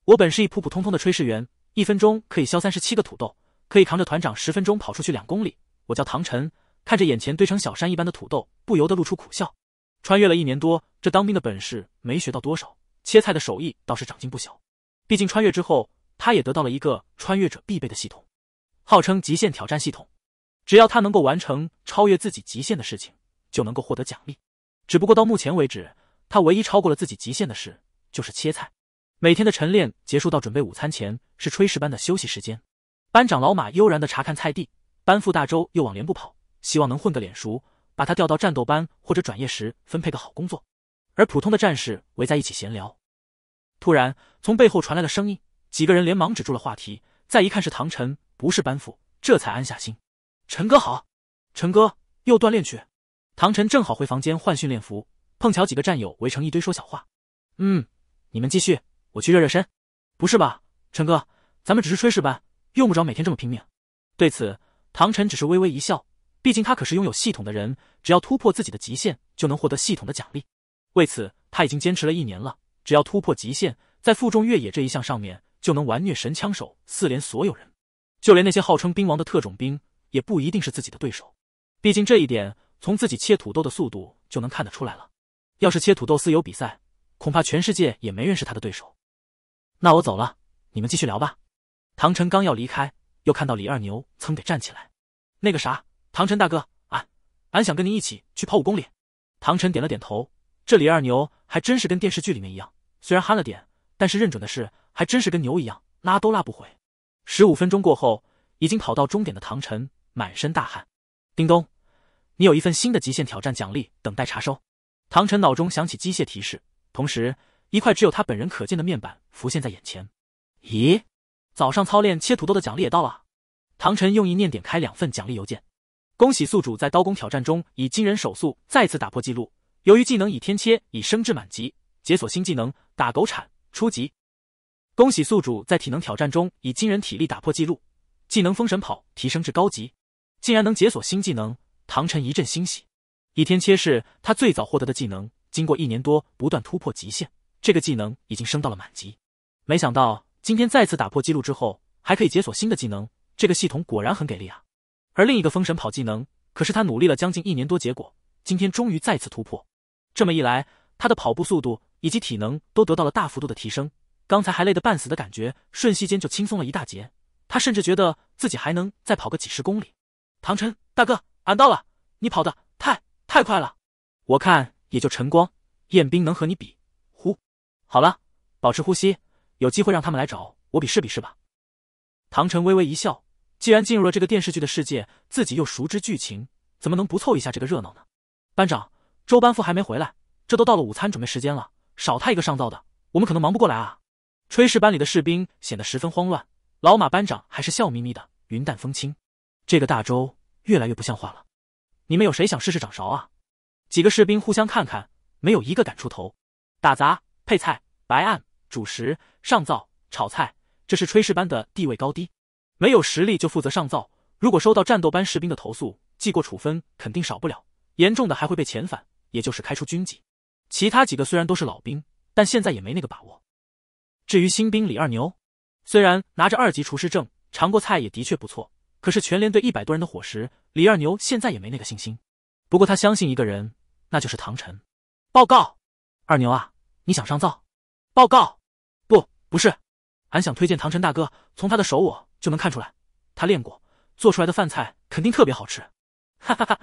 我本是一普普通通的炊事员，1分钟可以削37个土豆，可以扛着团长10分钟跑出去2公里。我叫唐晨，看着眼前堆成小山一般的土豆，不由得露出苦笑。穿越了1年多，这当兵的本事没学到多少，切菜的手艺倒是长进不小。毕竟穿越之后，他也得到了一个穿越者必备的系统，号称极限挑战系统。只要他能够完成超越自己极限的事情，就能够获得奖励。只不过到目前为止，他唯一超过了自己极限的事就是切菜。每天的晨练结束到准备午餐前是炊事班的休息时间。班长老马悠然地查看菜地，班副大周又往连部跑，希望能混个脸熟，把他调到战斗班或者转业时分配个好工作。而普通的战士围在一起闲聊。突然从背后传来了声音，几个人连忙止住了话题，再一看是唐晨，不是班副，这才安下心。陈哥好。陈哥又锻炼去。唐晨正好回房间换训练服，碰巧几个战友围成一堆说小话。你们继续，我去热热身。不是吧，陈哥，咱们只是炊事班，用不着每天这么拼命。对此，唐晨只是微微一笑，毕竟他可是拥有系统的人，只要突破自己的极限，就能获得系统的奖励。为此，他已经坚持了1年了，只要突破极限，在负重越野这一项上面，就能完虐神枪手4连所有人，就连那些号称兵王的特种兵，也不一定是自己的对手。毕竟这一点，从自己切土豆的速度就能看得出来了。要是切土豆丝有比赛，恐怕全世界也没人是他的对手。那我走了，你们继续聊吧。唐晨刚要离开，又看到李二牛噌给站起来。那个啥，唐晨大哥，俺想跟您一起去跑5公里。唐晨点了点头，这李二牛还真是跟电视剧里面一样，虽然憨了点，但是认准的是还真是跟牛一样，拉都拉不回。15分钟过后，已经跑到终点的唐晨满身大汗。叮咚，你有一份新的极限挑战奖励等待查收。唐晨脑中响起机械提示，同时一块只有他本人可见的面板浮现在眼前。咦，早上操练切土豆的奖励也到了。唐晨用意念点开2份奖励邮件。恭喜宿主在刀工挑战中以惊人手速再次打破纪录，由于技能倚天切已升至满级，解锁新技能打狗铲初级。恭喜宿主在体能挑战中以惊人体力打破纪录，技能封神跑提升至高级，竟然能解锁新技能，唐晨一阵欣喜。倚天切是他最早获得的技能，经过1年多不断突破极限，这个技能已经升到了满级。没想到今天再次打破纪录之后，还可以解锁新的技能，这个系统果然很给力啊。而另一个封神跑技能，可是他努力了将近1年多，结果今天终于再次突破。这么一来，他的跑步速度以及体能都得到了大幅度的提升，刚才还累得半死的感觉，瞬息间就轻松了一大截。他甚至觉得自己还能再跑个几10公里。唐晨大哥，俺到了，你跑得太快了，我看也就晨光、彦斌能和你比。好了，保持呼吸，有机会让他们来找我比试比试吧。唐晨微微一笑，既然进入了这个电视剧的世界，自己又熟知剧情，怎么能不凑一下这个热闹呢？班长，周班副还没回来，这都到了午餐准备时间了，少他一个上灶的，我们可能忙不过来啊。炊事班里的士兵显得十分慌乱，老马班长还是笑眯眯的，云淡风轻。这个大周越来越不像话了，你们有谁想试试掌勺啊？几个士兵互相看看，没有一个敢出头。打杂、配菜、白案、主食、上灶、炒菜，这是炊事班的地位高低。没有实力就负责上灶，如果收到战斗班士兵的投诉，记过处分肯定少不了，严重的还会被遣返，也就是开出军籍。其他几个虽然都是老兵，但现在也没那个把握。至于新兵李二牛，虽然拿着2级厨师证，尝过菜也的确不错，可是全连队100多人的伙食，李二牛现在也没那个信心。不过他相信一个人，那就是唐晨。报告，二牛啊，你想上灶？报告，不是，俺想推荐唐晨大哥，从他的手我就能看出来，他练过，做出来的饭菜肯定特别好吃。哈哈哈，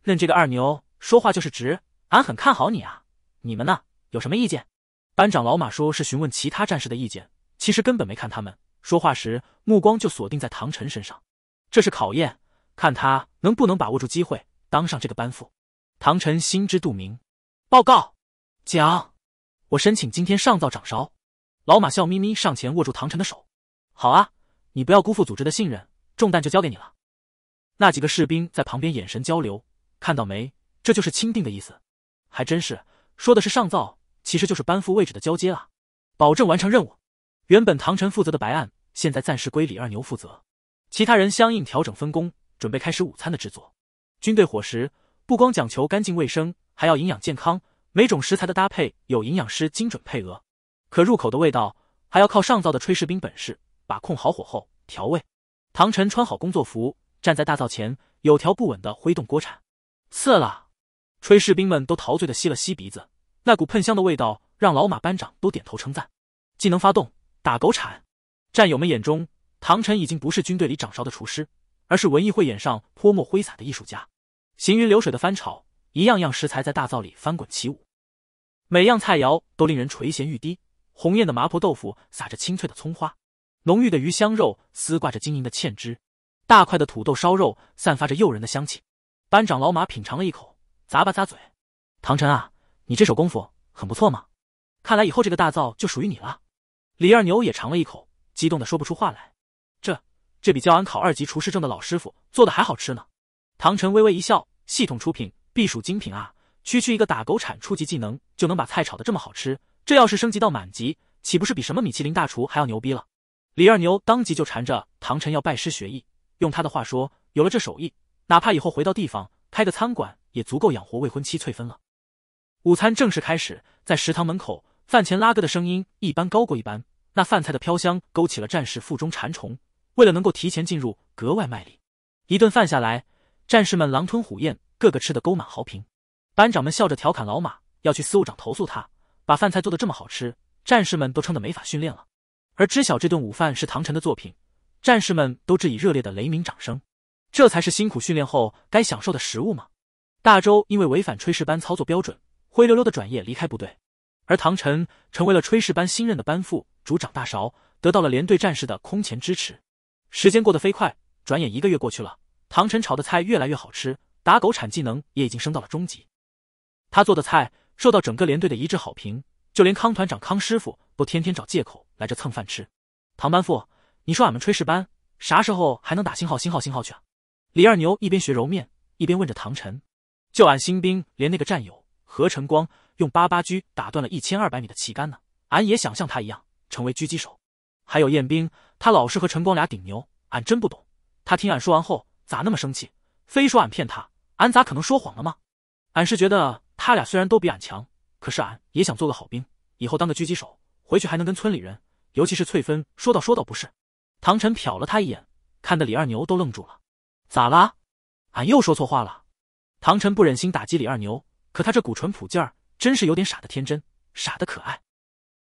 恁这个二牛说话就是直，俺很看好你啊。你们呢，有什么意见？班长老马说是询问其他战士的意见，其实根本没看他们，说话时目光就锁定在唐晨身上。这是考验，看他能不能把握住机会，当上这个班副。唐晨心知肚明。报告，讲，我申请今天上灶掌勺。老马笑眯眯上前握住唐晨的手。好啊，你不要辜负组织的信任，重担就交给你了。那几个士兵在旁边眼神交流，看到没，这就是钦定的意思。还真是，说的是上灶，其实就是班副位置的交接啊。保证完成任务。原本唐晨负责的白案，现在暂时归李二牛负责，其他人相应调整分工，准备开始午餐的制作。军队伙食不光讲求干净卫生，还要营养健康，每种食材的搭配有营养师精准配额。可入口的味道还要靠上灶的炊事兵本事，把控好火候调味。唐晨穿好工作服，站在大灶前，有条不紊地挥动锅铲。刺了！炊事兵们都陶醉地吸了吸鼻子，那股喷香的味道让老马班长都点头称赞。技能发动，打狗铲！战友们眼中，唐晨已经不是军队里掌勺的厨师，而是文艺汇演上泼墨挥洒的艺术家。行云流水的翻炒，一样样食材在大灶里翻滚起舞，每样菜肴都令人垂涎欲滴。红艳的麻婆豆腐撒着清脆的葱花，浓郁的鱼香肉丝挂着晶莹的芡汁，大块的土豆烧肉散发着诱人的香气。班长老马品尝了一口，咂巴咂嘴：“唐晨啊，你这手功夫很不错嘛，看来以后这个大灶就属于你了。”李二牛也尝了一口，激动的说不出话来：“这比教俺考2级厨师证的老师傅做的还好吃呢。”唐晨微微一笑：“系统出品，必属精品啊！区区一个打狗铲初级技能就能把菜炒得这么好吃，这要是升级到满级，岂不是比什么米其林大厨还要牛逼了？”李二牛当即就缠着唐晨要拜师学艺，用他的话说，有了这手艺，哪怕以后回到地方开个餐馆，也足够养活未婚妻翠芬了。午餐正式开始，在食堂门口，饭前拉歌的声音一般高过一般，那饭菜的飘香勾起了战士腹中馋虫，为了能够提前进入，格外卖力。一顿饭下来，战士们狼吞虎咽，个个吃得沟满壕平。班长们笑着调侃老马，要去司务长投诉他，把饭菜做得这么好吃，战士们都撑得没法训练了。而知晓这顿午饭是唐晨的作品，战士们都致以热烈的雷鸣掌声。这才是辛苦训练后该享受的食物嘛。大周因为违反炊事班操作标准，灰溜溜的转业离开部队，而唐晨成为了炊事班新任的班副，主掌大勺，得到了连队战士的空前支持。时间过得飞快，转眼1个月过去了，唐晨炒的菜越来越好吃，打狗铲技能也已经升到了中级。他做的菜受到整个连队的一致好评，就连康团长康师傅都天天找借口来这蹭饭吃。唐班副，你说俺们炊事班啥时候还能打星号去啊？李二牛一边学揉面，一边问着唐晨。就俺新兵连那个战友何晨光用88狙打断了1200米的旗杆呢，俺也想像他一样成为狙击手。还有彦兵，他老是和晨光俩顶牛，俺真不懂，他听俺说完后咋那么生气，非说俺骗他，俺咋可能说谎了吗？俺是觉得他俩虽然都比俺强，可是俺也想做个好兵，以后当个狙击手，回去还能跟村里人，尤其是翠芬说道不是。唐晨瞟了他一眼，看得李二牛都愣住了。咋啦？俺又说错话了？唐晨不忍心打击李二牛，可他这股淳朴劲儿真是有点傻的天真，傻的可爱。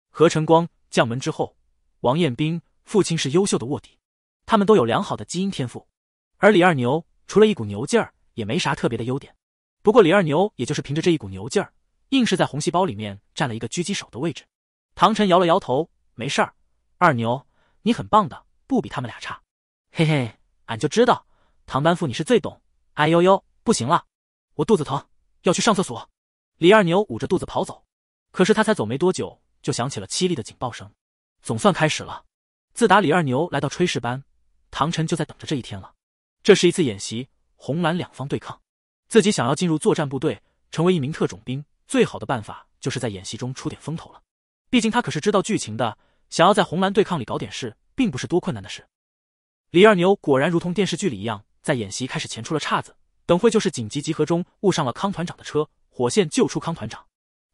何晨光将门之后，王彦斌父亲是优秀的卧底，他们都有良好的基因天赋，而李二牛除了一股牛劲儿，也没啥特别的优点。不过李二牛也就是凭着这一股牛劲儿，硬是在红细胞里面占了一个狙击手的位置。唐晨摇了摇头，没事儿，二牛，你很棒的，不比他们俩差。嘿嘿，俺就知道，唐班副你是最懂。哎呦呦，不行了，我肚子疼，要去上厕所。李二牛捂着肚子跑走，可是他才走没多久，就响起了凄厉的警报声。总算开始了。自打李二牛来到炊事班，唐晨就在等着这一天了。这是一次演习，红蓝两方对抗。自己想要进入作战部队，成为一名特种兵，最好的办法就是在演习中出点风头了。毕竟他可是知道剧情的，想要在红蓝对抗里搞点事，并不是多困难的事。李二牛果然如同电视剧里一样，在演习开始前出了岔子，等会就是紧急集合中误上了康团长的车，火线救出康团长。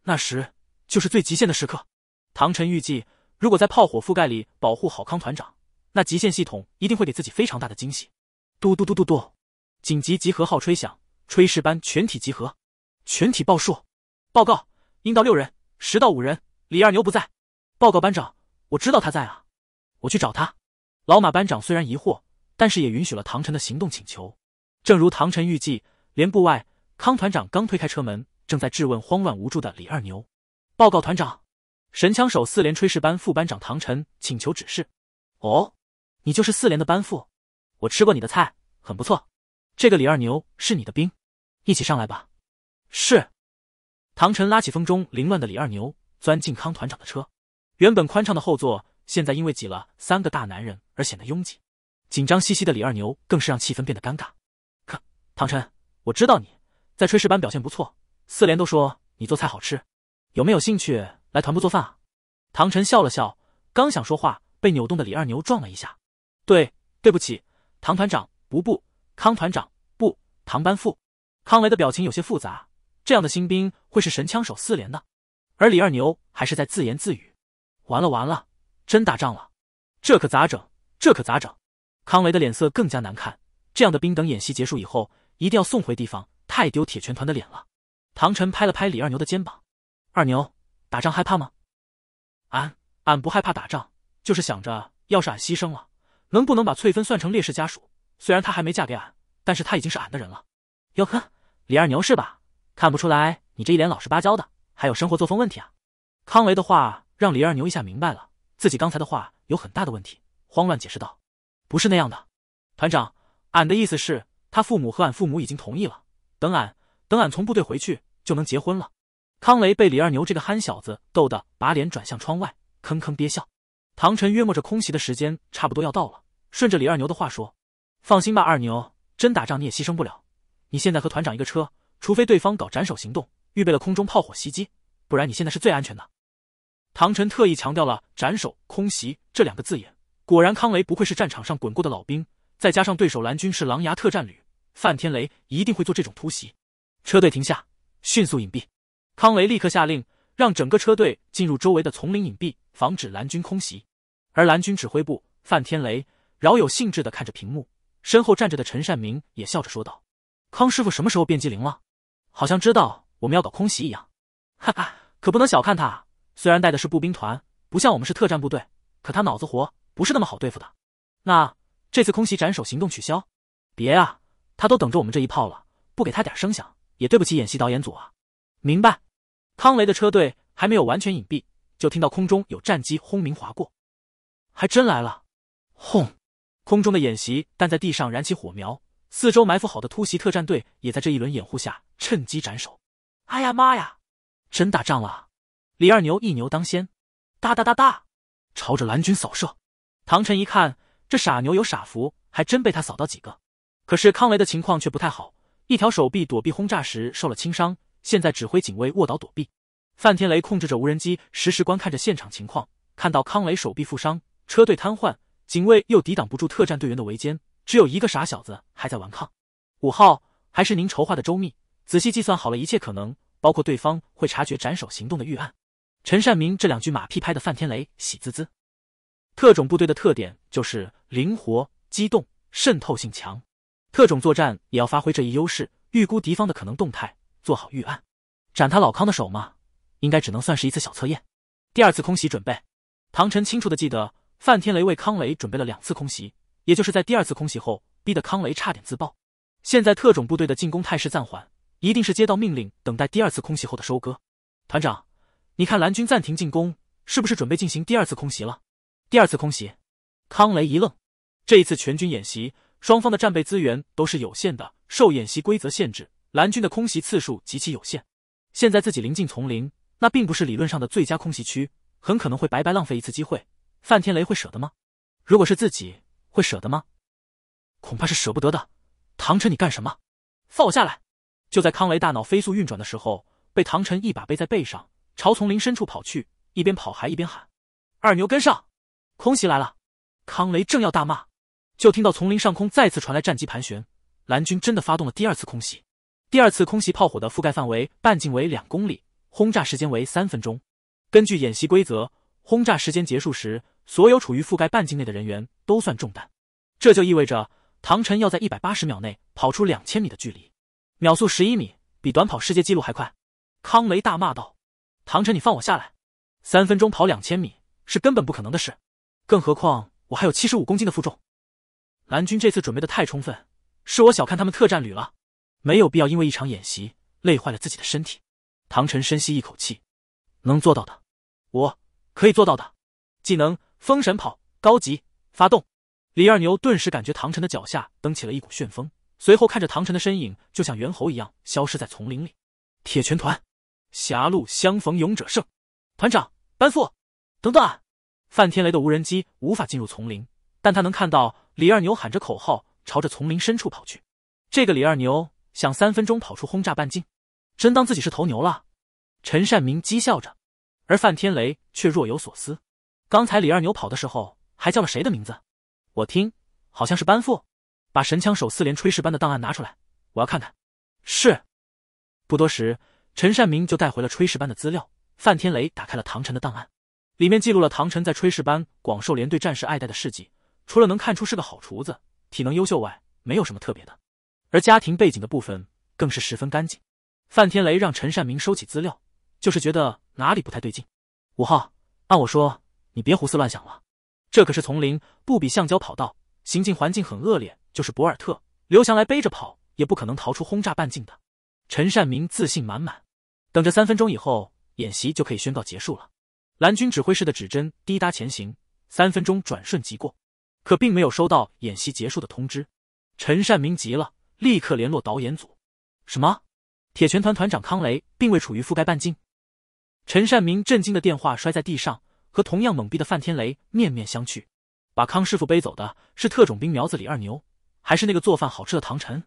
那时就是最极限的时刻。唐晨预计，如果在炮火覆盖里保护好康团长，那极限系统一定会给自己非常大的惊喜。嘟嘟嘟嘟嘟，紧急集合号吹响，炊事班全体集合，全体报数。报告，应到6人，10到5人，李二牛不在。报告班长，我知道他在啊，我去找他。老马班长虽然疑惑，但是也允许了唐晨的行动请求。正如唐晨预计，连部外，康团长刚推开车门，正在质问慌乱无助的李二牛。报告团长，神枪手4连炊事班副班长唐晨请求指示。哦，你就是4连的班副，我吃过你的菜，很不错。这个李二牛是你的兵，一起上来吧。是。唐晨拉起风中凌乱的李二牛，钻进康团长的车。原本宽敞的后座，现在因为挤了3个大男人而显得拥挤。紧张兮兮的李二牛更是让气氛变得尴尬。唐晨，我知道你在炊事班表现不错，4连都说你做菜好吃，有没有兴趣来团部做饭啊？唐晨笑了笑，刚想说话，被扭动的李二牛撞了一下。对不起，唐团长，不，康团长，不，唐班副。康雷的表情有些复杂，这样的新兵会是神枪手4连的？而李二牛还是在自言自语。完了，真打仗了，这可咋整？这可咋整？康雷的脸色更加难看。这样的兵等演习结束以后，一定要送回地方，太丢铁拳团的脸了。唐晨拍了拍李二牛的肩膀：“二牛，打仗害怕吗？”“俺不害怕打仗，就是想着，要是俺牺牲了，能不能把翠芬算成烈士家属？虽然她还没嫁给俺，但是她已经是俺的人了。”“哟呵，李二牛是吧？看不出来你这一脸老实巴交的，还有生活作风问题啊。”康雷的话让李二牛一下明白了自己刚才的话有很大的问题，慌乱解释道：“不是那样的，团长，俺的意思是，他父母和俺父母已经同意了，等俺从部队回去就能结婚了。”康雷被李二牛这个憨小子逗得把脸转向窗外，吭吭憋笑。唐晨约摸着空袭的时间差不多要到了，顺着李二牛的话说：“放心吧，二牛，真打仗你也牺牲不了。你现在和团长一个车，除非对方搞斩首行动，预备了空中炮火袭击，不然你现在是最安全的。”唐晨特意强调了斩首、空袭这两个字眼。果然，康雷不愧是战场上滚过的老兵，再加上对手蓝军是狼牙特战旅，范天雷一定会做这种突袭。车队停下，迅速隐蔽。康雷立刻下令，让整个车队进入周围的丛林隐蔽，防止蓝军空袭。而蓝军指挥部范天雷饶有兴致地看着屏幕，身后站着的陈善明也笑着说道：“康师傅什么时候变机灵了？好像知道我们要搞空袭一样。”“哈哈，可不能小看他，虽然带的是步兵团，不像我们是特战部队，可他脑子活，不是那么好对付的。那这次空袭斩首行动取消？”“别啊，他都等着我们这一炮了，不给他点声响，也对不起演习导演组啊。”“明白。”康雷的车队还没有完全隐蔽，就听到空中有战机轰鸣划过。还真来了！轰！空中的演习弹在地上燃起火苗，四周埋伏好的突袭特战队也在这一轮掩护下趁机斩首。哎呀妈呀！真打仗了！李二牛一牛当先，哒哒哒哒，朝着蓝军扫射。唐晨一看，这傻牛有傻福，还真被他扫到几个。可是康雷的情况却不太好，一条手臂躲避轰炸时受了轻伤，现在指挥警卫卧倒躲避。范天雷控制着无人机，实时观看着现场情况，看到康雷手臂负伤，车队瘫痪，警卫又抵挡不住特战队员的围歼，只有一个傻小子还在顽抗。5号，还是您筹划的周密，仔细计算好了一切可能，包括对方会察觉斩首行动的预案。陈善明这两句马屁拍的范天雷喜滋滋。特种部队的特点就是灵活、机动、渗透性强，特种作战也要发挥这一优势，预估敌方的可能动态，做好预案。斩他老康的手吗？应该只能算是一次小测验。第二次空袭准备，唐晨清楚地记得范天雷为康雷准备了2次空袭，也就是在第二次空袭后，逼得康雷差点自爆。现在特种部队的进攻态势暂缓，一定是接到命令，等待第二次空袭后的收割。团长，你看蓝军暂停进攻，是不是准备进行第二次空袭了？第二次空袭？康雷一愣。这一次全军演习，双方的战备资源都是有限的，受演习规则限制，蓝军的空袭次数极其有限。现在自己临近丛林，那并不是理论上的最佳空袭区，很可能会白白浪费一次机会。范天雷会舍得吗？如果是自己，会舍得吗？恐怕是舍不得的。唐晨，你干什么？放我下来！就在康雷大脑飞速运转的时候，被唐晨一把背在背上，朝丛林深处跑去，一边跑还一边喊：“二牛跟上！空袭来了！”康雷正要大骂，就听到丛林上空再次传来战机盘旋，蓝军真的发动了第二次空袭。第二次空袭炮火的覆盖范围半径为2公里，轰炸时间为3分钟。根据演习规则，轰炸时间结束时，所有处于覆盖半径内的人员都算中弹。这就意味着唐晨要在180秒内跑出2000米的距离，秒速11米，比短跑世界纪录还快。康雷大骂道：“唐晨，你放我下来！3分钟跑2000米是根本不可能的事，更何况我还有75公斤的负重。”蓝军这次准备的太充分，是我小看他们特战旅了，没有必要因为一场演习累坏了自己的身体。唐晨深吸一口气，能做到的，我可以做到的。技能封神跑高级发动。李二牛顿时感觉唐晨的脚下蹬起了一股旋风，随后看着唐晨的身影就像猿猴一样消失在丛林里。铁拳团，狭路相逢勇者胜。团长，班副，等等啊！范天雷的无人机无法进入丛林，但他能看到李二牛喊着口号朝着丛林深处跑去。这个李二牛想3分钟跑出轰炸半径，真当自己是头牛了？陈善明讥笑着，而范天雷却若有所思。刚才李二牛跑的时候还叫了谁的名字？我听好像是班副。把神枪手4连炊事班的档案拿出来，我要看看。是。不多时，陈善明就带回了炊事班的资料。范天雷打开了唐晨的档案，里面记录了唐晨在炊事班广受连队战士爱戴的事迹，除了能看出是个好厨子，体能优秀外，没有什么特别的。而家庭背景的部分更是十分干净。范天雷让陈善明收起资料，就是觉得哪里不太对劲。5号，按我说，你别胡思乱想了，这可是丛林，不比橡胶跑道，行进环境很恶劣，就是博尔特、刘翔来背着跑，也不可能逃出轰炸半径的。陈善明自信满满，等着3分钟以后，演习就可以宣告结束了。蓝军指挥室的指针滴答前行，3分钟转瞬即过，可并没有收到演习结束的通知。陈善明急了，立刻联络导演组。什么？铁拳团团长康雷并未处于覆盖半径？陈善明震惊的电话摔在地上，和同样懵逼的范天雷面面相觑。把康师傅背走的是特种兵苗子李二牛，还是那个做饭好吃的唐晨？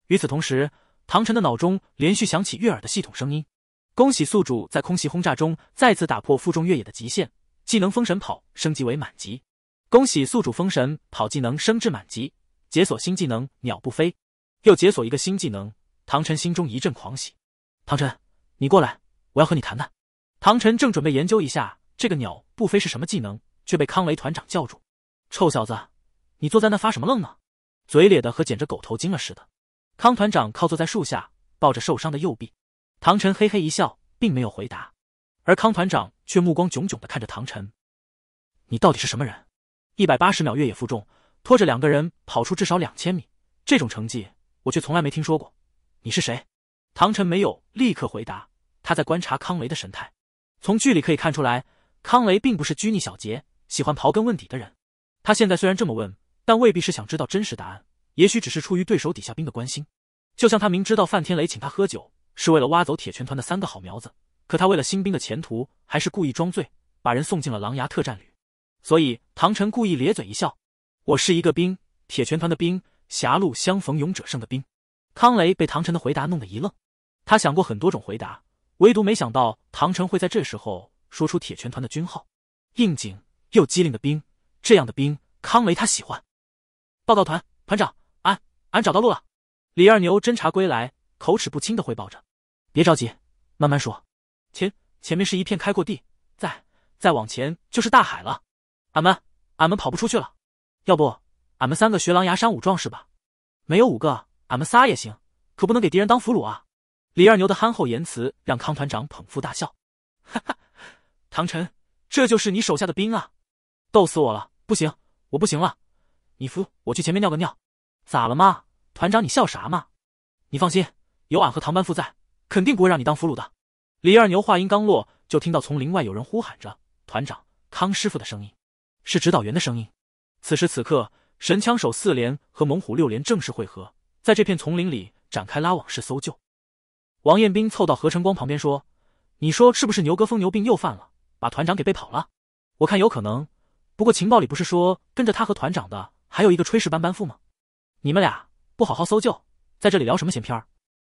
与此同时，唐晨的脑中连续响起悦耳的系统声音。恭喜宿主在空袭轰炸中再次打破负重越野的极限，技能封神跑升级为满级。恭喜宿主封神跑技能升至满级，解锁新技能鸟不飞，又解锁一个新技能。唐晨心中一阵狂喜。唐晨，你过来，我要和你谈谈。唐晨正准备研究一下这个鸟不飞是什么技能，却被康雷团长叫住。臭小子，你坐在那发什么愣呢？嘴咧的和捡着狗头金了似的。康团长靠坐在树下，抱着受伤的右臂。唐晨嘿嘿一笑，并没有回答，而康团长却目光炯炯地看着唐晨。你到底是什么人？180秒越野负重，拖着2个人跑出至少2000米，这种成绩我却从来没听说过。你是谁？唐晨没有立刻回答，他在观察康雷的神态。从剧里可以看出来，康雷并不是拘泥小节、喜欢刨根问底的人。他现在虽然这么问，但未必是想知道真实答案，也许只是出于对手底下兵的关心。就像他明知道范天雷请他喝酒是为了挖走铁拳团的3个好苗子，可他为了新兵的前途，还是故意装醉，把人送进了狼牙特战旅。所以唐晨故意咧嘴一笑：我是一个兵，铁拳团的兵，狭路相逢勇者胜的兵。康雷被唐晨的回答弄得一愣，他想过很多种回答，唯独没想到唐晨会在这时候说出铁拳团的军号。应景又机灵的兵，这样的兵康雷他喜欢。报告团长，俺找到路了。李二牛侦察归来，口齿不清地汇报着。别着急，慢慢说。前面是一片开阔地，再往前就是大海了。俺们跑不出去了，要不俺们3个学狼牙山武壮士吧？没有5个，俺们仨也行，可不能给敌人当俘虏啊。李二牛的憨厚言辞让康团长捧腹大笑。哈哈，唐晨，这就是你手下的兵啊？逗死我了！不行，我不行了，你扶我去前面尿个尿。咋了嘛？团长你笑啥嘛？你放心，有俺和唐班副在，肯定不会让你当俘虏的。李二牛话音刚落，就听到丛林外有人呼喊着团长康师傅的声音，是指导员的声音。此时此刻，神枪手4连和猛虎6连正式汇合，在这片丛林里展开拉网式搜救。王彦斌凑到何晨光旁边说，你说是不是牛哥疯牛病又犯了，把团长给背跑了？我看有可能，不过情报里不是说跟着他和团长的还有一个炊事班班副吗？你们俩不好好搜救，在这里聊什么闲篇儿？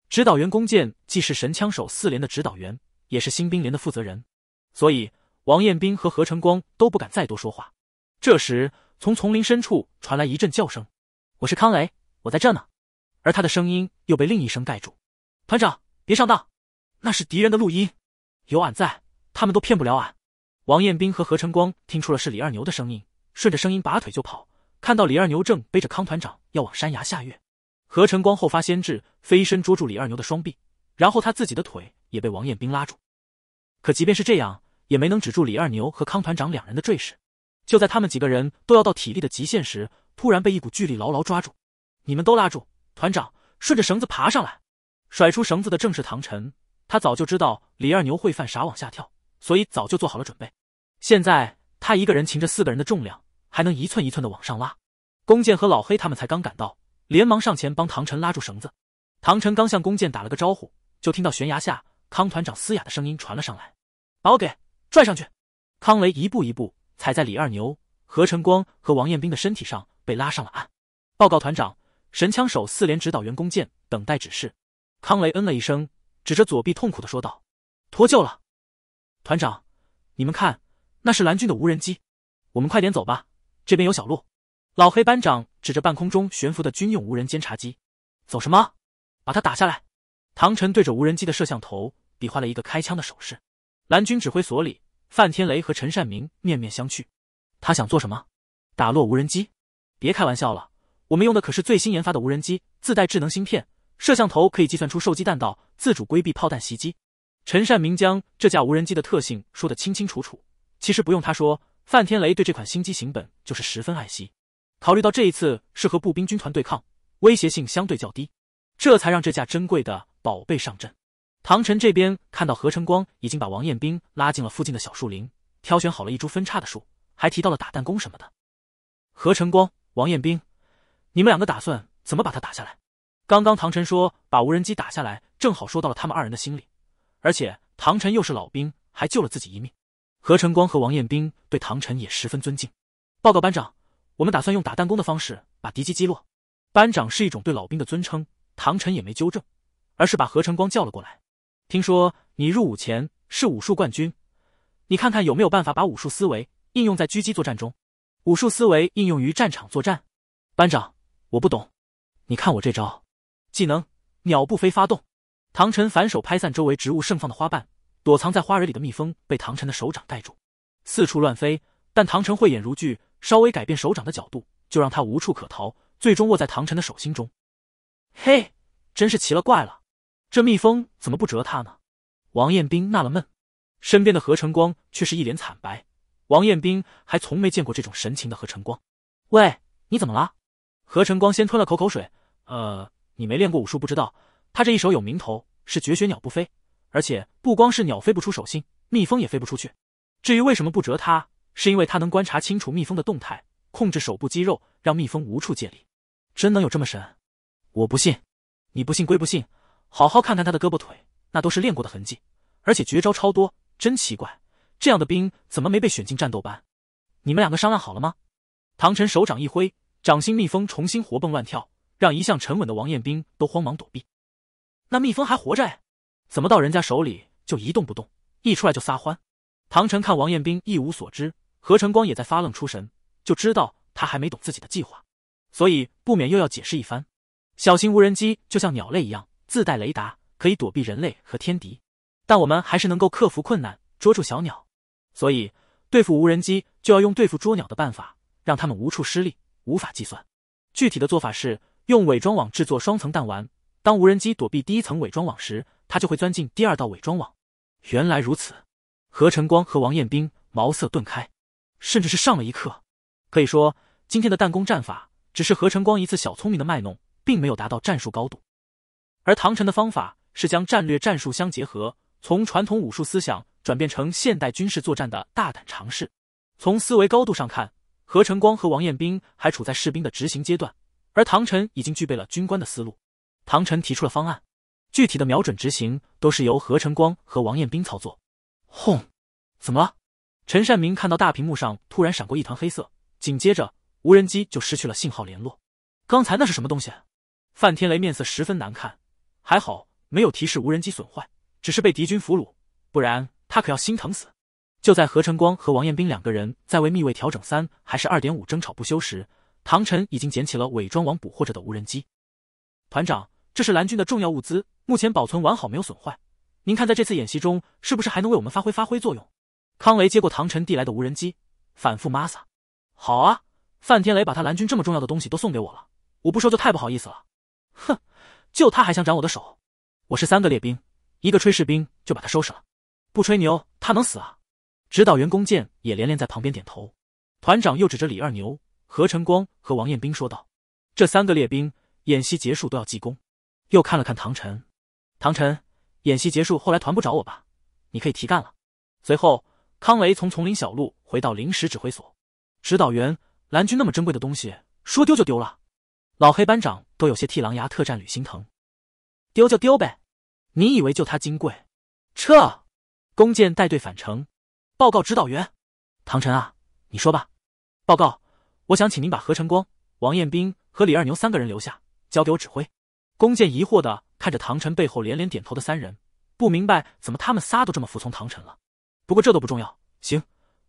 指导员弓箭既是神枪手4连的指导员，也是新兵连的负责人，所以王彦斌和何晨光都不敢再多说话。这时从丛林深处传来一阵叫声，我是康雷，我在这呢。而他的声音又被另一声盖住，团长别上当，那是敌人的录音，有俺在，他们都骗不了俺。王彦斌和何晨光听出了是李二牛的声音，顺着声音拔腿就跑，看到李二牛正背着康团长要往山崖下跃。何晨光后发先至，飞身捉住李二牛的双臂，然后他自己的腿也被王彦斌拉住。可即便是这样，也没能止住李二牛和康团长2人的坠势。就在他们几个人都要到体力的极限时，突然被一股巨力牢牢抓住。你们都拉住，团长顺着绳子爬上来。甩出绳子的正是唐晨，他早就知道李二牛会犯傻往下跳，所以早就做好了准备。现在他一个人擎着4个人的重量，还能一寸一寸的往上拉。弓箭和老黑他们才刚赶到，连忙上前帮唐晨拉住绳子。唐晨刚向弓箭打了个招呼，就听到悬崖下康团长嘶哑的声音传了上来，把我给拽上去。康雷一步一步踩在李二牛、何晨光和王彦斌的身体上，被拉上了岸。报告团长，神枪手4连指导员弓箭等待指示。康雷嗯了一声，指着左臂痛苦地说道，脱臼了。团长，你们看，那是蓝军的无人机，我们快点走吧，这边有小路。老黑班长指着半空中悬浮的军用无人监察机，走什么？把它打下来。唐晨对着无人机的摄像头比划了一个开枪的手势。蓝军指挥所里，范天雷和陈善明面面相觑。他想做什么？打落无人机？别开玩笑了，我们用的可是最新研发的无人机，自带智能芯片，摄像头可以计算出受击弹道，自主规避炮弹袭击。陈善明将这架无人机的特性说得清清楚楚。其实不用他说，范天雷对这款新机型本就是十分爱惜。考虑到这一次是和步兵军团对抗，威胁性相对较低，这才让这架珍贵的宝贝上阵。唐晨这边看到何晨光已经把王彦兵拉进了附近的小树林，挑选好了一株分叉的树，还提到了打弹弓什么的。何晨光、王彦兵，你们两个打算怎么把他打下来？刚刚唐晨说把无人机打下来，正好说到了他们二人的心里，而且唐晨又是老兵，还救了自己一命。何晨光和王彦兵对唐晨也十分尊敬。报告班长，我们打算用打弹弓的方式把敌机击落。班长是一种对老兵的尊称，唐晨也没纠正，而是把何晨光叫了过来。听说你入伍前是武术冠军，你看看有没有办法把武术思维应用在狙击作战中？武术思维应用于战场作战？班长，我不懂。你看我这招，技能鸟步飞发动。唐晨反手拍散周围植物盛放的花瓣，躲藏在花蕊里的蜜蜂被唐晨的手掌盖住，四处乱飞。但唐晨慧眼如炬，稍微改变手掌的角度，就让他无处可逃，最终握在唐晨的手心中。嘿，真是奇了怪了，这蜜蜂怎么不蛰他呢？王彦兵纳了闷，身边的何晨光却是一脸惨白。王彦兵还从没见过这种神情的何晨光。喂，你怎么了？何晨光先吞了口水，你没练过武术不知道，他这一手有名头，是绝学鸟步飞，而且不光是鸟飞不出手心，蜜蜂也飞不出去。至于为什么不蛰他，是因为他能观察清楚蜜蜂的动态，控制手部肌肉，让蜜蜂无处借力。真能有这么神？我不信。你不信归不信，好好看看他的胳膊腿，那都是练过的痕迹，而且绝招超多，真奇怪，这样的兵怎么没被选进战斗班？你们两个商量好了吗？唐晨手掌一挥，掌心蜜蜂重新活蹦乱跳，让一向沉稳的王彦兵都慌忙躲避。那蜜蜂还活着哎，怎么到人家手里就一动不动，一出来就撒欢？唐晨看王彦兵一无所知，何晨光也在发愣出神，就知道他还没懂自己的计划，所以不免又要解释一番。小型无人机就像鸟类一样，自带雷达，可以躲避人类和天敌，但我们还是能够克服困难，捉住小鸟。所以对付无人机就要用对付捉鸟的办法，让他们无处施力，无法计算。具体的做法是用伪装网制作双层弹丸，当无人机躲避第一层伪装网时，它就会钻进第二道伪装网。原来如此，何晨光和王彦兵茅塞顿开，甚至是上了一课。可以说今天的弹弓战法只是何晨光一次小聪明的卖弄，并没有达到战术高度。而唐晨的方法是将战略战术相结合，从传统武术思想转变成现代军事作战的大胆尝试。从思维高度上看，何晨光和王彦兵还处在士兵的执行阶段，而唐晨已经具备了军官的思路。唐晨提出了方案，具体的瞄准执行都是由何晨光和王彦兵操作。轰！怎么了？陈善明看到大屏幕上突然闪过一团黑色，紧接着无人机就失去了信号联络。刚才那是什么东西？范天雷面色十分难看，还好没有提示无人机损坏，只是被敌军俘虏，不然他可要心疼死。就在何晨光和王彦兵两个人在为密位调整3还是 2.5 争吵不休时，唐晨已经捡起了伪装网捕获着的无人机。团长，这是蓝军的重要物资，目前保存完好没有损坏，您看在这次演习中是不是还能为我们发挥作用？康雷接过唐晨递来的无人机，反复玛撒。好啊，范天雷把他蓝军这么重要的东西都送给我了，我不收就太不好意思了。哼，就他还想斩我的手？我是3个列兵，1个炊事兵就把他收拾了，不吹牛他能死啊？指导员弓箭也连连在旁边点头。团长又指着李二牛、何晨光和王彦兵说道：“这3个列兵演习结束都要记功。”又看了看唐晨，唐晨，演习结束后来团不找我吧，你可以提干了。随后，康雷从丛林小路回到临时指挥所。指导员，蓝军那么珍贵的东西，说丢就丢了。老黑班长都有些替狼牙特战旅心疼。丢就丢呗，你以为就它金贵？撤！弓箭带队返程。报告指导员。唐晨啊，你说吧。报告，我想请您把何晨光、王彦兵和李二牛3个人留下，交给我指挥。弓箭疑惑地看着唐晨背后连连点头的3人，不明白怎么他们仨都这么服从唐晨了。不过这都不重要。行，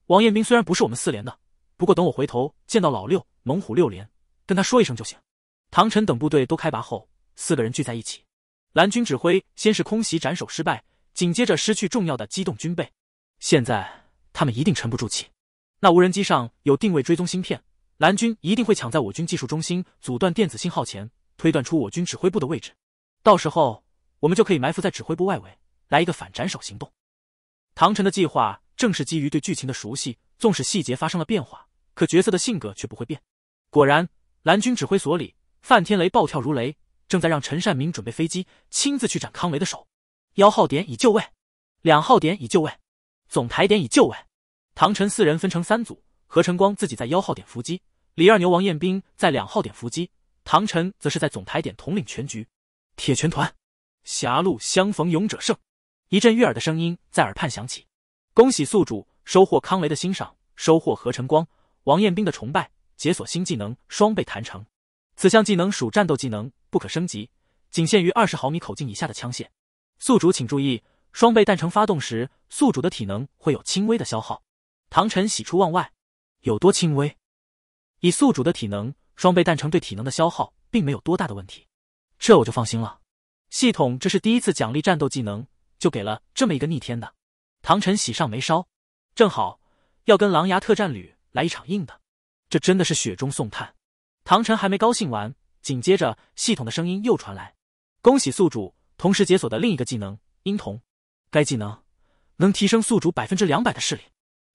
王彦兵虽然不是我们4连的，不过等我回头见到老六、猛虎6连，跟他说一声就行。唐晨等部队都开拔后，4个人聚在一起。蓝军指挥先是空袭斩首失败，紧接着失去重要的机动军备。现在他们一定沉不住气。那无人机上有定位追踪芯片，蓝军一定会抢在我军技术中心阻断电子信号前，推断出我军指挥部的位置。到时候我们就可以埋伏在指挥部外围，来一个反斩首行动。唐晨的计划正是基于对剧情的熟悉，纵使细节发生了变化，可角色的性格却不会变。果然，蓝军指挥所里，范天雷暴跳如雷，正在让陈善明准备飞机，亲自去斩康雷的手。1号点已就位，2号点已就位，总台点已就位。唐晨4人分成3组，何晨光自己在1号点伏击，李二牛、王彦斌在2号点伏击，唐晨则是在总台点统领全局。铁拳团，狭路相逢勇者胜。一阵悦耳的声音在耳畔响起。恭喜宿主收获康雷的欣赏，收获何晨光、王彦斌的崇拜，解锁新技能双倍弹成。此项技能属战斗技能，不可升级，仅限于20毫米口径以下的枪械。宿主请注意，双倍弹成发动时，宿主的体能会有轻微的消耗。唐晨喜出望外，有多轻微？以宿主的体能，双倍弹成对体能的消耗并没有多大的问题，这我就放心了。系统这是第一次奖励战斗技能，就给了这么一个逆天的。唐晨喜上眉梢，正好要跟狼牙特战旅来一场硬的，这真的是雪中送炭。唐晨还没高兴完，紧接着系统的声音又传来：恭喜宿主同时解锁的另一个技能婴童，该技能能提升宿主 200% 的视力。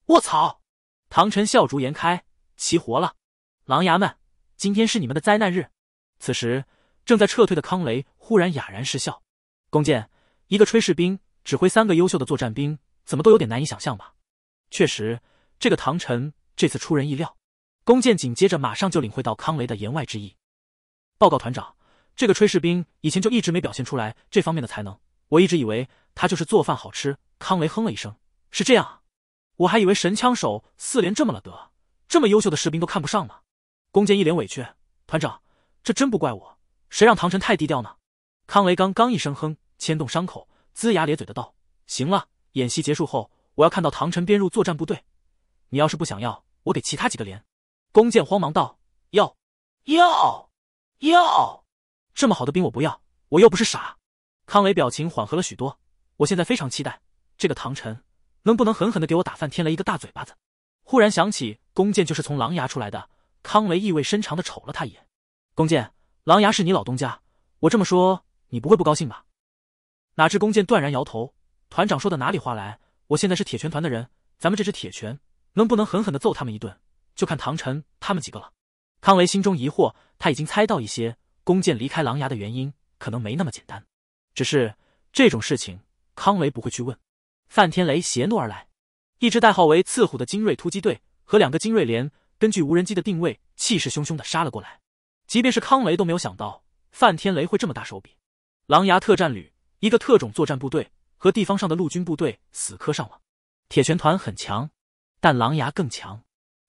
卧槽！唐晨笑逐颜开，齐活了！狼牙们，今天是你们的灾难日。此时正在撤退的康雷忽然哑然失笑。弓箭，一个炊事兵指挥3个优秀的作战兵，怎么都有点难以想象吧？确实，这个唐晨这次出人意料。弓箭紧接着马上就领会到康雷的言外之意。报告团长，这个炊事兵以前就一直没表现出来这方面的才能，我一直以为他就是做饭好吃。康雷哼了一声，是这样啊，我还以为神枪手4连这么了得，这么优秀的士兵都看不上呢。弓箭一脸委屈，团长，这真不怪我，谁让唐晨太低调呢？康雷刚一声哼，牵动伤口，龇牙咧嘴的道：行了，演习结束后，我要看到唐晨编入作战部队，你要是不想要，我给其他几个连。弓箭慌忙道：要，这么好的兵我不要，我又不是傻。康雷表情缓和了许多，我现在非常期待这个唐晨能不能狠狠地给我打范天雷一个大嘴巴子。忽然想起弓箭就是从狼牙出来的，康雷意味深长地瞅了他一眼。弓箭，狼牙是你老东家，我这么说你不会不高兴吧？哪知弓箭断然摇头，团长说的哪里话来，我现在是铁拳团的人，咱们这支铁拳能不能狠狠地揍他们一顿，就看唐晨他们几个了。康雷心中疑惑，他已经猜到一些弓箭离开狼牙的原因可能没那么简单，只是这种事情康雷不会去问。范天雷携怒而来，一支代号为刺虎的精锐突击队和2个精锐连根据无人机的定位气势汹汹地杀了过来。即便是康雷都没有想到范天雷会这么大手笔。狼牙特战旅一个特种作战部队和地方上的陆军部队死磕上了。铁拳团很强，但狼牙更强。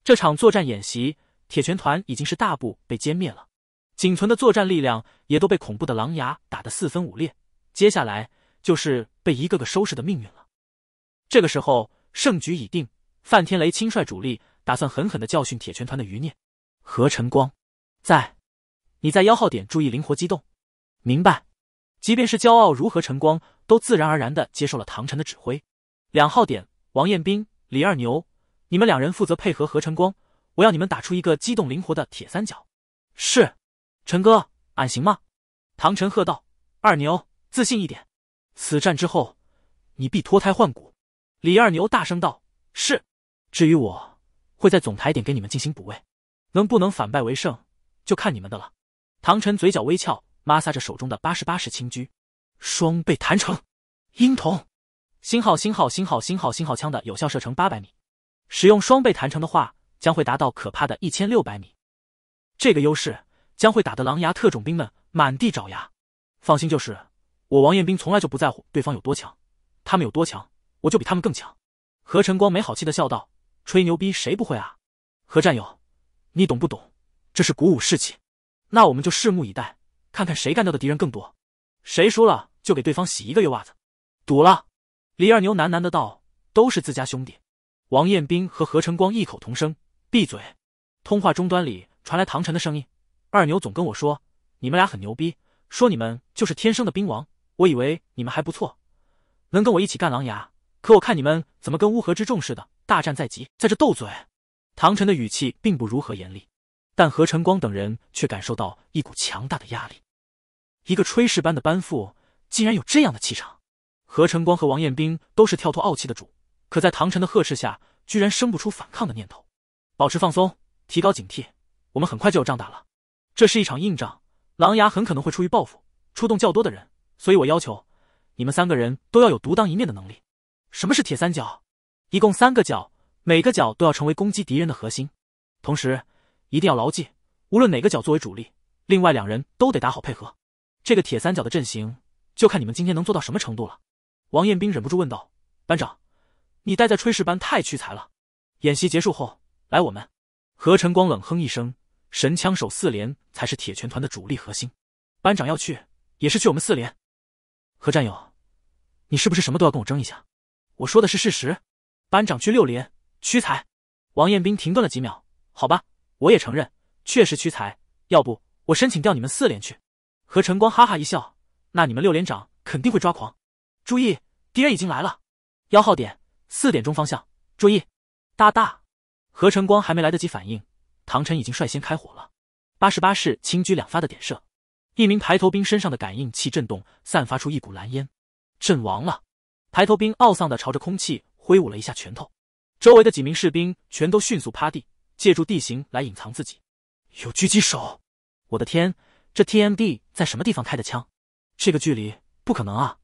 这场作战演习，铁拳团已经是大部被歼灭了，仅存的作战力量也都被恐怖的狼牙打得4分5裂，接下来就是被一个个收拾的命运了。这个时候胜局已定，范天雷亲率主力，打算狠狠地教训铁拳团的余孽。何晨光，你在1号点注意灵活机动。明白。即便是骄傲如何晨光，都自然而然地接受了唐晨的指挥。2号点，王彦斌、李二牛，你们2人负责配合何晨光，我要你们打出一个机动灵活的铁三角。是，陈哥，俺行吗？唐晨喝道。二牛，自信一点，此战之后，你必脱胎换骨。李二牛大声道。是。至于我，会在总台点给你们进行补位，能不能反败为胜，就看你们的了。唐晨嘴角微翘，摩挲着手中的88式轻狙，双倍弹成，婴童，星号枪的有效射程800米，使用双倍弹成的话，将会达到可怕的1600米。这个优势将会打得狼牙特种兵们满地找牙。放心就是，我王彦斌从来就不在乎对方有多强，他们有多强，我就比他们更强。何晨光没好气的笑道：吹牛逼谁不会啊？何战友，你懂不懂？这是鼓舞士气。那我们就拭目以待，看看谁干掉的敌人更多，谁输了就给对方洗一个月袜子。赌了。李二牛喃喃的道，都是自家兄弟。王彦斌和何晨光异口同声，闭嘴。通话终端里传来唐晨的声音，二牛总跟我说你们俩很牛逼，说你们就是天生的兵王，我以为你们还不错，能跟我一起干狼牙，可我看你们怎么跟乌合之众似的，大战在即，在这斗嘴。唐晨的语气并不如何严厉，但何晨光等人却感受到一股强大的压力。一个炊事班的班副竟然有这样的气场。何晨光和王彦斌都是跳脱傲气的主，可在唐晨的呵斥下，居然生不出反抗的念头。保持放松，提高警惕，我们很快就有仗打了。这是一场硬仗，狼牙很可能会出于报复，出动较多的人，所以我要求你们3个人都要有独当一面的能力。什么是铁三角？一共3个角，每个角都要成为攻击敌人的核心。同时一定要牢记，无论哪个角作为主力，另外2人都得打好配合。这个铁三角的阵型，就看你们今天能做到什么程度了。王彦斌忍不住问道：班长，你待在炊事班太屈才了，演习结束后来我们。何晨光冷哼一声，神枪手4连才是铁拳团的主力核心，班长要去也是去我们4连。何战友，你是不是什么都要跟我争一下？我说的是事实。班长去6连，屈才。王彦斌停顿了几秒，好吧，我也承认，确实屈才，要不我申请调你们4连去。何晨光哈哈一笑，那你们6连长肯定会抓狂。注意，敌人已经来了，1号点，4点钟方向，注意。哒哒。何晨光还没来得及反应，唐晨已经率先开火了。88式轻狙2发的点射，一名排头兵身上的感应器震动，散发出一股蓝烟。阵亡了。排头兵懊丧地朝着空气挥舞了一下拳头，周围的几名士兵全都迅速趴地，借助地形来隐藏自己。有狙击手！我的天，这 TMD 在什么地方开的枪？这个距离不可能啊！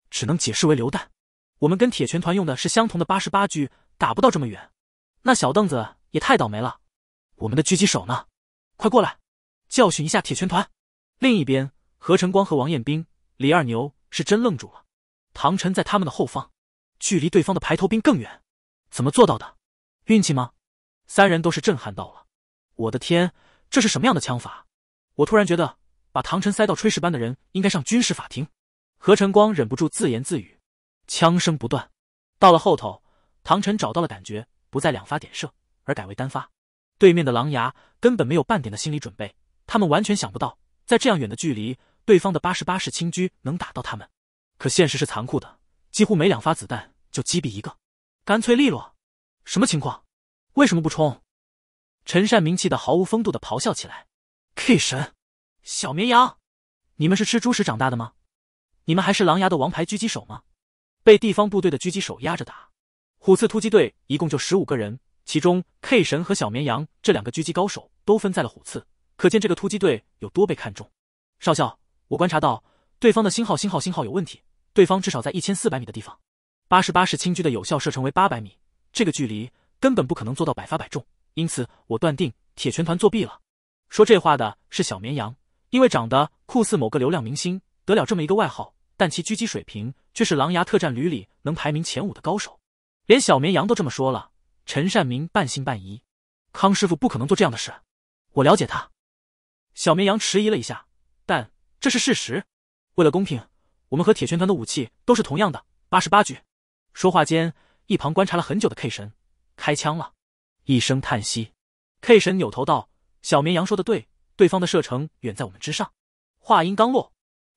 只能解释为榴弹。我们跟铁拳团用的是相同的88狙，打不到这么远。那小凳子也太倒霉了。我们的狙击手呢？快过来，教训一下铁拳团。另一边，何晨光和王彦斌、李二牛是真愣住了。唐晨在他们的后方，距离对方的排头兵更远，怎么做到的？运气吗？3人都是震撼到了。我的天，这是什么样的枪法？我突然觉得把唐晨塞到炊事班的人应该上军事法庭。何晨光忍不住自言自语。枪声不断，到了后头，唐晨找到了感觉，不再2发点射，而改为单发。对面的狼牙根本没有半点的心理准备，他们完全想不到在这样远的距离，对方的88式轻狙能打到他们。可现实是残酷的，几乎每2发子弹就击毙一个，干脆利落。什么情况？为什么不冲？陈善明气得毫无风度地咆哮起来。K 神，小绵羊，你们是吃猪食长大的吗？你们还是狼牙的王牌狙击手吗？被地方部队的狙击手压着打。虎刺突击队一共就15个人，其中 K 神和小绵羊这2个狙击高手都分在了虎刺，可见这个突击队有多被看重。少校，我观察到对方的星号有问题，对方至少在1400米的地方。88式轻狙的有效射程为800米，这个距离根本不可能做到100发100中，因此我断定铁拳团作弊了。说这话的是小绵羊，因为长得酷似某个流量明星，得了这么一个外号，但其狙击水平却是狼牙特战旅里能排名前5的高手。连小绵羊都这么说了，陈善明半信半疑。康师傅不可能做这样的事，我了解他。小绵羊迟疑了一下，但这是事实。为了公平，我们和铁拳团的武器都是同样的88狙。说话间，一旁观察了很久的 K 神开枪了。一声叹息 ，K 神扭头道：“小绵羊说的对，对方的射程远在我们之上。”话音刚落，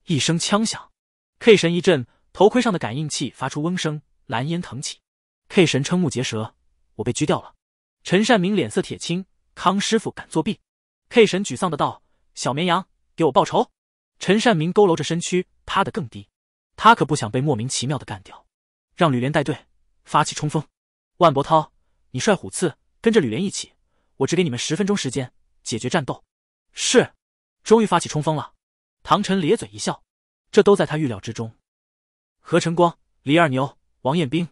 一声枪响 ，K 神一震，头盔上的感应器发出嗡声，蓝烟腾起。K 神瞠目结舌，我被狙掉了。陈善明脸色铁青，康师傅敢作弊。K 神沮丧的道：“小绵羊，给我报仇！”陈善明佝偻着身躯，趴得更低。他可不想被莫名其妙的干掉。让吕连带队发起冲锋。万伯涛，你率虎刺跟着吕连一起，我只给你们10分钟时间解决战斗。是。终于发起冲锋了。唐晨咧嘴一笑，这都在他预料之中。何晨光、李二牛、王彦斌，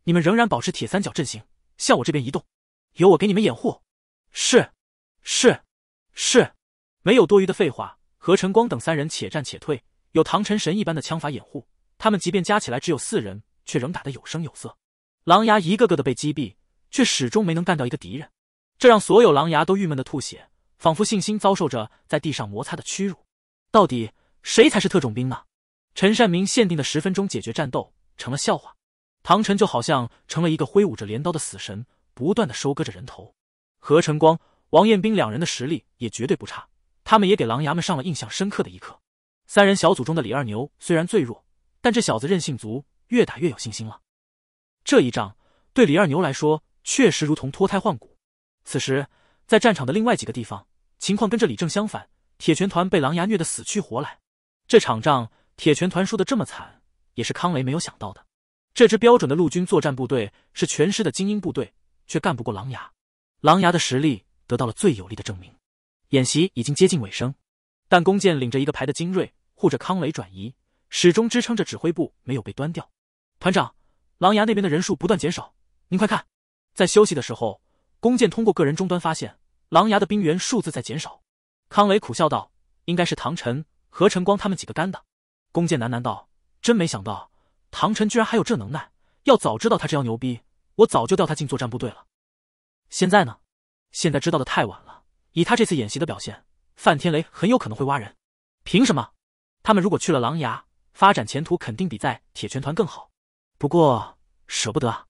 你们仍然保持铁三角阵型，向我这边移动，由我给你们掩护。是。没有多余的废话，何晨光等3人且战且退，有唐晨神一般的枪法掩护，他们即便加起来只有4人，却仍打得有声有色。狼牙一个个的被击毙，却始终没能干掉一个敌人，这让所有狼牙都郁闷的吐血，仿佛信心遭受着在地上摩擦的屈辱。到底谁才是特种兵呢？陈善明限定的10分钟解决战斗成了笑话，唐晨就好像成了一个挥舞着镰刀的死神，不断的收割着人头。何晨光、王彦斌2人的实力也绝对不差，他们也给狼牙们上了印象深刻的一课。3人小组中的李二牛虽然最弱，但这小子韧性足，越打越有信心了。这一仗对李二牛来说确实如同脱胎换骨。此时在战场的另外几个地方，情况跟这里正相反，铁拳团被狼牙虐得死去活来。这场仗铁拳团输得这么惨，也是康雷没有想到的。这支标准的陆军作战部队是全师的精英部队，却干不过狼牙。狼牙的实力得到了最有力的证明。演习已经接近尾声，但弓箭领着一个排的精锐护着康雷转移，始终支撑着指挥部没有被端掉。团长，狼牙那边的人数不断减少，您快看。在休息的时候，弓箭通过个人终端发现狼牙的兵员数字在减少。康雷苦笑道，应该是唐晨、何晨光他们几个干的。弓箭喃喃道，真没想到唐晨居然还有这能耐，要早知道他这样牛逼，我早就调他进作战部队了。现在呢？现在知道的太晚了，以他这次演习的表现，范天雷很有可能会挖人。凭什么？他们如果去了狼牙，发展前途肯定比在铁拳团更好。不过舍不得，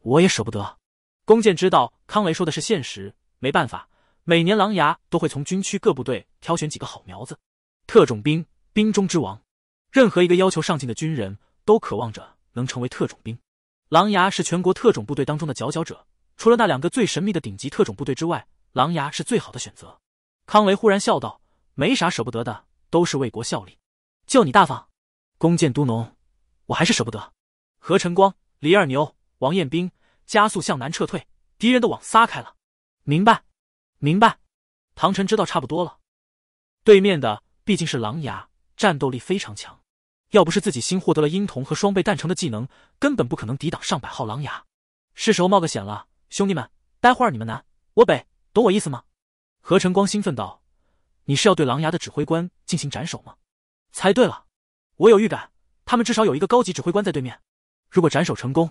我也舍不得。弓箭知道康雷说的是现实，没办法，每年狼牙都会从军区各部队挑选几个好苗子。特种兵，兵中之王，任何一个要求上进的军人都渴望着能成为特种兵。狼牙是全国特种部队当中的佼佼者，除了那2个最神秘的顶级特种部队之外，狼牙是最好的选择。康雷忽然笑道，没啥舍不得的，都是为国效力。就你大方。弓箭督农，我还是舍不得。何晨光、李二牛、王彦兵，加速向南撤退，敌人的网撒开了。明白，明白。唐晨知道差不多了。对面的毕竟是狼牙，战斗力非常强，要不是自己新获得了婴童和双倍弹城的技能，根本不可能抵挡上百号狼牙。是时候冒个险了，兄弟们，待会儿你们南我北，懂我意思吗？何晨光兴奋道，你是要对狼牙的指挥官进行斩首吗？猜对了，我有预感，他们至少有一个高级指挥官在对面。如果斩首成功，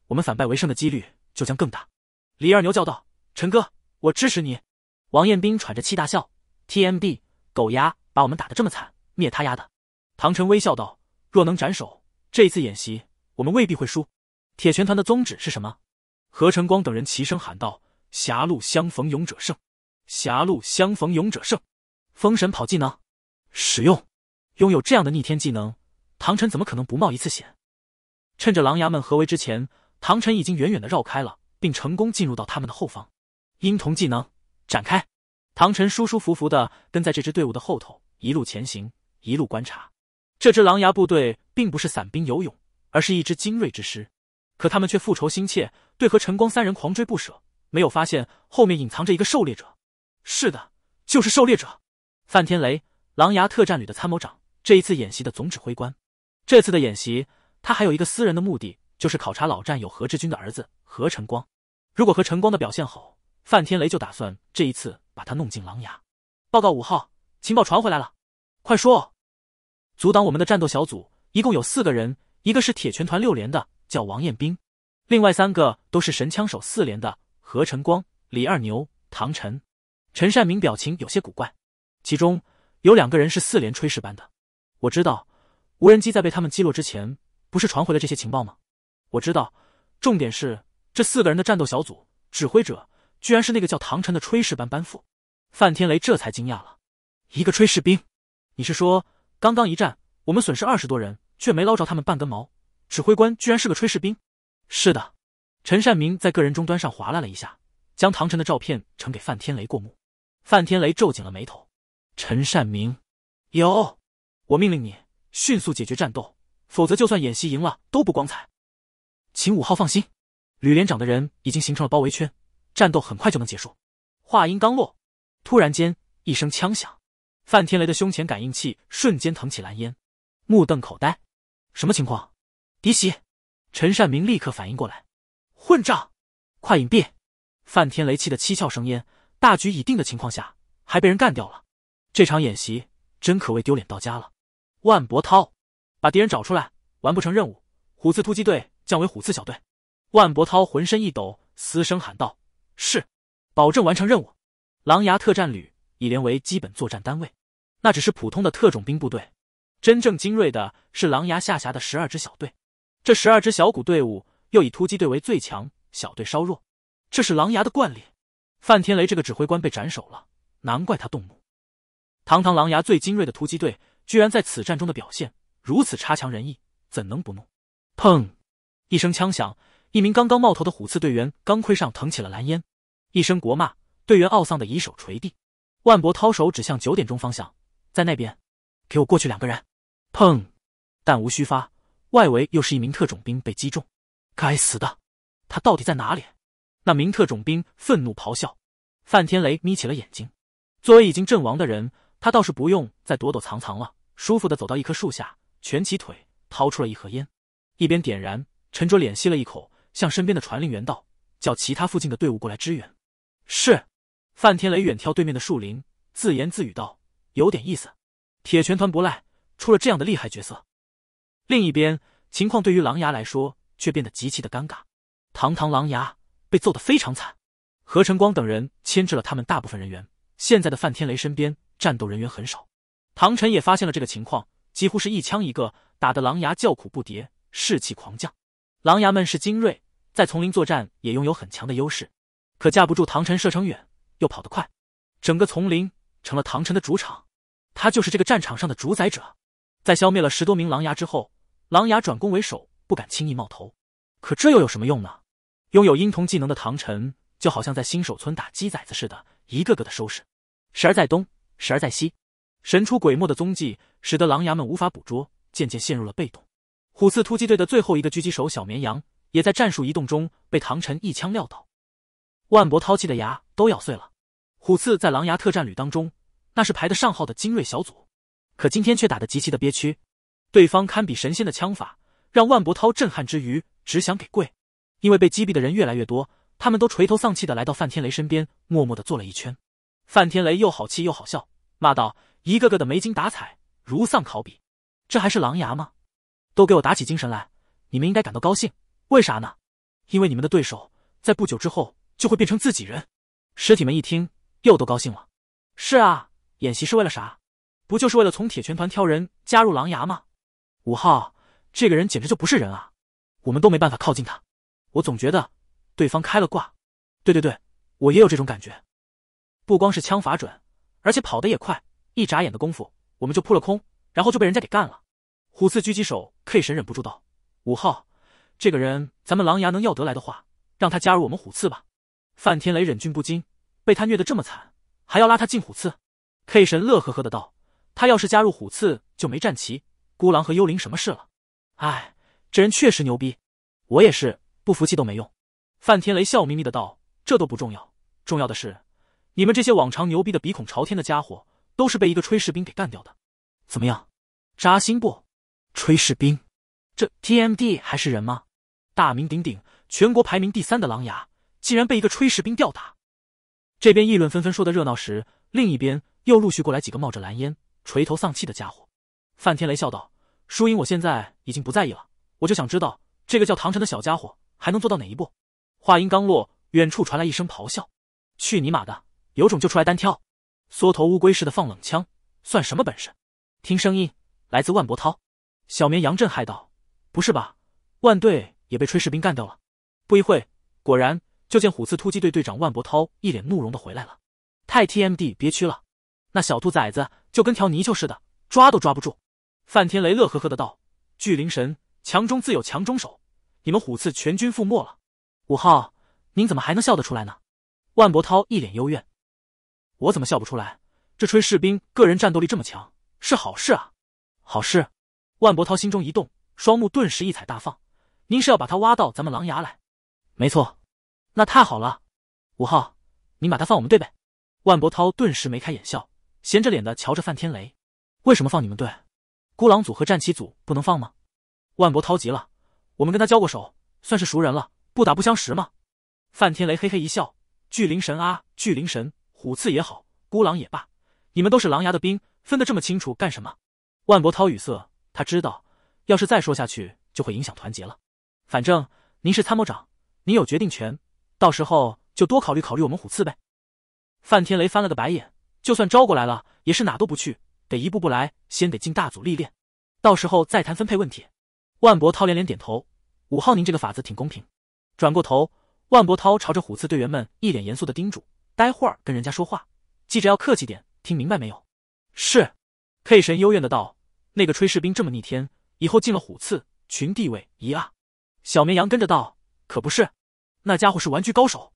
我们反败为胜的几率就将更大。李二牛叫道，陈哥，我支持你。王彦兵喘着气大笑， TMD， 狗牙把我们打得这么惨，灭他丫的。唐晨微笑道，若能斩首，这一次演习我们未必会输。铁拳团的宗旨是什么？何晨光等人齐声喊道，狭路相逢勇者胜，狭路相逢勇者胜。封神跑技能使用。拥有这样的逆天技能，唐晨怎么可能不冒一次险？趁着狼牙们合围之前，唐晨已经远远的绕开了，并成功进入到他们的后方。婴童技能展开。唐晨舒舒服服的跟在这支队伍的后头，一路前行，一路观察。这支狼牙部队并不是散兵游勇，而是一支精锐之师，可他们却复仇心切，对何晨光3人狂追不舍，没有发现后面隐藏着一个狩猎者。是的，就是狩猎者。范天雷，狼牙特战旅的参谋长，这一次演习的总指挥官。这次的演习他还有一个私人的目的，就是考察老战友何志军的儿子何晨光。如果何晨光的表现好，范天雷就打算这一次把他弄进狼牙。报告5号，情报传回来了。快说。阻挡我们的战斗小组一共有4个人，一个是铁拳团6连的，叫王彦兵，另外3个都是神枪手4连的，何晨光、李二牛、唐晨。陈善明表情有些古怪，其中有2个人是4连炊事班的。我知道无人机在被他们击落之前不是传回了这些情报吗？我知道，重点是这4个人的战斗小组指挥者居然是那个叫唐晨的炊事班班副。范天雷这才惊讶了，一个炊事兵？你是说刚刚一战我们损失20多人，却没捞着他们半根毛，指挥官居然是个炊事兵？是的。陈善明在个人终端上划拉了一下，将唐晨的照片呈给范天雷过目。范天雷皱紧了眉头。陈善明，有，我命令你迅速解决战斗，否则就算演习赢了都不光彩。请5号放心，吕连长的人已经形成了包围圈，战斗很快就能结束。话音刚落，突然间一声枪响，范天雷的胸前感应器瞬间腾起蓝烟，目瞪口呆。什么情况？敌袭！陈善明立刻反应过来，混账，快隐蔽！范天雷气得七窍生烟，大局已定的情况下还被人干掉了，这场演习真可谓丢脸到家了。万博涛，把敌人找出来，完不成任务，虎刺突击队降为虎刺小队。万博涛浑身一抖，嘶声喊道，是，保证完成任务。狼牙特战旅以连为基本作战单位，那只是普通的特种兵部队，真正精锐的是狼牙下辖的12支小队，这12支小股队伍又以突击队为最强，小队稍弱，这是狼牙的惯例。范天雷这个指挥官被斩首了，难怪他动怒。堂堂狼牙最精锐的突击队居然在此战中的表现如此差强人意，怎能不怒？砰！一声枪响，一名刚刚冒头的虎刺队员钢盔上腾起了蓝烟，一声国骂，队员懊丧的以手捶地。万博涛手指向9点钟方向，在那边，给我过去2个人！砰！弹无虚发，外围又是一名特种兵被击中。该死的，他到底在哪里？那名特种兵愤怒咆哮。范天雷眯起了眼睛，作为已经阵亡的人，他倒是不用再躲躲藏藏了，舒服地走到一棵树下，蜷起腿，掏出了一盒烟，一边点燃，沉着脸吸了一口，向身边的传令员道：“叫其他附近的队伍过来支援。”是。范天雷远眺对面的树林，自言自语道：“有点意思，铁拳团不赖，出了这样的厉害角色。”另一边，情况对于狼牙来说却变得极其的尴尬。堂堂狼牙被揍得非常惨，何晨光等人牵制了他们大部分人员，现在的范天雷身边战斗人员很少。唐晨也发现了这个情况，几乎是一枪一个，打得狼牙叫苦不迭，士气狂降。狼牙们是精锐，在丛林作战也拥有很强的优势，可架不住唐晨射程远又跑得快，整个丛林成了唐晨的主场，他就是这个战场上的主宰者。在消灭了10多名狼牙之后，狼牙转攻为守，不敢轻易冒头。可这又有什么用呢？拥有婴童技能的唐晨就好像在新手村打鸡崽子似的，一个个的收拾，时而在东，时而在西，神出鬼没的踪迹使得狼牙们无法捕捉，渐渐陷入了被动。虎刺突击队的最后一个狙击手小绵羊也在战术移动中被唐晨一枪撂倒，万博掏气的牙都咬碎了。虎刺在狼牙特战旅当中那是排得上号的精锐小组，可今天却打得极其的憋屈。对方堪比神仙的枪法让万博涛震撼之余只想给跪，因为被击毙的人越来越多，他们都垂头丧气的来到范天雷身边，默默的坐了一圈。范天雷又好气又好笑，骂道：“一个个的没精打采，如丧考妣，这还是狼牙吗？都给我打起精神来，你们应该感到高兴，为啥呢？因为你们的对手在不久之后就会变成自己人。”尸体们一听又都高兴了。是啊，演习是为了啥？不就是为了从铁拳团挑人加入狼牙吗？5号，这个人简直就不是人啊，我们都没办法靠近他。我总觉得对方开了挂。对，我也有这种感觉。不光是枪法准，而且跑得也快，一眨眼的功夫我们就扑了空，然后就被人家给干了。虎刺狙击手 K 神忍不住道：“5号，这个人咱们狼牙能要得来的话，让他加入我们虎刺吧。”范天雷忍俊不禁，被他虐得这么惨，还要拉他进虎刺。 K 神乐呵呵的道：“他要是加入虎刺就没战旗，孤狼和幽灵什么事了？哎，这人确实牛逼，我也是，不服气都没用。”范天雷笑眯眯的道：“这都不重要，重要的是，你们这些往常牛逼的鼻孔朝天的家伙，都是被一个炊事兵给干掉的。怎么样，扎心不？炊事兵，这 TMD 还是人吗？大名鼎鼎，全国排名第3的狼牙，竟然被一个炊事兵吊打。”这边议论纷纷说的热闹时，另一边又陆续过来几个冒着蓝烟、垂头丧气的家伙。范天雷笑道：“输赢我现在已经不在意了，我就想知道这个叫唐晨的小家伙还能做到哪一步。”话音刚落，远处传来一声咆哮：“去你妈的，有种就出来单挑！缩头乌龟似的放冷枪，算什么本事？”听声音来自万博涛。小绵羊震撼道：“不是吧，万队也被炊事兵干掉了？”不一会，果然就见虎刺突击队队长万博涛一脸怒容的回来了。太 TMD 憋屈了，那小兔崽子就跟条泥鳅似的，抓都抓不住。范天雷乐呵呵的道：“巨灵神，强中自有强中手，你们虎刺全军覆没了。5号，您怎么还能笑得出来呢？”万博涛一脸幽怨：“我怎么笑不出来？这炊事兵个人战斗力这么强，是好事啊！好事！”万博涛心中一动，双目顿时异彩大放：“您是要把他挖到咱们狼牙来？”“没错。”“那太好了，5号，您把他放我们队呗。”万博涛顿时眉开眼笑，闲着脸的瞧着范天雷：“为什么放你们队？孤狼组和战旗组不能放吗？”万博涛急了：“我们跟他交过手，算是熟人了，不打不相识嘛。”范天雷嘿嘿一笑：“巨灵神啊，巨灵神，虎刺也好，孤狼也罢，你们都是狼牙的兵，分得这么清楚干什么？”万博涛语塞，他知道要是再说下去就会影响团结了。反正您是参谋长，您有决定权，到时候就多考虑考虑我们虎刺呗。范天雷翻了个白眼，就算招过来了，也是哪都不去，得一步步来，先得进大组历练，到时候再谈分配问题。万博涛连连点头：“5号，您这个法子挺公平。”转过头，万博涛朝着虎刺队员们一脸严肃的叮嘱：“待会儿跟人家说话，记着要客气点，听明白没有？”是。K 神幽怨的道：“那个炊事兵这么逆天，以后进了虎刺，群地位一啊。”小绵羊跟着道：“可不是，那家伙是玩具高手。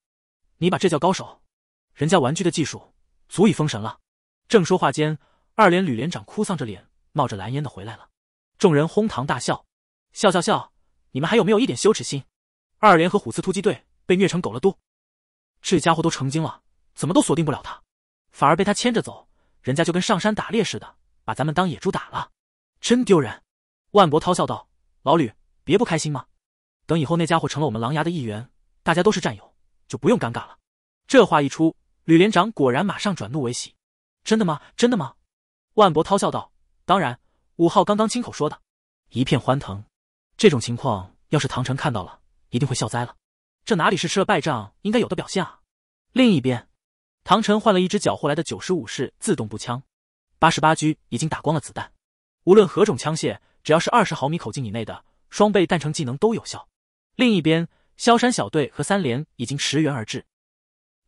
你把这叫高手？人家玩具的技术足以封神了。正说话间，二连吕连长哭丧着脸，冒着蓝烟的回来了。众人哄堂大笑，笑笑笑，你们还有没有一点羞耻心？二连和虎刺突击队被虐成狗了都，这家伙都成精了，怎么都锁定不了他，反而被他牵着走，人家就跟上山打猎似的，把咱们当野猪打了，真丢人。万博涛笑道：老吕，别不开心吗？等以后那家伙成了我们狼牙的一员，大家都是战友，就不用尴尬了。这话一出，吕连长果然马上转怒为喜。真的吗？真的吗？万博涛笑道：当然，5号刚刚亲口说的。一片欢腾。这种情况要是唐晨看到了，一定会笑栽了。这哪里是吃了败仗应该有的表现啊！另一边，唐晨换了一支缴获来的95式自动步枪，88狙已经打光了子弹，无论何种枪械，只要是20毫米口径以内的，双倍弹程技能都有效。另一边，萧山小队和3连已经驰援而至。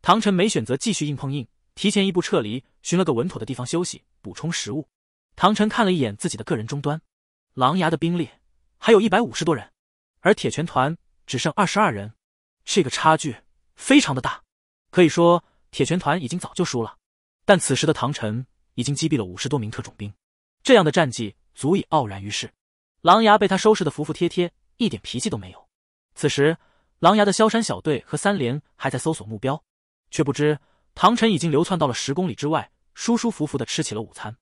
唐晨没选择继续硬碰硬，提前一步撤离，寻了个稳妥的地方休息，补充食物。唐晨看了一眼自己的个人终端，狼牙的兵力还有150多人，而铁拳团只剩22人，这个差距非常的大。可以说铁拳团已经早就输了，但此时的唐晨已经击毙了50多名特种兵，这样的战绩足以傲然于世。狼牙被他收拾得服服帖帖，一点脾气都没有。此时狼牙的萧山小队和3连还在搜索目标，却不知唐晨已经流窜到了10公里之外，舒舒服服地吃起了午餐。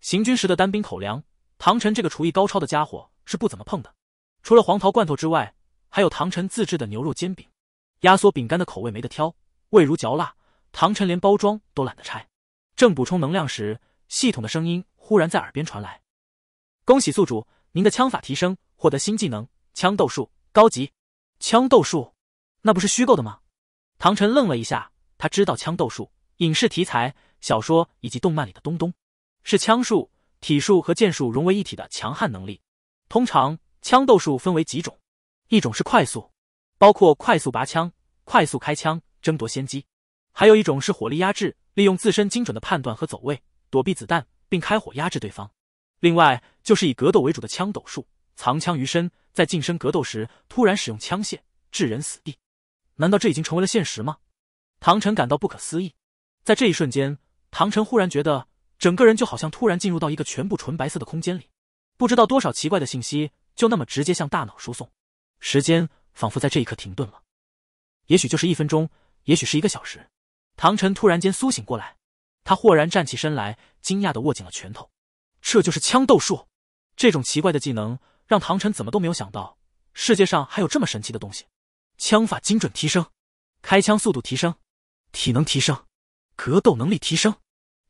行军时的单兵口粮，唐晨这个厨艺高超的家伙是不怎么碰的。除了黄桃罐头之外，还有唐晨自制的牛肉煎饼。压缩饼干的口味没得挑，味如嚼蜡，唐晨连包装都懒得拆。正补充能量时，系统的声音忽然在耳边传来：恭喜宿主，您的枪法提升，获得新技能枪斗术高级。枪斗术？那不是虚构的吗？唐晨愣了一下，他知道枪斗术，影视题材、小说以及动漫里的东东，是枪术、体术和剑术融为一体的强悍能力。通常枪斗术分为几种，一种是快速，包括快速拔枪、快速开枪、争夺先机；还有一种是火力压制，利用自身精准的判断和走位，躲避子弹并开火压制对方。另外就是以格斗为主的枪斗术，藏枪于身，在近身格斗时突然使用枪械置人死地。难道这已经成为了现实吗？唐晨感到不可思议。在这一瞬间，唐晨忽然觉得整个人就好像突然进入到一个全部纯白色的空间里，不知道多少奇怪的信息就那么直接向大脑输送。时间仿佛在这一刻停顿了，也许就是1分钟，也许是1个小时。唐晨突然间苏醒过来，他豁然站起身来，惊讶地握紧了拳头。这就是枪斗术！这种奇怪的技能让唐晨怎么都没有想到，世界上还有这么神奇的东西。枪法精准提升，开枪速度提升，体能提升，格斗能力提升，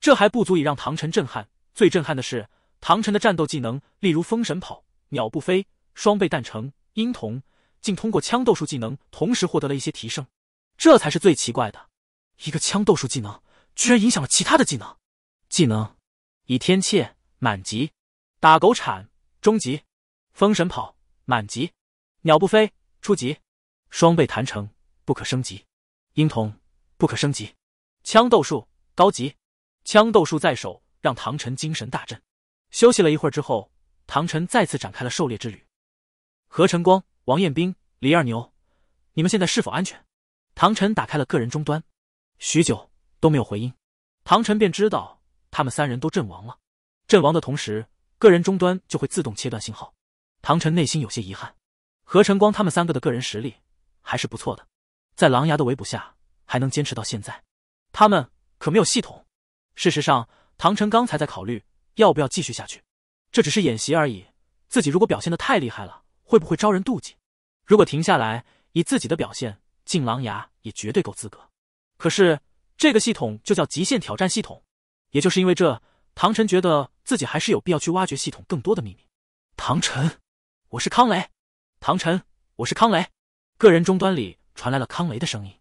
这还不足以让唐晨震撼。最震撼的是，唐晨的战斗技能，例如封神跑、秒不飞、双倍弹程、婴童，竟通过枪斗术技能同时获得了一些提升，这才是最奇怪的。一个枪斗术技能居然影响了其他的技能。技能：倚天切满级，打狗铲中级，封神跑满级，鸟不飞初级，双倍弹程不可升级，婴童不可升级，枪斗术高级。枪斗术在手，让唐晨精神大振。休息了一会儿之后，唐晨再次展开了狩猎之旅。何晨光、王彦斌、李二牛，你们现在是否安全？唐晨打开了个人终端，许久都没有回音，唐晨便知道他们3人都阵亡了。阵亡的同时，个人终端就会自动切断信号。唐晨内心有些遗憾，何晨光他们3个的个人实力还是不错的，在狼牙的围捕下还能坚持到现在。他们可没有系统。事实上，唐晨刚才在考虑要不要继续下去，这只是演习而已，自己如果表现得太厉害了，会不会招人妒忌？如果停下来，以自己的表现进狼牙也绝对够资格。可是这个系统就叫极限挑战系统，也就是因为这，唐晨觉得自己还是有必要去挖掘系统更多的秘密。唐晨，我是康雷。唐晨，我是康雷。个人终端里传来了康雷的声音。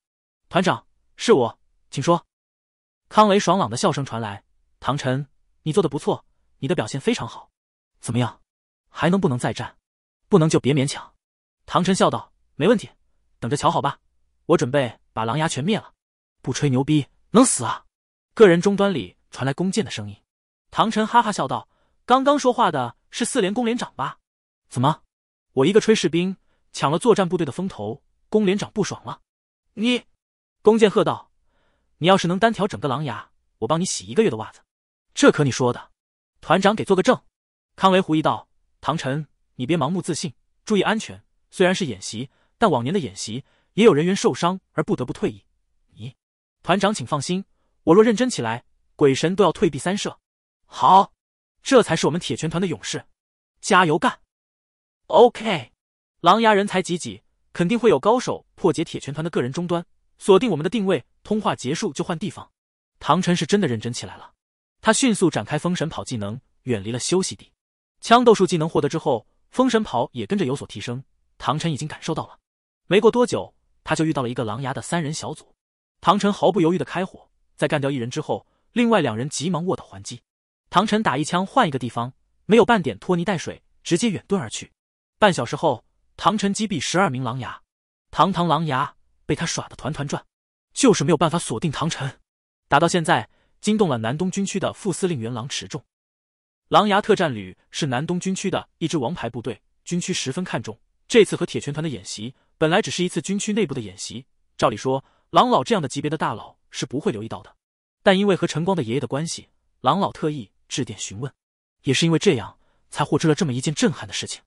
团长，是我，请说。康雷爽朗的笑声传来。唐晨，你做得不错，你的表现非常好。怎么样，还能不能再战？不能就别勉强。唐晨笑道，没问题，等着瞧好吧，我准备把狼牙全灭了。不吹牛逼，能死啊！个人终端里传来弓箭的声音。唐晨哈哈笑道，刚刚说话的是4连攻连长吧？怎么，我一个炊事兵抢了作战部队的风头，龚连长不爽了。你，龚建喝道：“你要是能单挑整个狼牙，我帮你洗1个月的袜子。”这可你说的。团长给做个证。康维狐疑道：“唐晨，你别盲目自信，注意安全。虽然是演习，但往年的演习也有人员受伤而不得不退役。你，团长请放心，我若认真起来，鬼神都要退避三舍。”好，这才是我们铁拳团的勇士，加油干 ！OK， 狼牙人才济济，肯定会有高手破解铁拳团的个人终端，锁定我们的定位，通话结束就换地方。唐晨是真的认真起来了，他迅速展开封神跑技能，远离了休息地。枪斗术技能获得之后，封神跑也跟着有所提升，唐晨已经感受到了。没过多久，他就遇到了一个狼牙的3人小组。唐晨毫不犹豫的开火，在干掉1人之后，另外2人急忙卧倒还击。唐晨打一枪换一个地方，没有半点拖泥带水，直接远遁而去。半小时后，唐晨击毙12名狼牙，堂狼牙被他耍得团团转，就是没有办法锁定唐晨。打到现在，惊动了南东军区的副司令员郎持重。狼牙特战旅是南东军区的一支王牌部队，军区十分看重。这次和铁拳团的演习本来只是一次军区内部的演习，照理说郎老这样的级别的大佬是不会留意到的，但因为和陈光的爷爷的关系，郎老特意致电询问。也是因为这样，才获知了这么一件震撼的事情：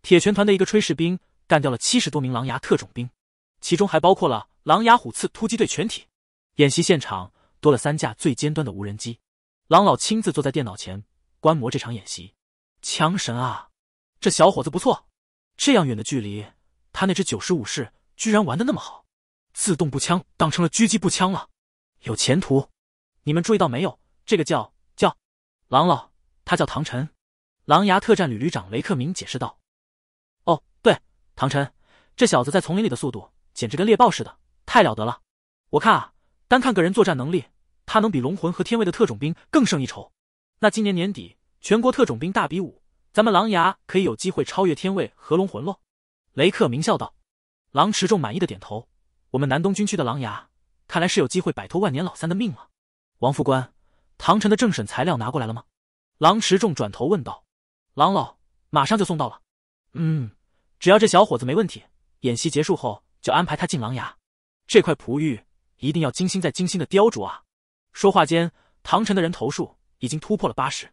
铁拳团的一个炊事兵干掉了70多名狼牙特种兵，其中还包括了狼牙虎刺突击队全体。演习现场多了3架最尖端的无人机，郎老亲自坐在电脑前观摩这场演习。枪神啊，这小伙子不错，这样远的距离，他那支95式居然玩得那么好，自动步枪当成了狙击步枪了，有前途。你们注意到没有，这个叫郎老，他叫唐晨。狼牙特战旅旅长雷克明解释道。哦，对，唐晨，这小子在丛林里的速度简直跟猎豹似的，太了得了。我看啊，单看个人作战能力，他能比龙魂和天卫的特种兵更胜一筹。那今年年底全国特种兵大比武，咱们狼牙可以有机会超越天卫和龙魂喽。雷克明笑道。郎持重满意的点头，我们南东军区的狼牙看来是有机会摆脱万年老三的命了。王副官，唐晨的政审材料拿过来了吗？郎持重转头问道。郎老，马上就送到了。只要这小伙子没问题，演习结束后就安排他进狼牙。这块璞玉一定要精心再精心的雕琢啊。说话间，唐晨的人头数已经突破了80。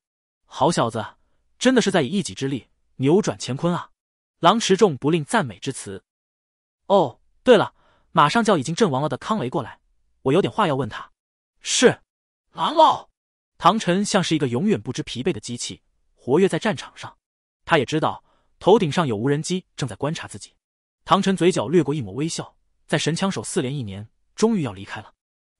好小子，真的是在以一己之力扭转乾坤啊。郎持重不吝赞美之词。哦，对了，马上叫已经阵亡了的康维过来，我有点话要问他。是，郎老。唐晨像是一个永远不知疲惫的机器，活跃在战场上。他也知道头顶上有无人机正在观察自己。唐晨嘴角掠过一抹微笑，在神枪手4连1年，终于要离开了。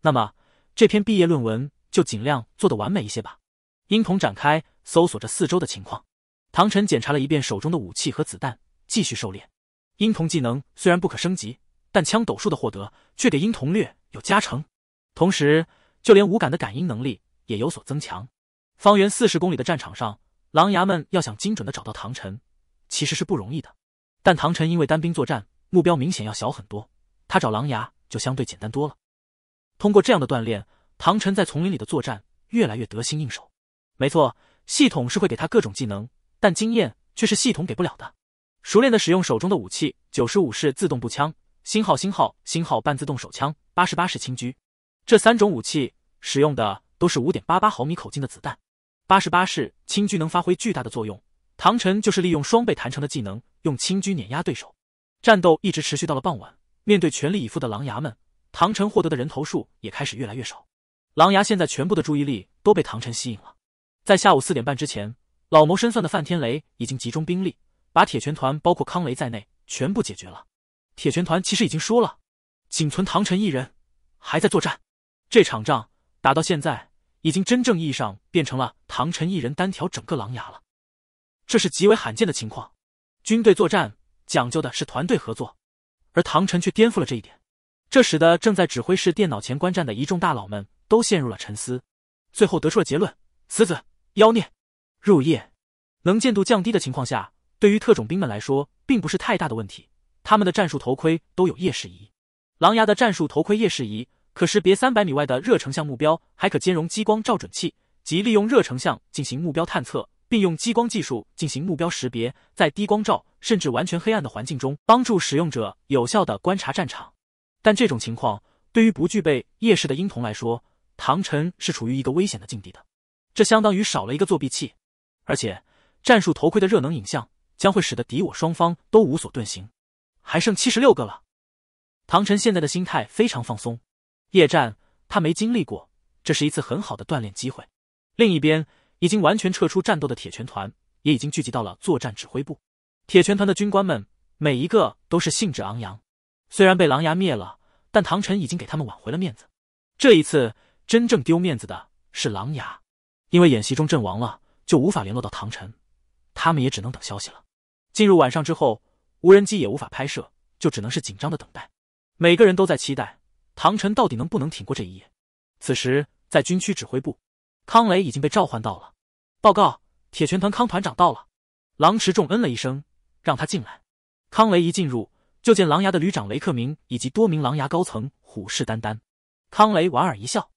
那么这篇毕业论文就尽量做得完美一些吧。鹰瞳展开搜索着四周的情况，唐晨检查了一遍手中的武器和子弹，继续狩猎。鹰瞳技能虽然不可升级，但枪斗数的获得却给鹰瞳略有加成，同时就连五感的感应能力也有所增强。方圆40公里的战场上，狼牙们要想精准的找到唐晨，其实是不容易的。但唐晨因为单兵作战，目标明显要小很多，他找狼牙就相对简单多了。通过这样的锻炼，唐晨在丛林里的作战越来越得心应手。没错，系统是会给他各种技能，但经验却是系统给不了的。熟练的使用手中的武器，95式自动步枪、星号半自动手枪、88式轻狙，这3种武器使用的都是 5.88 毫米口径的子弹。88式轻狙能发挥巨大的作用，唐晨就是利用双倍弹成的技能，用轻狙碾压对手。战斗一直持续到了傍晚，面对全力以赴的狼牙们，唐晨获得的人头数也开始越来越少。狼牙现在全部的注意力都被唐晨吸引了。在下午4点半之前，老谋深算的范天雷已经集中兵力，把铁拳团包括康雷在内全部解决了。铁拳团其实已经输了，仅存唐晨一人还在作战。这场仗打到现在，已经真正意义上变成了唐晨一人单挑整个狼牙了。这是极为罕见的情况。军队作战讲究的是团队合作，而唐晨却颠覆了这一点，这使得正在指挥室电脑前观战的一众大佬们都陷入了沉思，最后得出了结论：此子妖孽。入夜，能见度降低的情况下，对于特种兵们来说并不是太大的问题，他们的战术头盔都有夜视仪。狼牙的战术头盔夜视仪可识别300米外的热成像目标，还可兼容激光照准器，即利用热成像进行目标探测，并用激光技术进行目标识别，在低光照甚至完全黑暗的环境中，帮助使用者有效地观察战场。但这种情况对于不具备夜视的鹰童来说，唐晨是处于一个危险的境地的。这相当于少了一个作弊器，而且战术头盔的热能影像将会使得敌我双方都无所遁形。还剩76个了。唐晨现在的心态非常放松，夜战他没经历过，这是一次很好的锻炼机会。另一边，已经完全撤出战斗的铁拳团也已经聚集到了作战指挥部。铁拳团的军官们每一个都是兴致昂扬，虽然被狼牙灭了，但唐晨已经给他们挽回了面子。这一次真正丢面子的是狼牙，因为演习中阵亡了，就无法联络到唐晨，他们也只能等消息了。进入晚上之后，无人机也无法拍摄，就只能是紧张的等待。每个人都在期待唐晨到底能不能挺过这一夜。此时在军区指挥部，康雷已经被召唤到了。报告，铁拳团康团长到了。郎池仲嗯了一声，让他进来。康雷一进入，就见狼牙的旅长雷克明以及多名狼牙高层虎视眈眈。康雷莞尔一笑，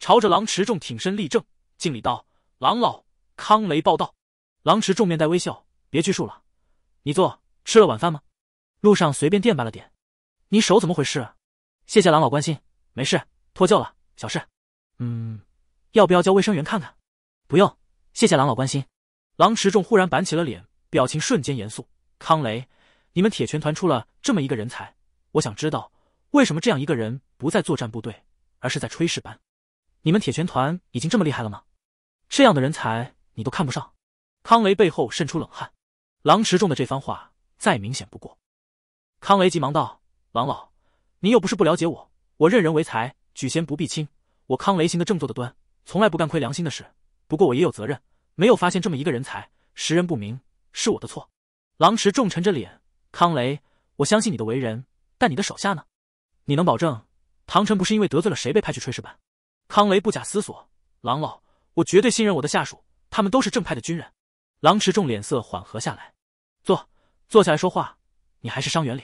朝着郎池仲挺身立正，敬礼道：“郎老，康雷报道。”郎池仲面带微笑：“别拘束了，你坐，吃了晚饭吗？路上随便垫吧了点。你手怎么回事？谢谢郎老关心，没事，脱臼了，小事。要不要叫卫生员看看？不用，谢谢郎老关心。”郎池仲忽然板起了脸，表情瞬间严肃：“康雷，你们铁拳团出了这么一个人才，我想知道为什么这样一个人不在作战部队，而是在炊事班？你们铁拳团已经这么厉害了吗？这样的人才你都看不上？”康雷背后渗出冷汗，郎池仲的这番话再明显不过。康雷急忙道：“郎老，您又不是不了解我，我任人唯才，举贤不避亲，我康雷行得正坐得端，从来不干亏良心的事。不过我也有责任，没有发现这么一个人才，识人不明，是我的错。”郎池仲沉着脸：“康雷，我相信你的为人，但你的手下呢？你能保证唐晨不是因为得罪了谁被派去炊事班？”康雷不假思索：“郎老，我绝对信任我的下属，他们都是正派的军人。”郎池仲脸色缓和下来：“坐下来说话，你还是伤员里。”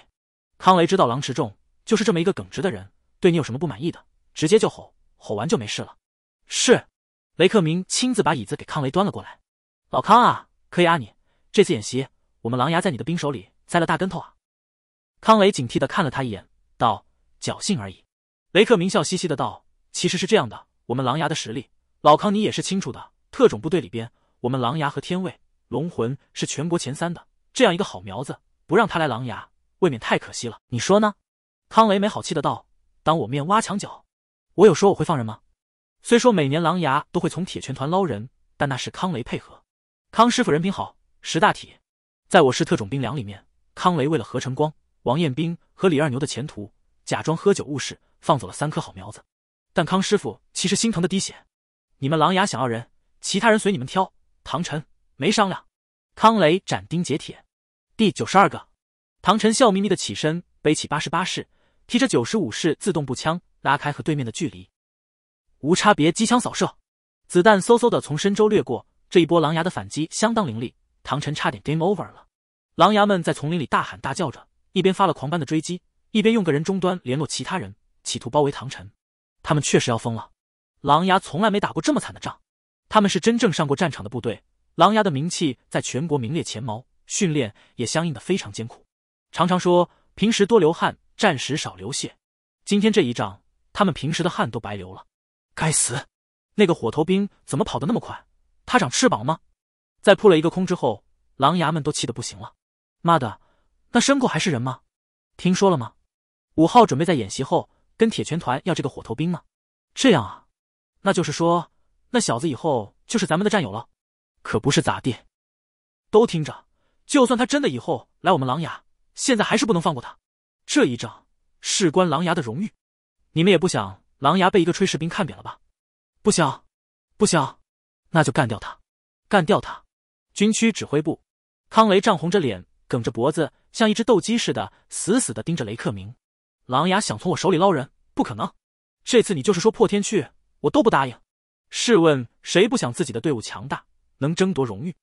康雷知道郎池仲就是这么一个耿直的人，对你有什么不满意的，直接就吼，吼完就没事了。是。雷克明亲自把椅子给康雷端了过来。老康啊，可以啊你，这次演习我们狼牙在你的兵手里栽了大跟头啊。康雷警惕地看了他一眼，道：“侥幸而已。”雷克明笑嘻嘻的道：“其实是这样的，我们狼牙的实力，老康你也是清楚的，特种部队里边，我们狼牙和天卫、龙魂是全国前3的，这样一个好苗子，不让他来狼牙，未免太可惜了，你说呢？”康雷没好气的道：“当我面挖墙脚，我有说我会放人吗？虽说每年狼牙都会从铁拳团捞人，但那是康雷配合。康师傅人品好，识大体。在我市特种兵粮里面，康雷为了何成光、王彦斌和李二牛的前途，假装喝酒误事，放走了3颗好苗子。但康师傅其实心疼的滴血。你们狼牙想要人，其他人随你们挑，唐晨没商量。”康雷斩钉截铁。第92个。唐晨笑眯眯的起身，背起88式，提着95式自动步枪，拉开和对面的距离。无差别机枪扫射，子弹嗖嗖的从深州掠过。这一波狼牙的反击相当凌厉，唐晨差点 game over 了。狼牙们在丛林里大喊大叫着，一边发了狂般的追击，一边用个人终端联络其他人，企图包围唐晨。他们确实要疯了，狼牙从来没打过这么惨的仗，他们是真正上过战场的部队，狼牙的名气在全国名列前茅，训练也相应的非常艰苦。常常说平时多流汗，战时少流血，今天这一仗，他们平时的汗都白流了。该死，那个火头兵怎么跑得那么快？他长翅膀吗？在扑了一个空之后，狼牙们都气得不行了。妈的，那牲口还是人吗？听说了吗？5号准备在演习后跟铁拳团要这个火头兵呢。这样啊，那就是说那小子以后就是咱们的战友了。可不是咋地。都听着，就算他真的以后来我们狼牙，现在还是不能放过他。这一仗事关狼牙的荣誉，你们也不想狼牙被一个炊事兵看扁了吧？不想，不想，那就干掉他，干掉他！军区指挥部，康雷涨红着脸，梗着脖子，像一只斗鸡似的，死死地盯着雷克明。狼牙想从我手里捞人，不可能！这次你就是说破天去，我都不答应。试问谁不想自己的队伍强大，能争夺荣誉？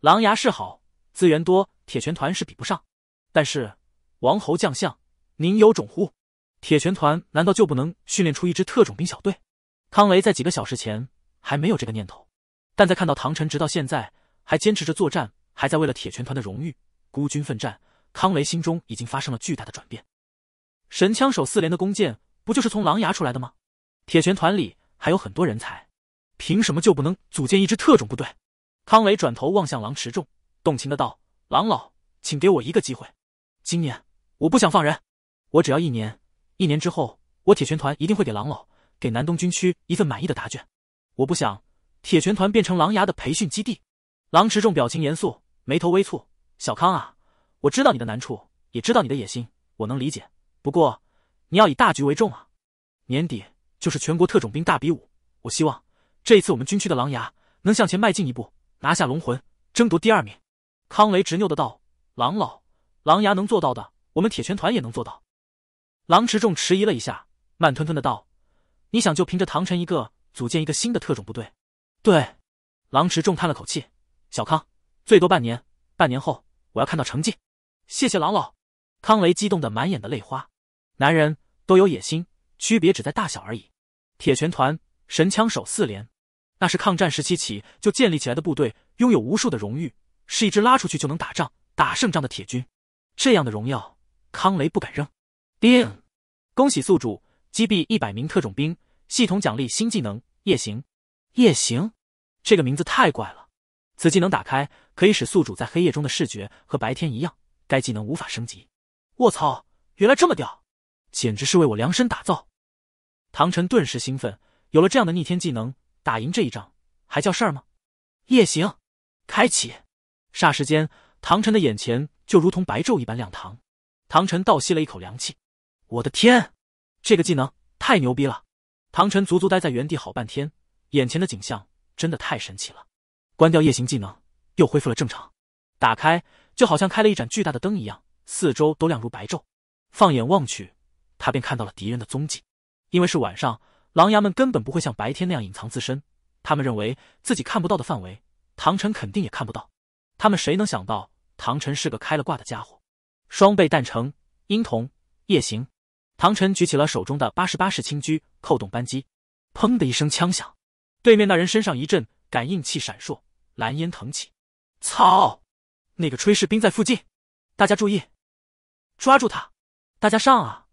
狼牙是好，资源多，铁拳团是比不上。但是王侯将相，宁有种乎？铁拳团难道就不能训练出一支特种兵小队？康雷在几个小时前还没有这个念头，但在看到唐晨直到现在还坚持着作战，还在为了铁拳团的荣誉孤军奋战，康雷心中已经发生了巨大的转变。神枪手4连的弓箭不就是从狼牙出来的吗？铁拳团里还有很多人才，凭什么就不能组建一支特种部队？康雷转头望向狼池众，动情的道：“狼老，请给我一个机会。今年我不想放人，我只要1年，1年之后，我铁拳团一定会给狼老、给南东军区一份满意的答卷。我不想铁拳团变成狼牙的培训基地。”狼池众表情严肃，眉头微蹙：“小康啊，我知道你的难处，也知道你的野心，我能理解。不过，你要以大局为重啊！年底就是全国特种兵大比武，我希望这一次我们军区的狼牙能向前迈进一步，拿下龙魂，争夺第2名。”康雷执拗的道：“狼老，狼牙能做到的，我们铁拳团也能做到。”狼池众迟疑了一下，慢吞吞的道：“你想就凭着唐晨一个组建一个新的特种部队？”对。狼池众叹了口气：“小康，最多半年，半年后我要看到成绩。”谢谢狼老。康雷激动得满眼的泪花。男人都有野心，区别只在大小而已。铁拳团神枪手4连，那是抗战时期起就建立起来的部队，拥有无数的荣誉，是一支拉出去就能打仗、打胜仗的铁军。这样的荣耀，康雷不敢扔。叮！恭喜宿主击毙100名特种兵，系统奖励新技能夜行。夜行这个名字太怪了。此技能打开，可以使宿主在黑夜中的视觉和白天一样，该技能无法升级。卧槽，原来这么屌，简直是为我量身打造。唐晨顿时兴奋，有了这样的逆天技能，打赢这一仗还叫事儿吗？夜行开启，霎时间唐晨的眼前就如同白昼一般亮堂。唐晨倒吸了一口凉气，我的天，这个技能太牛逼了！唐晨足足待在原地好半天，眼前的景象真的太神奇了。关掉夜行技能，又恢复了正常。打开，就好像开了一盏巨大的灯一样，四周都亮如白昼。放眼望去，他便看到了敌人的踪迹。因为是晚上，狼牙们根本不会像白天那样隐藏自身，他们认为自己看不到的范围，唐晨肯定也看不到。他们谁能想到，唐晨是个开了挂的家伙。双倍弹城，婴童，夜行。唐晨举起了手中的88式轻狙，扣动扳机。砰的一声枪响，对面那人身上一震，感应器闪烁，蓝烟腾起。操！那个炊事兵在附近，大家注意，抓住他！大家上啊！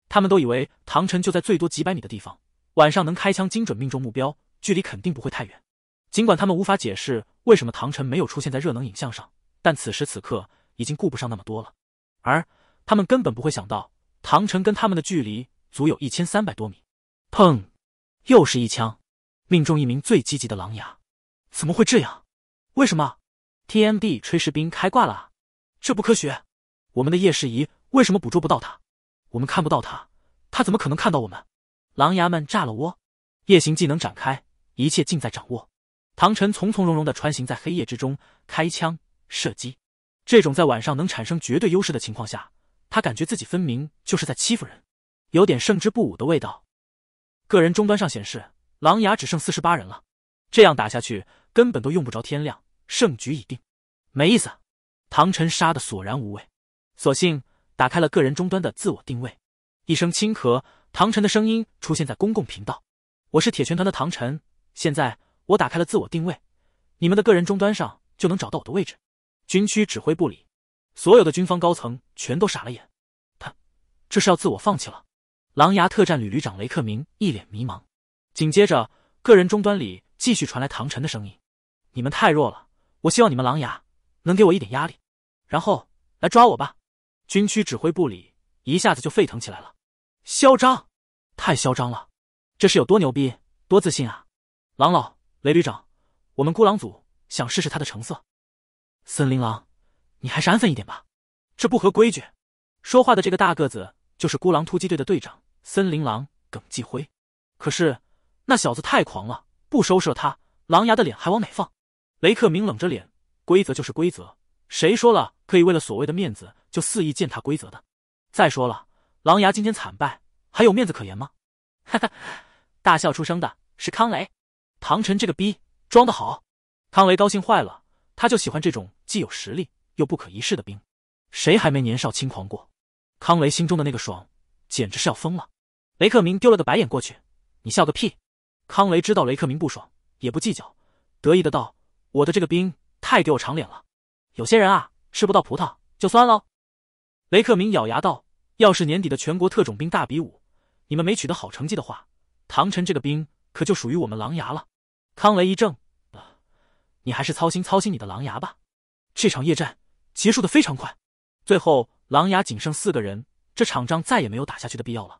他们都以为唐晨就在最多几百米的地方，晚上能开枪精准命中目标，距离肯定不会太远。尽管他们无法解释为什么唐晨没有出现在热能影像上，但此时此刻已经顾不上那么多了。而他们根本不会想到，唐晨跟他们的距离足有1300多米。砰！又是一枪，命中一名最积极的狼牙。怎么会这样？为什么 ？TMD 炊事兵开挂了啊！这不科学！我们的夜视仪为什么捕捉不到他？我们看不到他，他怎么可能看到我们？狼牙们炸了窝！夜行技能展开，一切尽在掌握。唐晨从从容容地穿行在黑夜之中，开枪射击。这种在晚上能产生绝对优势的情况下，他感觉自己分明就是在欺负人，有点胜之不武的味道。个人终端上显示，狼牙只剩48人了。这样打下去，根本都用不着天亮，胜局已定。没意思，唐晨杀得索然无味，索性打开了个人终端的自我定位。一声轻咳，唐晨的声音出现在公共频道：“我是铁拳团的唐晨，现在我打开了自我定位，你们的个人终端上就能找到我的位置。”军区指挥部里，所有的军方高层全都傻了眼。他这是要自我放弃了？狼牙特战旅旅长雷克明一脸迷茫。紧接着，个人终端里继续传来唐晨的声音：“你们太弱了，我希望你们狼牙能给我一点压力，然后来抓我吧。”军区指挥部里一下子就沸腾起来了。嚣张，太嚣张了！这是有多牛逼，多自信啊！狼老，雷旅长，我们孤狼组想试试他的成色。森林狼，你还是安分一点吧，这不合规矩。说话的这个大个子就是孤狼突击队的队长森林狼耿继辉。可是那小子太狂了，不收拾了他，狼牙的脸还往哪放？雷克明冷着脸，规则就是规则，谁说了可以为了所谓的面子就肆意践踏规则的？再说了，狼牙今天惨败，还有面子可言吗？哈哈，大笑出声的是康雷。唐晨这个逼装得好，康雷高兴坏了，他就喜欢这种既有实力又不可一世的兵。谁还没年少轻狂过？康雷心中的那个爽简直是要疯了。雷克明丢了个白眼过去：“你笑个屁！”康雷知道雷克明不爽，也不计较，得意的道：“我的这个兵太给我长脸了。有些人啊，吃不到葡萄就酸喽。雷克明咬牙道：“要是年底的全国特种兵大比武，你们没取得好成绩的话，唐晨这个兵可就属于我们狼牙了。”康雷一怔：“你还是操心操心你的狼牙吧。”这场夜战结束的非常快，最后狼牙仅剩4个人，这场仗再也没有打下去的必要了。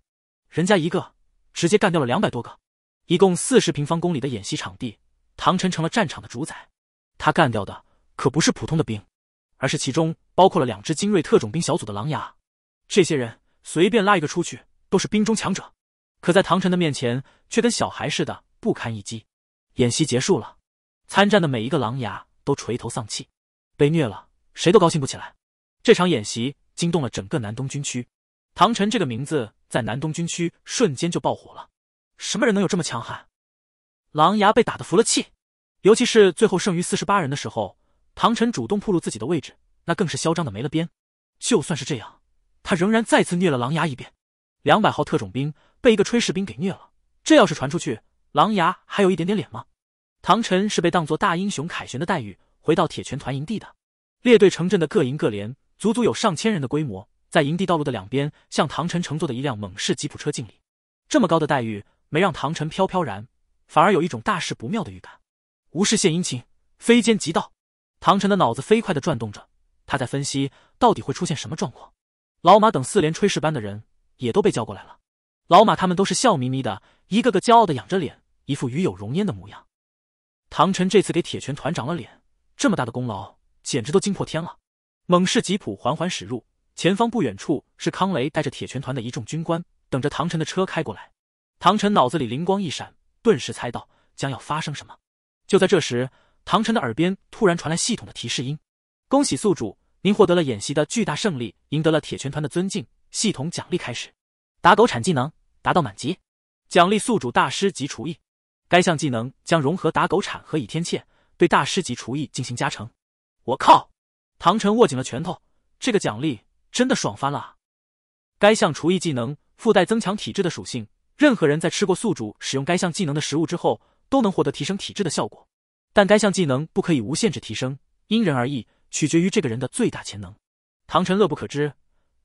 人家一个直接干掉了200多个，一共40平方公里的演习场地，唐晨成了战场的主宰。他干掉的可不是普通的兵，而是其中包括了2支精锐特种兵小组的狼牙。这些人随便拉一个出去都是兵中强者，可在唐晨的面前却跟小孩似的不堪一击。演习结束了，参战的每一个狼牙都垂头丧气，被虐了谁都高兴不起来。这场演习惊动了整个南东军区，唐晨这个名字在南东军区瞬间就爆火了。什么人能有这么强悍？狼牙被打得服了气，尤其是最后剩余48人的时候，唐晨主动暴露自己的位置，那更是嚣张的没了边。就算是这样，他仍然再次虐了狼牙一遍。200号特种兵被一个炊事兵给虐了，这要是传出去，狼牙还有一点点脸吗？唐晨是被当作大英雄凯旋的待遇回到铁拳团营地的。列队成阵的各营各连，足足有上千人的规模，在营地道路的两边向唐晨乘坐的一辆猛士吉普车敬礼。这么高的待遇没让唐晨飘飘然，反而有一种大事不妙的预感。无事献殷勤，非奸即盗。唐晨的脑子飞快地转动着，他在分析到底会出现什么状况。老马等4连炊事班的人也都被叫过来了。老马他们都是笑眯眯的，一个个骄傲地仰着脸，一副与有荣焉的模样。唐晨这次给铁拳团长了脸，这么大的功劳简直都惊破天了。猛士吉普缓缓驶入，前方不远处是康雷带着铁拳团的一众军官，等着唐晨的车开过来。唐晨脑子里灵光一闪，顿时猜到将要发生什么。就在这时，唐晨的耳边突然传来系统的提示音：恭喜宿主，您获得了演习的巨大胜利，赢得了铁拳团的尊敬，系统奖励开始。打狗铲技能达到满级，奖励宿主大师级厨艺。该项技能将融合打狗铲和倚天剑，对大师级厨艺进行加成。我靠！唐晨握紧了拳头，这个奖励真的爽翻了啊！该项厨艺技能附带增强体质的属性，任何人在吃过宿主使用该项技能的食物之后，都能获得提升体质的效果。但该项技能不可以无限制提升，因人而异，取决于这个人的最大潜能。唐晨乐不可支，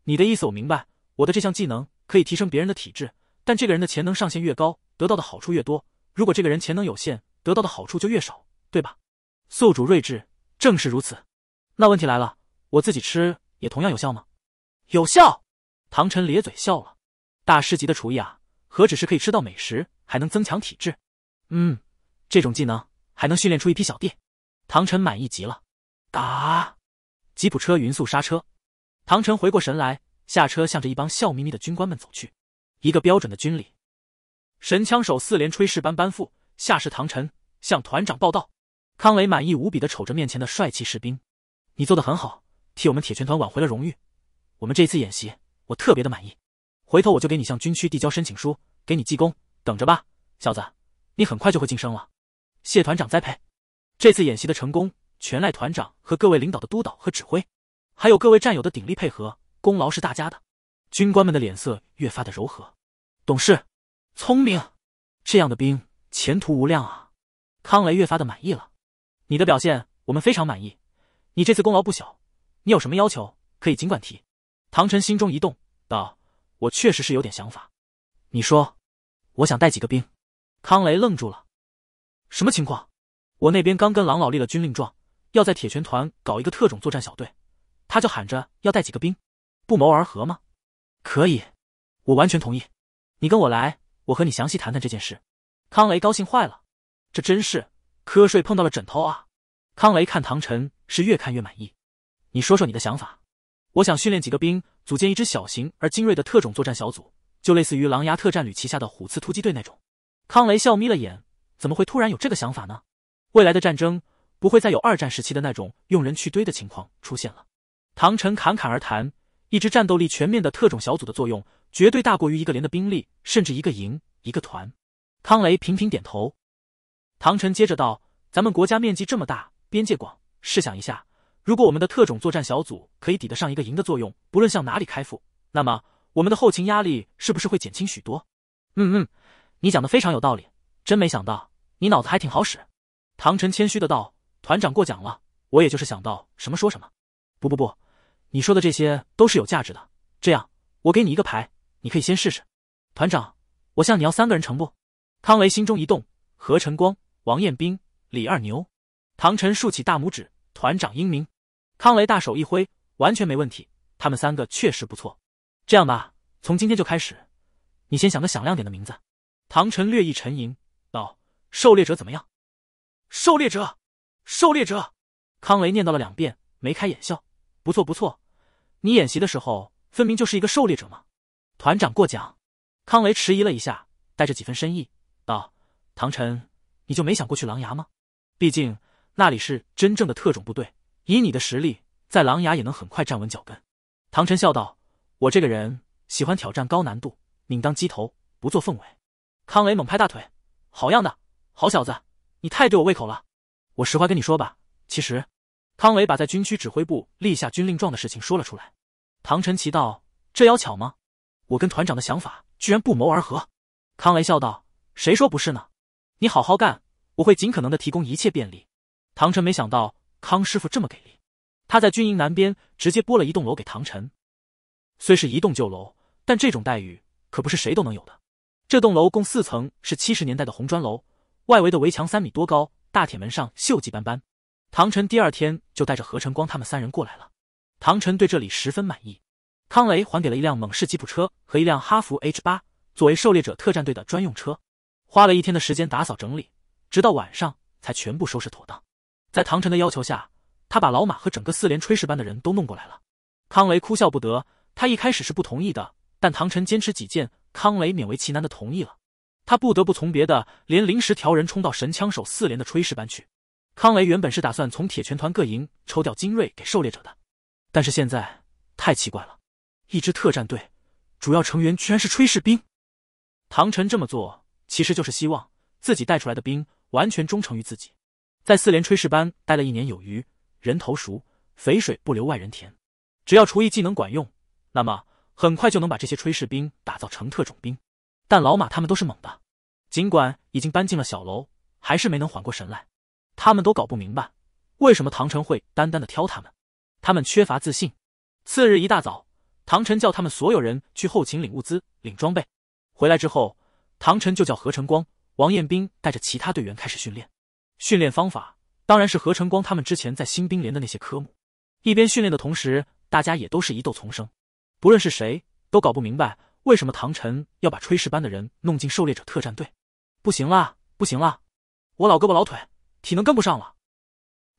你的意思我明白，我的这项技能可以提升别人的体质，但这个人的潜能上限越高，得到的好处越多。如果这个人潜能有限，得到的好处就越少，对吧？宿主睿智，正是如此。那问题来了，我自己吃也同样有效吗？有效！唐晨咧嘴笑了。大师级的厨艺啊，何止是可以吃到美食，还能增强体质。这种技能还能训练出一批小弟。唐晨满意极了。嘎！吉普车匀速刹车。唐晨回过神来，下车向着一帮笑眯眯的军官们走去。一个标准的军礼。神枪手4连炊事班班副下士唐晨向团长报道。康雷满意无比地瞅着面前的帅气士兵，你做得很好，替我们铁拳团挽回了荣誉。我们这次演习我特别的满意，回头我就给你向军区递交申请书，给你记功，等着吧，小子，你很快就会晋升了。谢团长栽培。这次演习的成功全赖团长和各位领导的督导和指挥，还有各位战友的鼎力配合，功劳是大家的。军官们的脸色越发的柔和。懂事，聪明，这样的兵前途无量啊！康雷越发的满意了。你的表现我们非常满意，你这次功劳不小，你有什么要求可以尽管提。唐晨心中一动，道：我确实是有点想法。你说，我想带几个兵。康雷愣住了。什么情况？我那边刚跟郎老立了军令状，要在铁拳团搞一个特种作战小队，他就喊着要带几个兵，不谋而合吗？可以，我完全同意。你跟我来，我和你详细谈谈这件事。康雷高兴坏了，这真是瞌睡碰到了枕头啊！康雷看唐晨是越看越满意。你说说你的想法。我想训练几个兵，组建一支小型而精锐的特种作战小组，就类似于狼牙特战旅旗下的虎刺突击队那种。康雷笑眯了眼，怎么会突然有这个想法呢？未来的战争不会再有2战时期的那种用人去堆的情况出现了。唐晨侃侃而谈，一支战斗力全面的特种小组的作用绝对大过于一个连的兵力，甚至一个营一个团。康雷频频点头。唐晨接着道：咱们国家面积这么大，边界广，试想一下，如果我们的特种作战小组可以抵得上一个营的作用，不论向哪里开赴，那么我们的后勤压力是不是会减轻许多？你讲的非常有道理，真没想到你脑子还挺好使。唐晨谦虚的道：团长过奖了，我也就是想到什么说什么。不，你说的这些都是有价值的。这样，我给你一个牌，你可以先试试。团长，我向你要3个人成不？康雷心中一动，何晨光、王彦斌、李二牛。唐晨竖起大拇指，团长英明。康雷大手一挥，完全没问题，他们3个确实不错。这样吧，从今天就开始，你先想个响亮点的名字。唐晨略一沉吟，道：狩猎者怎么样？狩猎者，狩猎者。康雷念叨了2遍，眉开眼笑，不错，你演习的时候分明就是一个狩猎者嘛。团长过奖。康雷迟疑了一下，带着几分深意，道：唐晨，你就没想过去狼牙吗？毕竟那里是真正的特种部队，以你的实力，在狼牙也能很快站稳脚跟。唐晨笑道：我这个人喜欢挑战高难度，宁当鸡头，不做凤尾。康雷猛拍大腿，好样的，好小子，你太对我胃口了。我实话跟你说吧，其实……康雷把在军区指挥部立下军令状的事情说了出来。唐晨奇道：这妖巧吗？我跟团长的想法居然不谋而合。康雷笑道：谁说不是呢？你好好干，我会尽可能的提供一切便利。唐晨没想到康师傅这么给力，他在军营南边直接拨了一栋楼给唐晨。虽是一栋旧楼，但这种待遇可不是谁都能有的。这栋楼共4层，是70年代的红砖楼，外围的围墙3米多高，大铁门上锈迹斑斑。唐晨第2天就带着何晨光他们3人过来了。唐晨对这里十分满意。康雷还给了一辆猛士吉普车和一辆哈弗 H8， 作为狩猎者特战队的专用车。花了1天的时间打扫整理，直到晚上才全部收拾妥当。在唐晨的要求下，他把老马和整个4连炊事班的人都弄过来了。康雷哭笑不得，他一开始是不同意的，但唐晨坚持己见，康雷勉为其难的同意了。他不得不从别的连临时调人冲到神枪手4连的炊事班去。康雷原本是打算从铁拳团各营抽调精锐给狩猎者的，但是现在太奇怪了，一支特战队主要成员居然是炊事兵。唐晨这么做其实就是希望自己带出来的兵完全忠诚于自己。在4连炊事班待了1年有余，人头熟，肥水不流外人田。只要厨艺技能管用，那么很快就能把这些炊事兵打造成特种兵。但老马他们都是猛的，尽管已经搬进了小楼，还是没能缓过神来。他们都搞不明白，为什么唐晨会单单的挑他们。他们缺乏自信。次日一大早，唐晨叫他们所有人去后勤领物资、领装备。回来之后，唐晨就叫何晨光、王彦斌带着其他队员开始训练。训练方法当然是何晨光他们之前在新兵连的那些科目。一边训练的同时，大家也都是疑窦丛生，不论是谁都搞不明白为什么唐晨要把炊事班的人弄进狩猎者特战队。不行啦，我老胳膊老腿，体能跟不上了。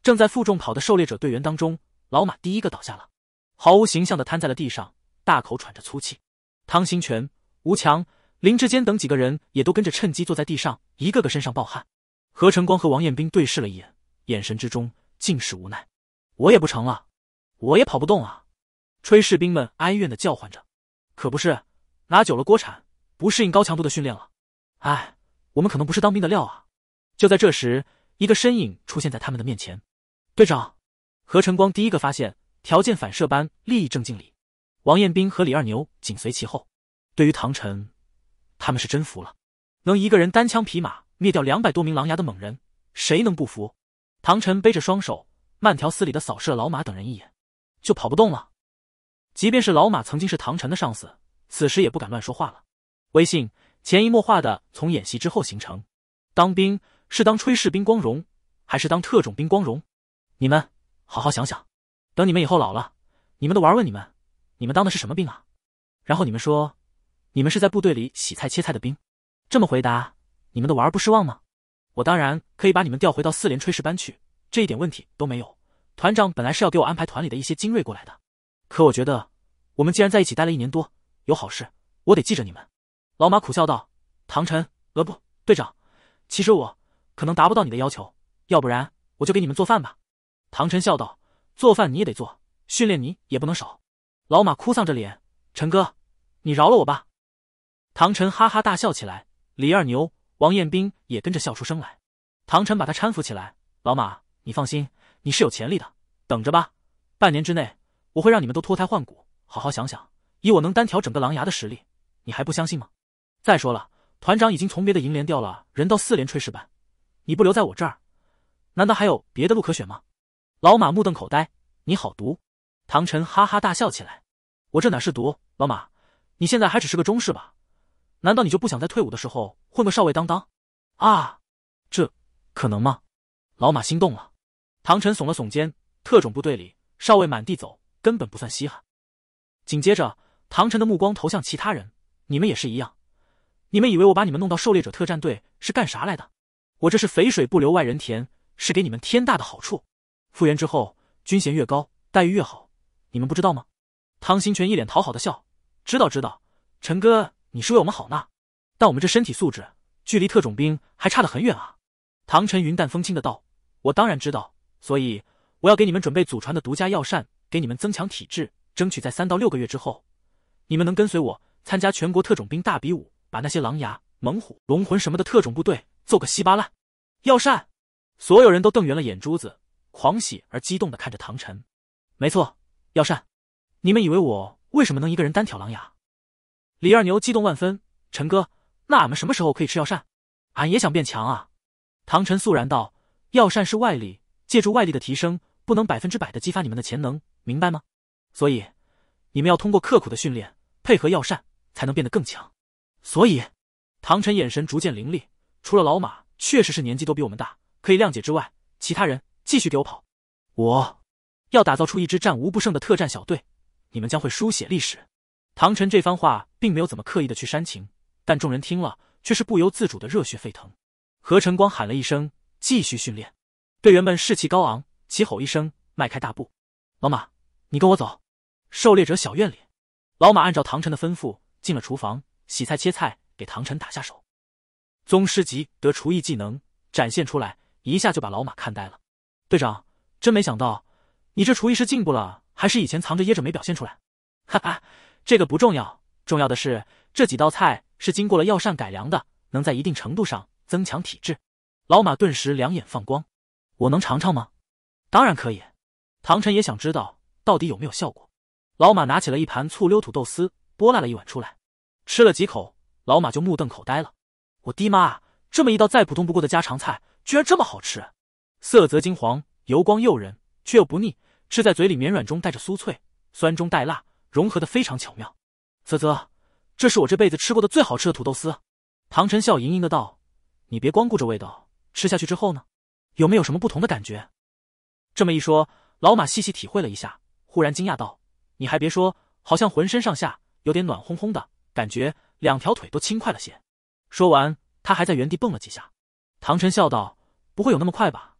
正在负重跑的狩猎者队员当中，老马第一个倒下了，毫无形象地瘫在了地上，大口喘着粗气。汤兴全、吴强、林志坚等几个人也都跟着趁机坐在地上，一个个身上暴汗。何晨光和王彦斌对视了一眼，眼神之中尽是无奈。我也不成了，我也跑不动啊！炊事兵们哀怨地叫唤着。可不是，拿久了锅铲，不适应高强度的训练了。哎，我们可能不是当兵的料啊！就在这时，一个身影出现在他们的面前。队长！何晨光第一个发现，条件反射般立正敬礼。王彦斌和李二牛紧随其后。对于唐晨，他们是真服了，能一个人单枪匹马灭掉200多名狼牙的猛人，谁能不服？唐晨背着双手，慢条斯理地扫视了老马等人一眼，就跑不动了。即便是老马曾经是唐晨的上司，此时也不敢乱说话了。威信潜移默化地从演习之后形成。当兵是当炊事兵光荣，还是当特种兵光荣？你们好好想想，等你们以后老了，你们的娃问你们当的是什么兵啊？然后你们说你们是在部队里洗菜切菜的兵，这么回答，你们的娃不失望吗？我当然可以把你们调回到4连炊事班去，这一点问题都没有。团长本来是要给我安排团里的一些精锐过来的，可我觉得我们既然在一起待了1年多，有好事我得记着你们。老马苦笑道：唐晨，不，队长，其实我可能达不到你的要求，要不然我就给你们做饭吧。唐晨笑道：做饭你也得做，训练你也不能少。老马哭丧着脸：陈哥，你饶了我吧。唐晨哈哈大笑起来，李二牛、王彦斌也跟着笑出声来。唐晨把他搀扶起来：老马，你放心，你是有潜力的，等着吧，半年之内我会让你们都脱胎换骨。好好想想，以我能单挑整个狼牙的实力，你还不相信吗？再说了，团长已经从别的营连调了人到4连炊事班，你不留在我这儿，难道还有别的路可选吗？老马目瞪口呆，你好毒！唐晨哈哈大笑起来，我这哪是毒，老马，你现在还只是个中士吧？难道你就不想在退伍的时候混个少尉当当？啊，这可能吗？老马心动了。唐晨耸了耸肩，特种部队里少尉满地走，根本不算稀罕。紧接着，唐晨的目光投向其他人，你们也是一样。你们以为我把你们弄到狩猎者特战队是干啥来的？我这是肥水不流外人田，是给你们天大的好处。复员之后，军衔越高，待遇越好，你们不知道吗？汤新全一脸讨好的笑，知道知道，陈哥你是为我们好呢，但我们这身体素质距离特种兵还差得很远啊。唐晨云淡风轻的道，我当然知道，所以我要给你们准备祖传的独家药膳，给你们增强体质，争取在3到6个月之后，你们能跟随我参加全国特种兵大比武，把那些狼牙、猛虎、龙魂什么的特种部队揍个稀巴烂。药膳！所有人都瞪圆了眼珠子，狂喜而激动地看着唐晨。没错，药膳！你们以为我为什么能一个人单挑狼牙？李二牛激动万分，陈哥，那俺们什么时候可以吃药膳？俺也想变强啊！唐晨肃然道，药膳是外力，借助外力的提升，不能100%的激发你们的潜能，明白吗？所以你们要通过刻苦的训练，配合药膳，才能变得更强。所以唐晨眼神逐渐凌厉，除了老马确实是年纪都比我们大，可以谅解之外，其他人继续给我跑。我要打造出一支战无不胜的特战小队，你们将会书写历史。唐晨这番话并没有怎么刻意的去煽情，但众人听了却是不由自主的热血沸腾。何晨光喊了一声，继续训练。队员们士气高昂，齐吼一声，迈开大步。老马，你跟我走。狩猎者小院里，老马按照唐晨的吩咐进了厨房，洗菜切菜，给唐晨打下手。宗师级得厨艺技能展现出来，一下就把老马看呆了。队长，真没想到你这厨艺是进步了，还是以前藏着掖着没表现出来？哈哈，这个不重要，重要的是这几道菜是经过了药膳改良的，能在一定程度上增强体质。老马顿时两眼放光，我能尝尝吗？当然可以。唐晨也想知道到底有没有效果。老马拿起了一盘醋溜土豆丝，拨拉了一碗出来，吃了几口，老马就目瞪口呆了。我的妈啊，这么一道再普通不过的家常菜，居然这么好吃！色泽金黄，油光诱人，却又不腻，吃在嘴里绵软中带着酥脆，酸中带辣，融合得非常巧妙。啧，这是我这辈子吃过的最好吃的土豆丝。唐晨笑盈盈的道，你别光顾着味道，吃下去之后呢，有没有什么不同的感觉？这么一说，老马细细体会了一下，忽然惊讶道，你还别说，好像浑身上下有点暖烘烘的感觉，2条腿都轻快了些。说完，他还在原地蹦了几下。唐晨笑道，不会有那么快吧？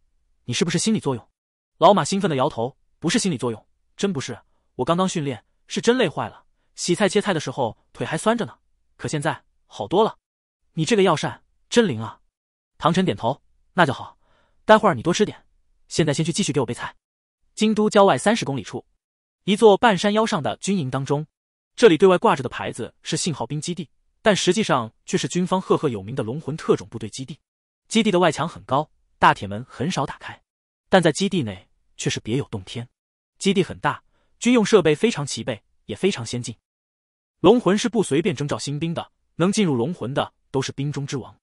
你是不是心理作用？老马兴奋的摇头，不是心理作用，真不是，我刚刚训练是真累坏了，洗菜切菜的时候腿还酸着呢，可现在好多了。你这个药膳真灵啊！唐晨点头，那就好，待会儿你多吃点，现在先去继续给我备菜。京都郊外30公里处，一座半山腰上的军营当中，这里对外挂着的牌子是信号兵基地，但实际上却是军方赫赫有名的龙魂特种部队基地。基地的外墙很高，大铁门很少打开，但在基地内却是别有洞天。基地很大，军用设备非常齐备，也非常先进。龙魂是不随便征召新兵的，能进入龙魂的都是兵中之王。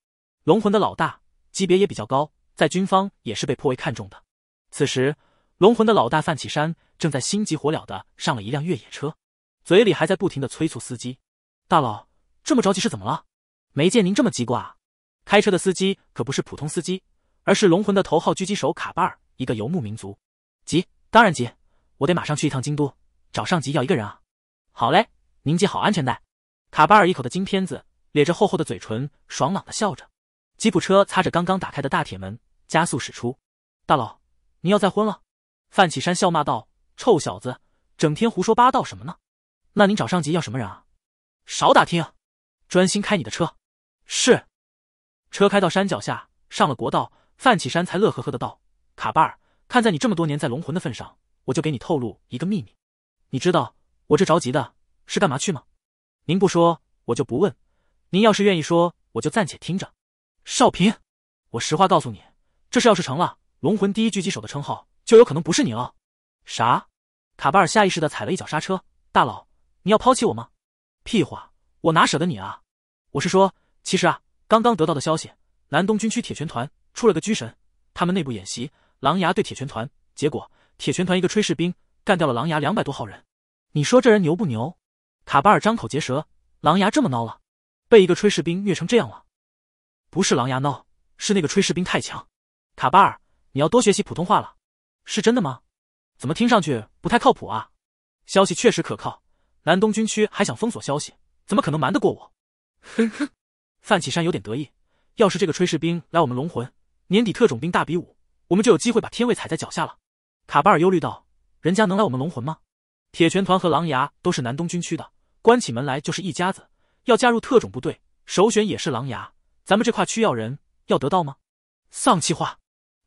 龙魂的老大级别也比较高，在军方也是被颇为看重的。此时龙魂的老大范启山正在心急火燎地上了一辆越野车，嘴里还在不停地催促司机，大佬这么着急是怎么了？没见您这么急过啊。开车的司机可不是普通司机，而是龙魂的头号狙击手卡巴尔，一个游牧民族。急，当然急，我得马上去一趟京都，找上级要一个人啊。好嘞，您系好安全带。卡巴尔一口的金片子，咧着厚厚的嘴唇，爽朗地笑着。吉普车擦着刚刚打开的大铁门，加速驶出。大佬，您要再婚了？范启山笑骂道，臭小子，整天胡说八道什么呢？那您找上级要什么人啊？少打听，专心开你的车。是。车开到山脚下，上了国道，范启山才乐呵呵的道，卡巴尔，看在你这么多年在龙魂的份上，我就给你透露一个秘密。你知道我这着急的是干嘛去吗？您不说我就不问，您要是愿意说，我就暂且听着。少平，我实话告诉你，这事要是成了，龙魂第一狙击手的称号就有可能不是你了。啥？卡巴尔下意识的踩了一脚刹车，大佬，你要抛弃我吗？屁话，我哪舍得你啊。我是说，其实啊，刚刚得到的消息，南东军区铁拳团出了个狙神，他们内部演习狼牙对铁拳团，结果铁拳团一个炊事兵干掉了狼牙200多号人。你说这人牛不牛？卡巴尔张口结舌，狼牙这么孬了，被一个炊事兵虐成这样了。不是狼牙孬，是那个炊事兵太强。卡巴尔，你要多学习普通话了。是真的吗？怎么听上去不太靠谱啊？消息确实可靠，南东军区还想封锁消息，怎么可能瞒得过我？哼哼，范启山有点得意，要是这个炊事兵来我们龙魂，年底特种兵大比武，我们就有机会把天位踩在脚下了。卡巴尔忧虑道，人家能来我们龙魂吗？铁拳团和狼牙都是南东军区的，关起门来就是一家子，要加入特种部队，首选也是狼牙，咱们这块区要人，要得到吗？丧气话，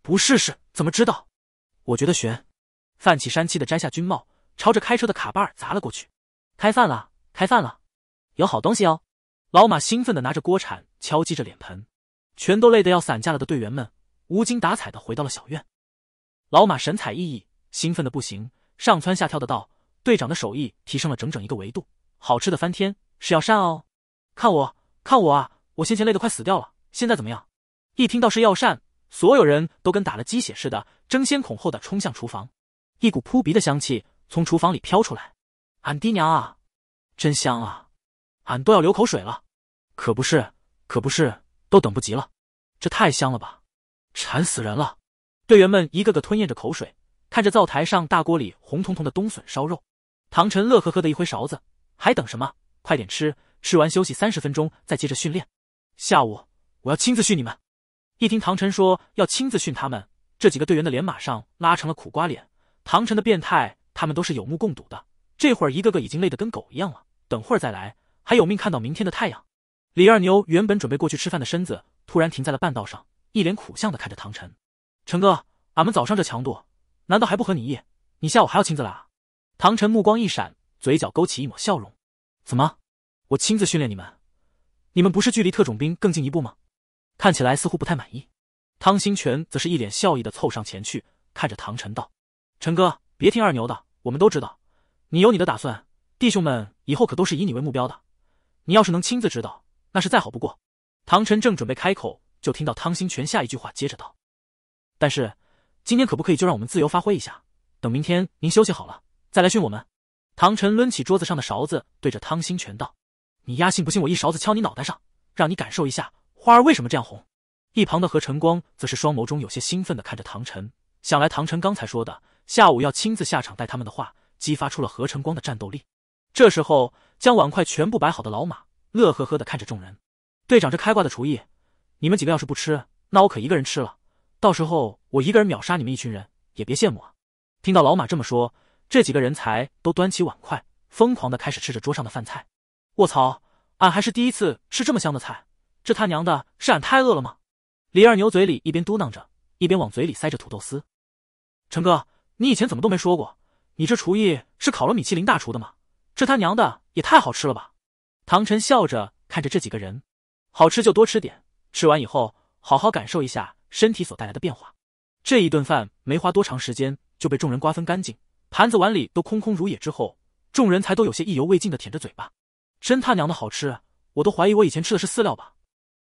不试试怎么知道？我觉得悬。范启山气得摘下军帽，朝着开车的卡巴尔砸了过去。开饭了，开饭了，有好东西哦！老马兴奋地拿着锅铲敲击着脸盆，全都累得要散架了的队员们无精打采地回到了小院。老马神采奕奕，兴奋得不行，上蹿下跳的道：“队长的手艺提升了整整一个维度，好吃的翻天，是药膳哦！看我，看我啊！我先前累得快死掉了，现在怎么样？”一听到是药膳，所有人都跟打了鸡血似的，争先恐后的冲向厨房。一股扑鼻的香气从厨房里飘出来，俺爹娘啊，真香啊！俺都要流口水了。可不是，可不是，都等不及了，这太香了吧，馋死人了！队员们一个个吞咽着口水，看着灶台上大锅里红彤彤的冬笋烧肉。唐晨乐呵呵的一挥勺子，还等什么？快点吃，吃完休息30分钟，再接着训练。下午我要亲自训你们。一听唐晨说要亲自训他们，这几个队员的脸马上拉成了苦瓜脸。唐晨的变态，他们都是有目共睹的。这会儿一个个已经累得跟狗一样了，等会儿再来，还有命看到明天的太阳。李二牛原本准备过去吃饭的身子，突然停在了半道上，一脸苦相的看着唐晨：“陈哥，俺们早上这强度，难道还不合你意？你下午还要亲自来啊？”唐晨目光一闪，嘴角勾起一抹笑容：“怎么，我亲自训练你们？你们不是距离特种兵更进一步吗？”看起来似乎不太满意。汤兴全则是一脸笑意的凑上前去，看着唐晨道：“陈哥，别听二牛的，我们都知道，你有你的打算，弟兄们以后可都是以你为目标的。你要是能亲自指导，那是再好不过。”唐晨正准备开口，就听到汤兴全下一句话接着道：“但是今天可不可以就让我们自由发挥一下？等明天您休息好了，再来训我们。”唐晨抡起桌子上的勺子，对着汤兴全道：“你丫信不信我一勺子敲你脑袋上，让你感受一下花儿为什么这样红？”一旁的何晨光则是双眸中有些兴奋地看着唐晨，想来唐晨刚才说的下午要亲自下场带他们的话，激发出了何晨光的战斗力。这时候将碗筷全部摆好的老马乐呵呵地看着众人：“队长这开挂的厨艺，你们几个要是不吃，那我可一个人吃了，到时候我一个人秒杀你们一群人，也别羡慕啊！”听到老马这么说，这几个人才都端起碗筷，疯狂地开始吃着桌上的饭菜。卧槽，俺还是第一次吃这么香的菜，这他娘的是俺太饿了吗？李二牛嘴里一边嘟囔着，一边往嘴里塞着土豆丝。陈哥，你以前怎么都没说过，你这厨艺是考了米其林大厨的吗？这他娘的也太好吃了吧！唐晨笑着看着这几个人，好吃就多吃点，吃完以后好好感受一下身体所带来的变化。这一顿饭没花多长时间就被众人瓜分干净，盘子碗里都空空如也之后，众人才都有些意犹未尽的舔着嘴巴。真他娘的好吃，我都怀疑我以前吃的是饲料吧。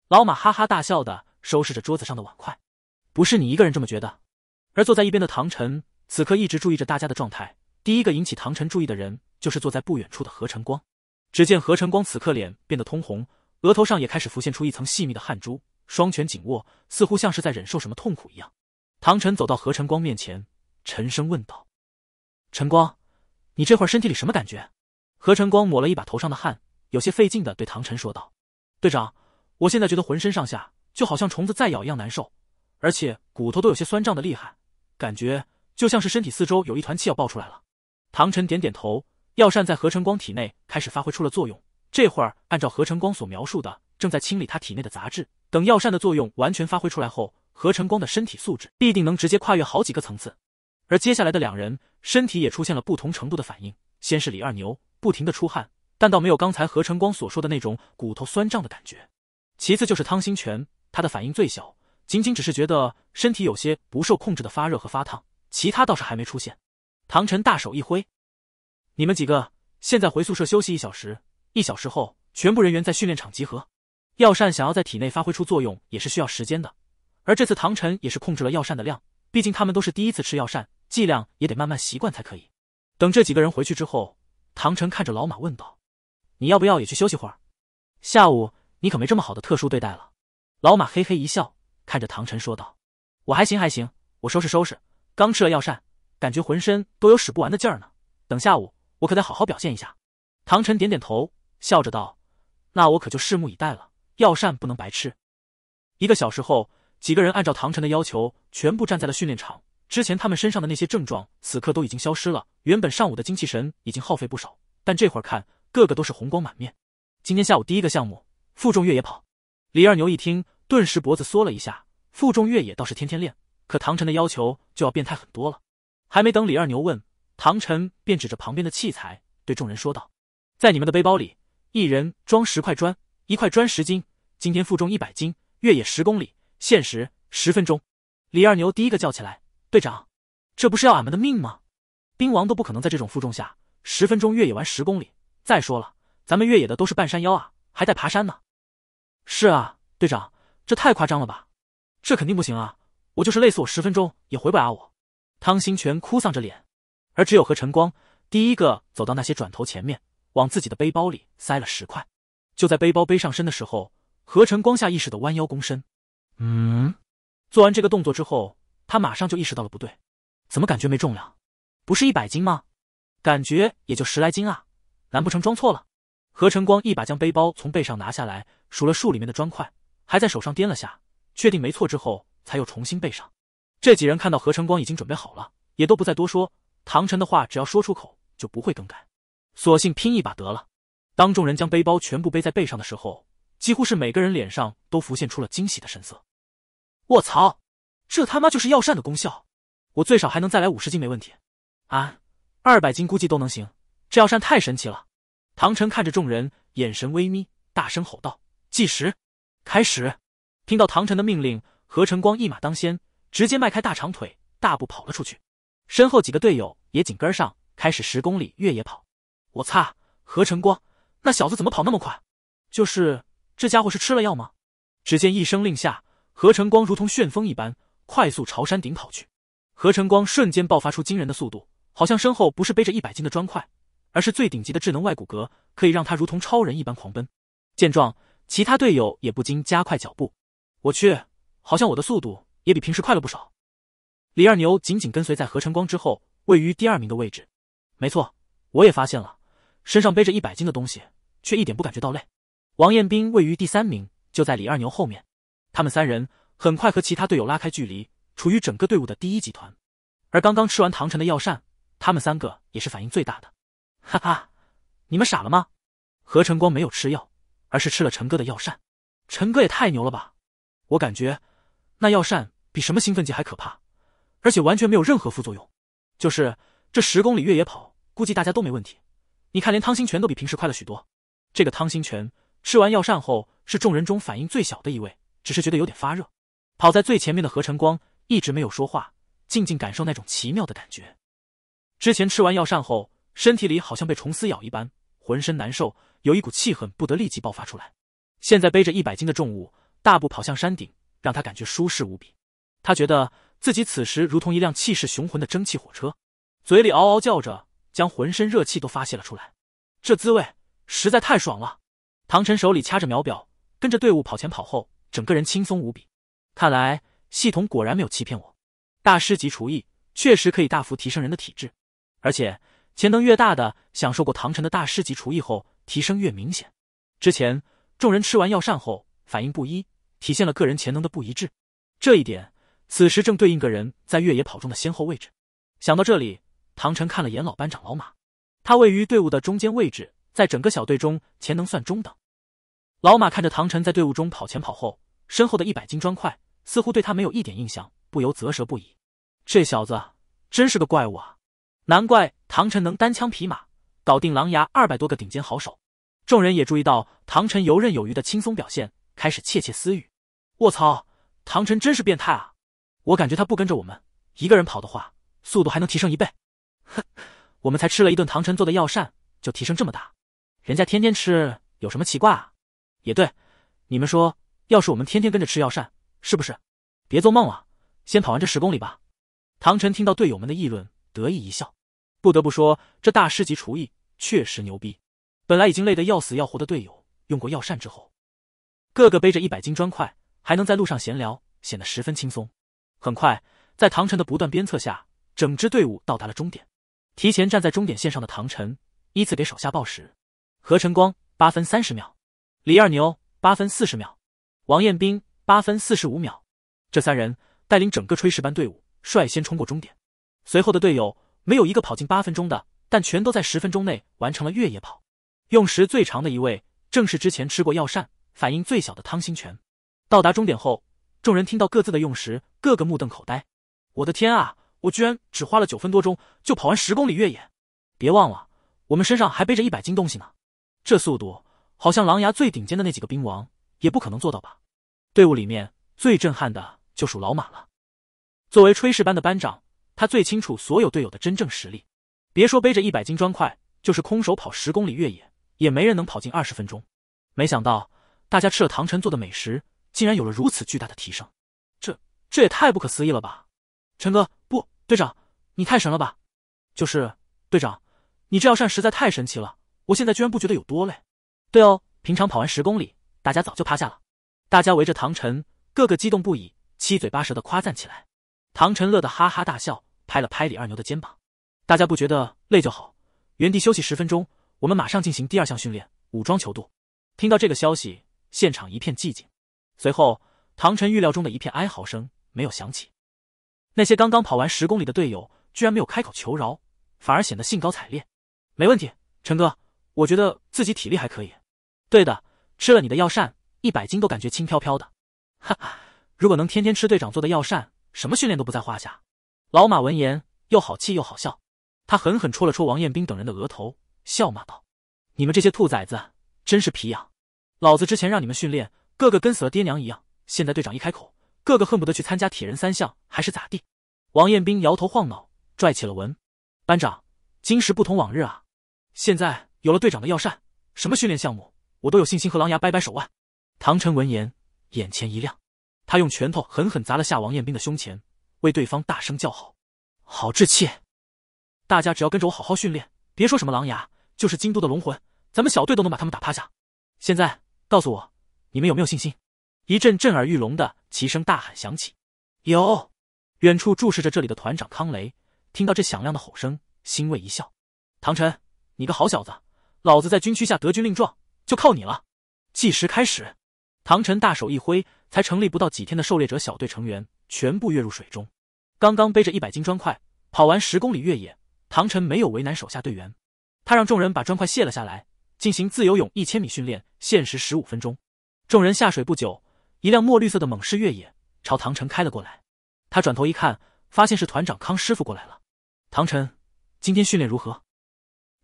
老马哈哈大笑的收拾着桌子上的碗筷。不是你一个人这么觉得。而坐在一边的唐晨此刻一直注意着大家的状态，第一个引起唐晨注意的人就是坐在不远处的何晨光。只见何晨光此刻脸变得通红，额头上也开始浮现出一层细密的汗珠，双拳紧握，似乎像是在忍受什么痛苦一样。唐晨走到何晨光面前，沉声问道：“晨光，你这会儿身体里什么感觉？”何晨光抹了一把头上的汗，有些费劲地对唐晨说道：“队长，我现在觉得浑身上下就好像虫子再咬一样难受，而且骨头都有些酸胀的厉害，感觉就像是身体四周有一团气要爆出来了。”唐晨点点头，药膳在何晨光体内开始发挥出了作用，这会儿按照何晨光所描述的，正在清理他体内的杂质。等药膳的作用完全发挥出来后，何晨光的身体素质必定能直接跨越好几个层次。而接下来的两人身体也出现了不同程度的反应，先是李二牛不停地出汗，但倒没有刚才何晨光所说的那种骨头酸胀的感觉。其次就是汤兴全，他的反应最小，仅仅只是觉得身体有些不受控制的发热和发烫，其他倒是还没出现。唐晨大手一挥：“你们几个现在回宿舍休息1小时，1小时后全部人员在训练场集合。”药膳想要在体内发挥出作用也是需要时间的，而这次唐晨也是控制了药膳的量，毕竟他们都是第一次吃药膳，剂量也得慢慢习惯才可以。等这几个人回去之后，唐晨看着老马问道：“你要不要也去休息会儿？下午你可没这么好的特殊对待了。”老马嘿嘿一笑，看着唐晨说道：“我还行，我收拾，刚吃了药膳，感觉浑身都有使不完的劲儿呢。等下午我可得好好表现一下。”唐晨点点头，笑着道：“那我可就拭目以待了，药膳不能白吃。”1个小时后，几个人按照唐晨的要求，全部站在了训练场。之前他们身上的那些症状，此刻都已经消失了。原本上午的精气神已经耗费不少，但这会儿看，个个都是红光满面。今天下午第1个项目，负重越野跑。李二牛一听，顿时脖子缩了一下。负重越野倒是天天练，可唐晨的要求就要变态很多了。还没等李二牛问，唐晨便指着旁边的器材对众人说道：“在你们的背包里，一人装10块砖，1块砖10斤。今天负重100斤，越野10公里，限时10分钟。”李二牛第一个叫起来：“队长，这不是要俺们的命吗？兵王都不可能在这种负重下10分钟越野完10公里。再说了，咱们越野的都是半山腰啊，还带爬山呢。”“是啊，队长，这太夸张了吧？这肯定不行啊！我就是累死我10分钟也回不来我。”汤兴全哭丧着脸，而只有何晨光第一个走到那些转头前面，往自己的背包里塞了10块。就在背包背上身的时候，何晨光下意识的弯腰躬身。做完这个动作之后，他马上就意识到了不对，怎么感觉没重量？不是100斤吗？感觉也就10来斤啊，难不成装错了？何晨光一把将背包从背上拿下来，数了数里面的砖块，还在手上掂了下，确定没错之后，才又重新背上。这几人看到何晨光已经准备好了，也都不再多说。唐晨的话只要说出口，就不会更改，索性拼一把得了。当众人将背包全部背在背上的时候，几乎是每个人脸上都浮现出了惊喜的神色。卧槽，这他妈就是药膳的功效！我最少还能再来50斤没问题。200斤估计都能行，这药膳太神奇了。唐晨看着众人，眼神微眯，大声吼道：“计时，开始！”听到唐晨的命令，何晨光一马当先，直接迈开大长腿，大步跑了出去。身后几个队友也紧跟上，开始10公里越野跑。我擦，何晨光，那小子怎么跑那么快？就是这家伙是吃了药吗？只见一声令下，何晨光如同旋风一般，快速朝山顶跑去。何晨光瞬间爆发出惊人的速度，好像身后不是背着100斤的砖块，而是最顶级的智能外骨骼，可以让他如同超人一般狂奔。见状，其他队友也不禁加快脚步。我去，好像我的速度也比平时快了不少。李二牛紧紧跟随在何晨光之后，位于第2名的位置。没错，我也发现了，身上背着100斤的东西，却一点不感觉到累。王彦斌位于第3名，就在李二牛后面。他们3人很快和其他队友拉开距离，处于整个队伍的第1集团。而刚刚吃完唐晨的药膳，他们3个也是反应最大的。哈哈，你们傻了吗？何晨光没有吃药，而是吃了陈哥的药膳。陈哥也太牛了吧！我感觉那药膳比什么兴奋剂还可怕，而且完全没有任何副作用。就是这10公里越野跑，估计大家都没问题。你看，连汤兴全都比平时快了许多。这个汤兴全吃完药膳后，是众人中反应最小的一位，只是觉得有点发热。跑在最前面的何晨光一直没有说话，静静感受那种奇妙的感觉。之前吃完药膳后，身体里好像被虫丝咬一般，浑身难受，有一股气恨不得立即爆发出来。现在背着100斤的重物，大步跑向山顶，让他感觉舒适无比。他觉得自己此时如同一辆气势雄浑的蒸汽火车，嘴里嗷嗷叫着，将浑身热气都发泄了出来。这滋味实在太爽了。唐晨手里掐着秒表，跟着队伍跑前跑后，整个人轻松无比。看来系统果然没有欺骗我，大师级厨艺确实可以大幅提升人的体质，而且潜能越大的，享受过唐晨的大师级厨艺后，提升越明显。之前众人吃完药膳后反应不一，体现了个人潜能的不一致。这一点此时正对应个人在越野跑中的先后位置。想到这里，唐晨看了眼老班长老马，他位于队伍的中间位置，在整个小队中潜能算中等。老马看着唐晨在队伍中跑前跑后，身后的100斤砖块似乎对他没有一点印象，不由啧舌不已。这小子真是个怪物啊，难怪唐晨能单枪匹马搞定狼牙200多个顶尖好手。众人也注意到唐晨游刃有余的轻松表现，开始窃窃私语。卧槽，唐晨真是变态啊！我感觉他不跟着我们一个人跑的话，速度还能提升1倍。哼，我们才吃了一顿唐晨做的药膳，就提升这么大，人家天天吃有什么奇怪啊？也对，你们说要是我们天天跟着吃药膳，是不是？别做梦了，先跑完这10公里吧。唐晨听到队友们的议论，得意一笑。不得不说，这大师级厨艺确实牛逼。本来已经累得要死要活的队友，用过药膳之后，个个背着100斤砖块，还能在路上闲聊，显得十分轻松。很快，在唐晨的不断鞭策下，整支队伍到达了终点。提前站在终点线上的唐晨依次给手下报时：何晨光8分30秒，李二牛8分40秒，王彦斌8分45秒。这三人带领整个炊事班队伍率先冲过终点。随后的队友没有一个跑进8分钟的，但全都在10分钟内完成了越野跑。用时最长的一位正是之前吃过药膳、反应最小的汤新泉。到达终点后，众人听到各自的用时，个个目瞪口呆。我的天啊，我居然只花了9分多钟就跑完10公里越野！别忘了，我们身上还背着100斤东西呢。这速度，好像狼牙最顶尖的那几个兵王也不可能做到吧。队伍里面最震撼的就属老马了。作为炊事班的班长，他最清楚所有队友的真正实力。别说背着100斤砖块，就是空手跑10公里越野，也没人能跑进20分钟。没想到大家吃了唐晨做的美食，竟然有了如此巨大的提升。这也太不可思议了吧！陈哥，不，队长，你太神了吧！就是队长，你这药膳实在太神奇了，我现在居然不觉得有多累。对哦，平常跑完10公里，大家早就趴下了。大家围着唐晨，个个激动不已，七嘴八舌的夸赞起来。唐晨乐得哈哈大笑，拍了拍李二牛的肩膀：大家不觉得累就好，原地休息10分钟，我们马上进行第2项训练，武装球度。听到这个消息，现场一片寂静。随后，唐晨预料中的一片哀嚎声没有响起。那些刚刚跑完10公里的队友居然没有开口求饶，反而显得兴高采烈。没问题，陈哥，我觉得自己体力还可以。对的，吃了你的药膳，100斤都感觉轻飘飘的。哈哈，如果能天天吃队长做的药膳，什么训练都不在话下。老马闻言又好气又好笑，他狠狠戳了戳王彦斌等人的额头，笑骂道：你们这些兔崽子真是皮痒，老子之前让你们训练，个个跟死了爹娘一样，现在队长一开口，个个恨不得去参加铁人3项还是咋地。王彦斌摇头晃脑，拽起了文：班长，今时不同往日啊，现在有了队长的药膳，什么训练项目我都有信心和狼牙掰掰手腕。唐晨闻言眼前一亮，他用拳头狠狠砸了下王彦斌的胸前，为对方大声叫好：好志气！大家只要跟着我好好训练，别说什么狼牙，就是京都的龙魂，咱们小队都能把他们打趴下。现在告诉我，你们有没有信心？一阵震耳欲聋的齐声大喊响起。有！远处注视着这里的团长康雷听到这响亮的吼声，欣慰一笑：唐晨，你个好小子，老子在军区下得军令状，就靠你了。计时开始。唐晨大手一挥，才成立不到几天的狩猎者小队成员全部跃入水中。刚刚背着100斤砖块跑完10公里越野，唐晨没有为难手下队员，他让众人把砖块卸了下来，进行自由泳1000米训练，限时15分钟。众人下水不久，一辆墨绿色的猛士越野朝唐晨开了过来。他转头一看，发现是团长康师傅过来了。唐晨，今天训练如何？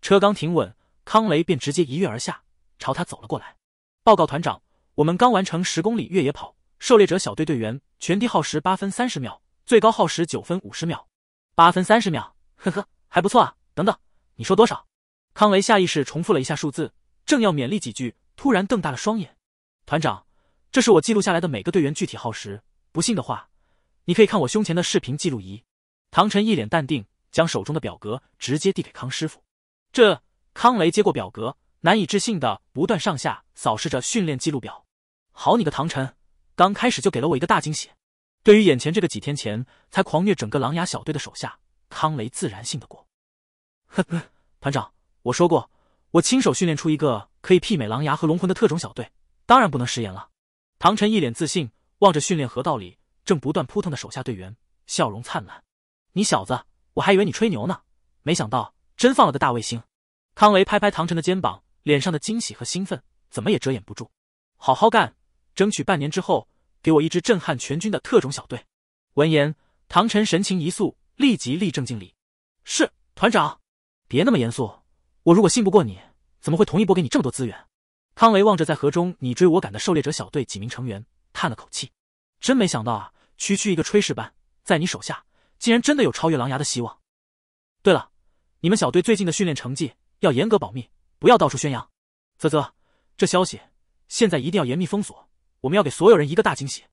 车刚停稳，康雷便直接一跃而下，朝他走了过来。报告团长，我们刚完成10公里越野跑，狩猎者小队队员全体耗时8分30秒，最高耗时9分50秒。8分30秒，呵呵，还不错啊。等等，你说多少？康雷下意识重复了一下数字，正要勉励几句，突然瞪大了双眼。团长，这是我记录下来的每个队员具体耗时，不信的话，你可以看我胸前的视频记录仪。唐晨一脸淡定，将手中的表格直接递给康师傅。康雷接过表格，难以置信的不断上下扫视着训练记录表。好你个唐晨，刚开始就给了我一个大惊喜。对于眼前这个几天前才狂虐整个狼牙小队的手下，康雷自然信得过。呵呵，团长，我说过，我亲手训练出一个可以媲美狼牙和龙魂的特种小队，当然不能食言了。唐晨一脸自信，望着训练河道里正不断扑腾的手下队员，笑容灿烂。你小子，我还以为你吹牛呢，没想到真放了个大卫星。康雷拍拍唐晨的肩膀，脸上的惊喜和兴奋怎么也遮掩不住。好好干，争取半年之后给我一支震撼全军的特种小队。闻言，唐晨神情一肃，立即立正敬礼。是，团长。别那么严肃，我如果信不过你，怎么会同意拨给你这么多资源？康雷望着在河中你追我赶的狩猎者小队几名成员，叹了口气。真没想到啊，区区一个炊事班，在你手下竟然真的有超越狼牙的希望。对了，你们小队最近的训练成绩要严格保密，不要到处宣扬。啧，这消息现在一定要严密封锁，我们要给所有人一个大惊喜。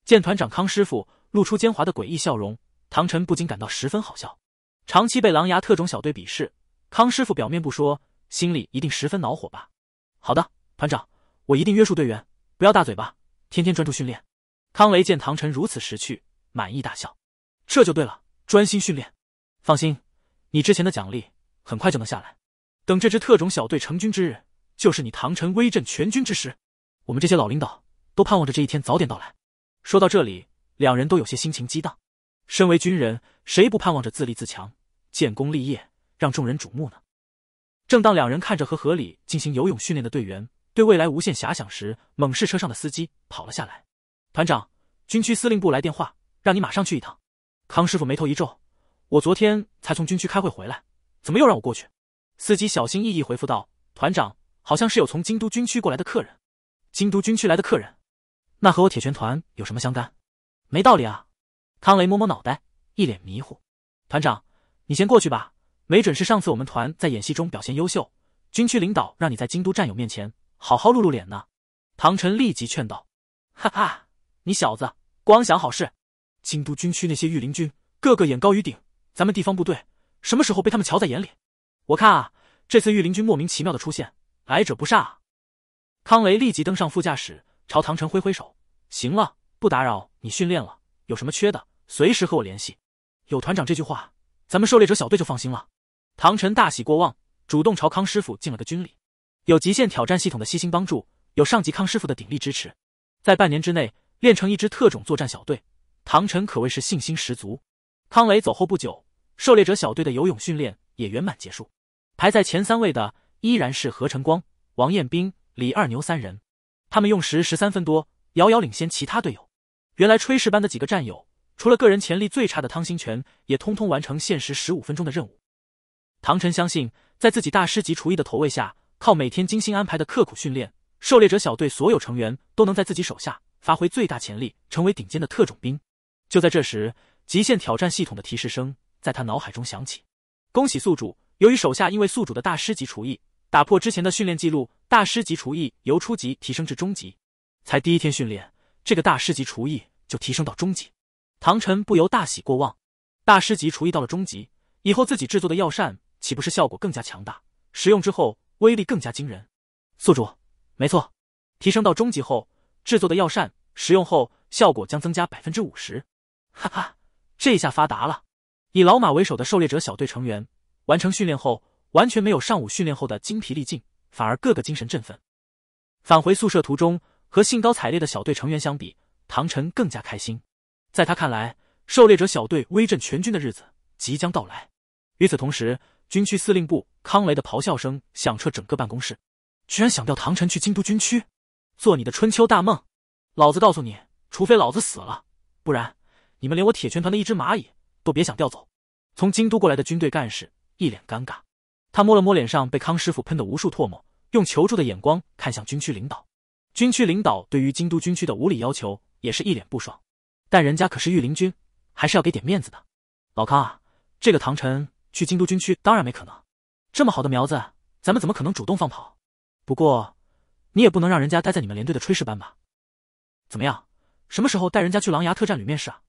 见团长康师傅露出奸猾的诡异笑容，唐晨不禁感到十分好笑。长期被狼牙特种小队鄙视，康师傅表面不说，心里一定十分恼火吧。好的，团长，我一定约束队员，不要大嘴巴，天天专注训练。康雷见唐晨如此识趣，满意大笑。这就对了，专心训练。放心，你之前的奖励很快就能下来。等这支特种小队成军之日，就是你唐晨威震全军之时。我们这些老领导都盼望着这一天早点到来。说到这里，两人都有些心情激荡。身为军人，谁不盼望着自立自强，建功立业，让众人瞩目呢？正当两人看着和河里进行游泳训练的队员，对未来无限遐想时，猛士车上的司机跑了下来。团长，军区司令部来电话，让你马上去一趟。康师傅眉头一皱，我昨天才从军区开会回来，怎么又让我过去？司机小心翼翼回复道，团长，好像是有从京都军区过来的客人。京都军区来的客人，那和我铁拳团有什么相干？没道理啊！康雷摸摸脑袋，一脸迷糊。团长，你先过去吧，没准是上次我们团在演习中表现优秀，军区领导让你在京都战友面前好好露露脸呢。唐晨立即劝道。哈哈，你小子光想好事。京都军区那些御林军个个眼高于顶，咱们地方部队什么时候被他们瞧在眼里？我看啊，这次御林军莫名其妙的出现，来者不善啊。康雷立即登上副驾驶，朝唐晨挥挥手，行了，不打扰你训练了，有什么缺的随时和我联系。有团长这句话，咱们狩猎者小队就放心了。唐晨大喜过望，主动朝康师傅敬了个军礼。有极限挑战系统的悉心帮助，有上级康师傅的鼎力支持，在半年之内练成一支特种作战小队，唐晨可谓是信心十足。康雷走后不久，狩猎者小队的游泳训练也圆满结束。排在前3位的依然是何晨光、王彦斌、李二牛3人，他们用时13分多，遥遥领先其他队友。原来炊事班的几个战友，除了个人潜力最差的汤新全，也通通完成限时15分钟的任务。唐晨相信，在自己大师级厨艺的投喂下，靠每天精心安排的刻苦训练，狩猎者小队所有成员都能在自己手下发挥最大潜力，成为顶尖的特种兵。就在这时，极限挑战系统的提示声在他脑海中响起。恭喜宿主，由于手下因为宿主的大师级厨艺打破之前的训练记录，大师级厨艺由初级提升至中级。才第1天训练，这个大师级厨艺就提升到中级。唐晨不由大喜过望。大师级厨艺到了中级以后，自己制作的药膳岂不是效果更加强大，使用之后威力更加惊人？宿主，没错，提升到中级后，制作的药膳使用后效果将增加 50%。 哈哈，这下发达了。以老马为首的狩猎者小队成员完成训练后，完全没有上午训练后的精疲力尽，反而个个精神振奋。返回宿舍途中，和兴高采烈的小队成员相比，唐晨更加开心。在他看来，狩猎者小队威震全军的日子即将到来。与此同时，军区司令部康雷的咆哮声响彻整个办公室。居然想调唐晨去京都军区，做你的春秋大梦！老子告诉你，除非老子死了，不然你们连我铁拳团的一只蚂蚁都别想调走。从京都过来的军队干事一脸尴尬，他摸了摸脸上被康师傅喷得无数唾沫，用求助的眼光看向军区领导。军区领导对于京都军区的无理要求也是一脸不爽，但人家可是御林军，还是要给点面子的。老康啊，这个唐晨去京都军区当然没可能，这么好的苗子，咱们怎么可能主动放跑？不过你也不能让人家待在你们连队的炊事班吧？怎么样，什么时候带人家去狼牙特战旅面试啊？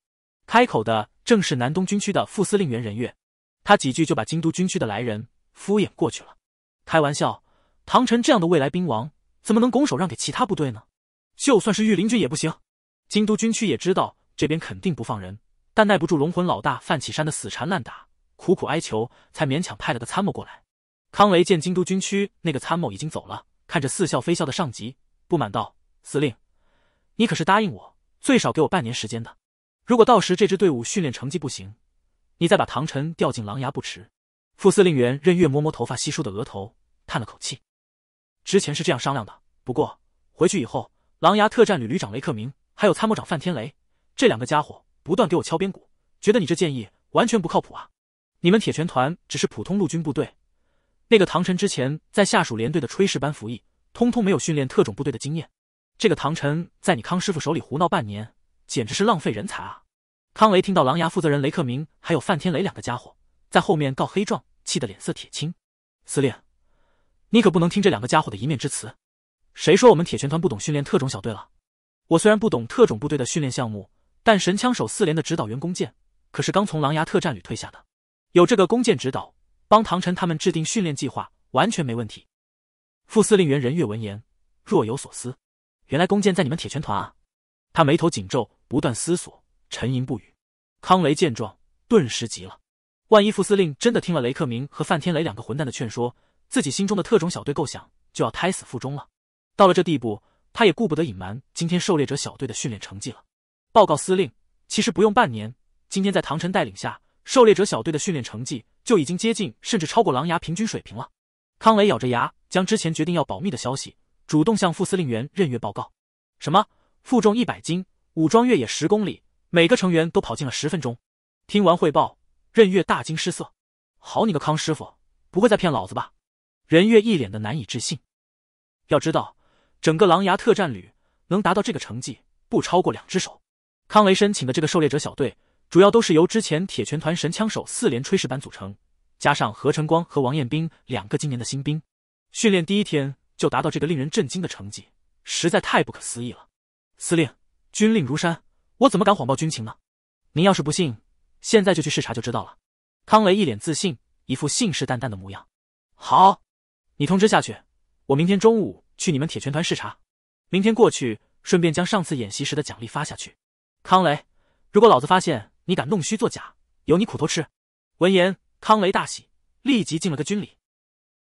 开口的正是南东军区的副司令员任岳，他几句就把京都军区的来人敷衍过去了。开玩笑，唐晨这样的未来兵王怎么能拱手让给其他部队呢？就算是御林军也不行。京都军区也知道这边肯定不放人，但耐不住龙魂老大范启山的死缠烂打，苦苦哀求，才勉强派了个参谋过来。康雷见京都军区那个参谋已经走了，看着似笑非笑的上级，不满道：司令，你可是答应我最少给我半年时间的，如果到时这支队伍训练成绩不行，你再把唐晨调进狼牙不迟。副司令员任岳摸摸头发稀疏的额头，叹了口气。之前是这样商量的，不过回去以后，狼牙特战旅旅长雷克明还有参谋长范天雷这2个家伙不断给我敲边鼓，觉得你这建议完全不靠谱啊！你们铁拳团只是普通陆军部队，那个唐晨之前在下属连队的炊事班服役，通通没有训练特种部队的经验。这个唐晨在你康师傅手里胡闹半年，简直是浪费人才啊！康雷听到狼牙负责人雷克明还有范天雷2个家伙在后面告黑状，气得脸色铁青。司令，你可不能听这2个家伙的一面之词。谁说我们铁拳团不懂训练特种小队了？我虽然不懂特种部队的训练项目，但神枪手4连的指导员弓箭可是刚从狼牙特战旅退下的，有这个弓箭指导，帮唐晨他们制定训练计划，完全没问题。副司令员任月闻言若有所思，原来弓箭在你们铁拳团啊？他眉头紧皱，不断思索，沉吟不语。康雷见状，顿时急了。万一副司令真的听了雷克明和范天雷两个混蛋的劝说，自己心中的特种小队构想就要胎死腹中了。到了这地步，他也顾不得隐瞒今天狩猎者小队的训练成绩了。报告司令，其实不用半年，今天在唐晨带领下，狩猎者小队的训练成绩就已经接近甚至超过狼牙平均水平了。康雷咬着牙，将之前决定要保密的消息主动向副司令员任月报告。什么？负重100斤，武装越野10公里，每个成员都跑进了10分钟。听完汇报，任月大惊失色。好你个康师傅，不会在骗老子吧？任月一脸的难以置信。要知道，整个狼牙特战旅能达到这个成绩，不超过2只手。康雷申请的这个狩猎者小队，主要都是由之前铁拳团神枪手4连炊事班组成，加上何晨光和王彦斌2个今年的新兵，训练第一天就达到这个令人震惊的成绩，实在太不可思议了。司令，军令如山，我怎么敢谎报军情呢？您要是不信，现在就去视察就知道了。康雷一脸自信，一副信誓旦旦的模样。好，你通知下去，我明天中午去你们铁拳团视察，明天过去顺便将上次演习时的奖励发下去。康雷，如果老子发现你敢弄虚作假，有你苦头吃。闻言，康雷大喜，立即敬了个军礼。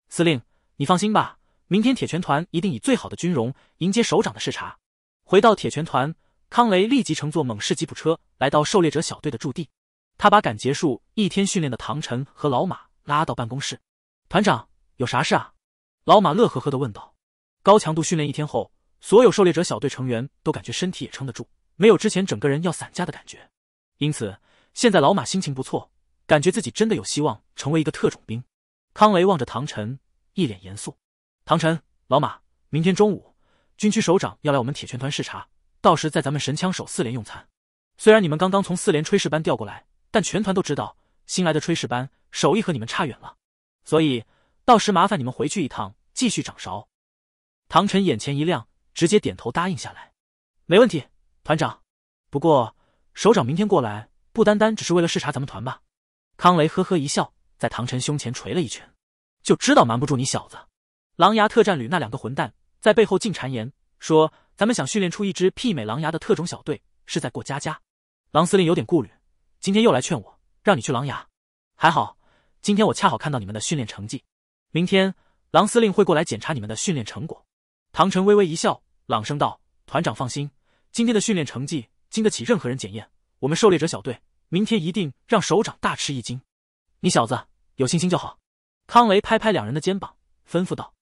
司令，你放心吧，明天铁拳团一定以最好的军容迎接首长的视察。回到铁拳团，康雷立即乘坐猛士吉普车来到狩猎者小队的驻地。他把赶结束一天训练的唐晨和老马拉到办公室。团长，有啥事啊？老马乐呵呵地问道。高强度训练一天后，所有狩猎者小队成员都感觉身体也撑得住，没有之前整个人要散架的感觉。因此，现在老马心情不错，感觉自己真的有希望成为一个特种兵。康雷望着唐晨，一脸严肃。唐晨，老马，明天中午军区首长要来我们铁拳团视察，到时在咱们神枪手4连用餐。虽然你们刚刚从4连炊事班调过来，但全团都知道新来的炊事班手艺和你们差远了，所以到时麻烦你们回去一趟，继续掌勺。唐晨眼前一亮，直接点头答应下来。没问题，团长。不过首长明天过来，不单单只是为了视察咱们团吧？康雷呵呵一笑，在唐晨胸前捶了一拳。就知道瞒不住你小子。狼牙特战旅那2个混蛋在背后净谗言，说咱们想训练出一支媲美狼牙的特种小队，是在过家家。狼司令有点顾虑，今天又来劝我让你去狼牙。还好，今天我恰好看到你们的训练成绩，明天狼司令会过来检查你们的训练成果。唐晨微微一笑，朗声道：团长放心，今天的训练成绩经得起任何人检验，我们狩猎者小队明天一定让首长大吃一惊。你小子有信心就好。康雷拍拍2人的肩膀，吩咐道：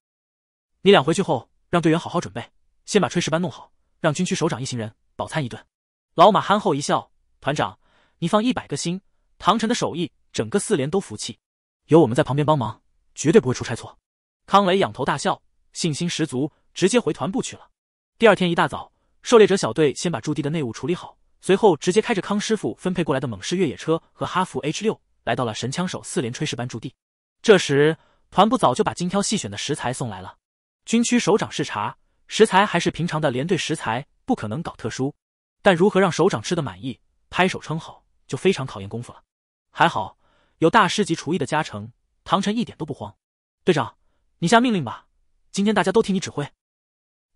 你俩回去后让队员好好准备，先把炊事班弄好，让军区首长一行人饱餐一顿。老马憨厚一笑：团长，你放100个心，唐晨的手艺整个4连都服气，有我们在旁边帮忙，绝对不会出差错。康雷仰头大笑，信心十足，直接回团部去了。第2天一大早，狩猎者小队先把驻地的内务处理好，随后直接开着康师傅分配过来的猛士越野车和哈弗 H6 来到了神枪手4连炊事班驻地。这时团部早就把精挑细选的食材送来了。军区首长视察，食材还是平常的连队食材，不可能搞特殊，但如何让首长吃得满意，拍手称好，就非常考验功夫了。还好有大师级厨艺的加成，唐晨一点都不慌。队长，你下命令吧，今天大家都听你指挥。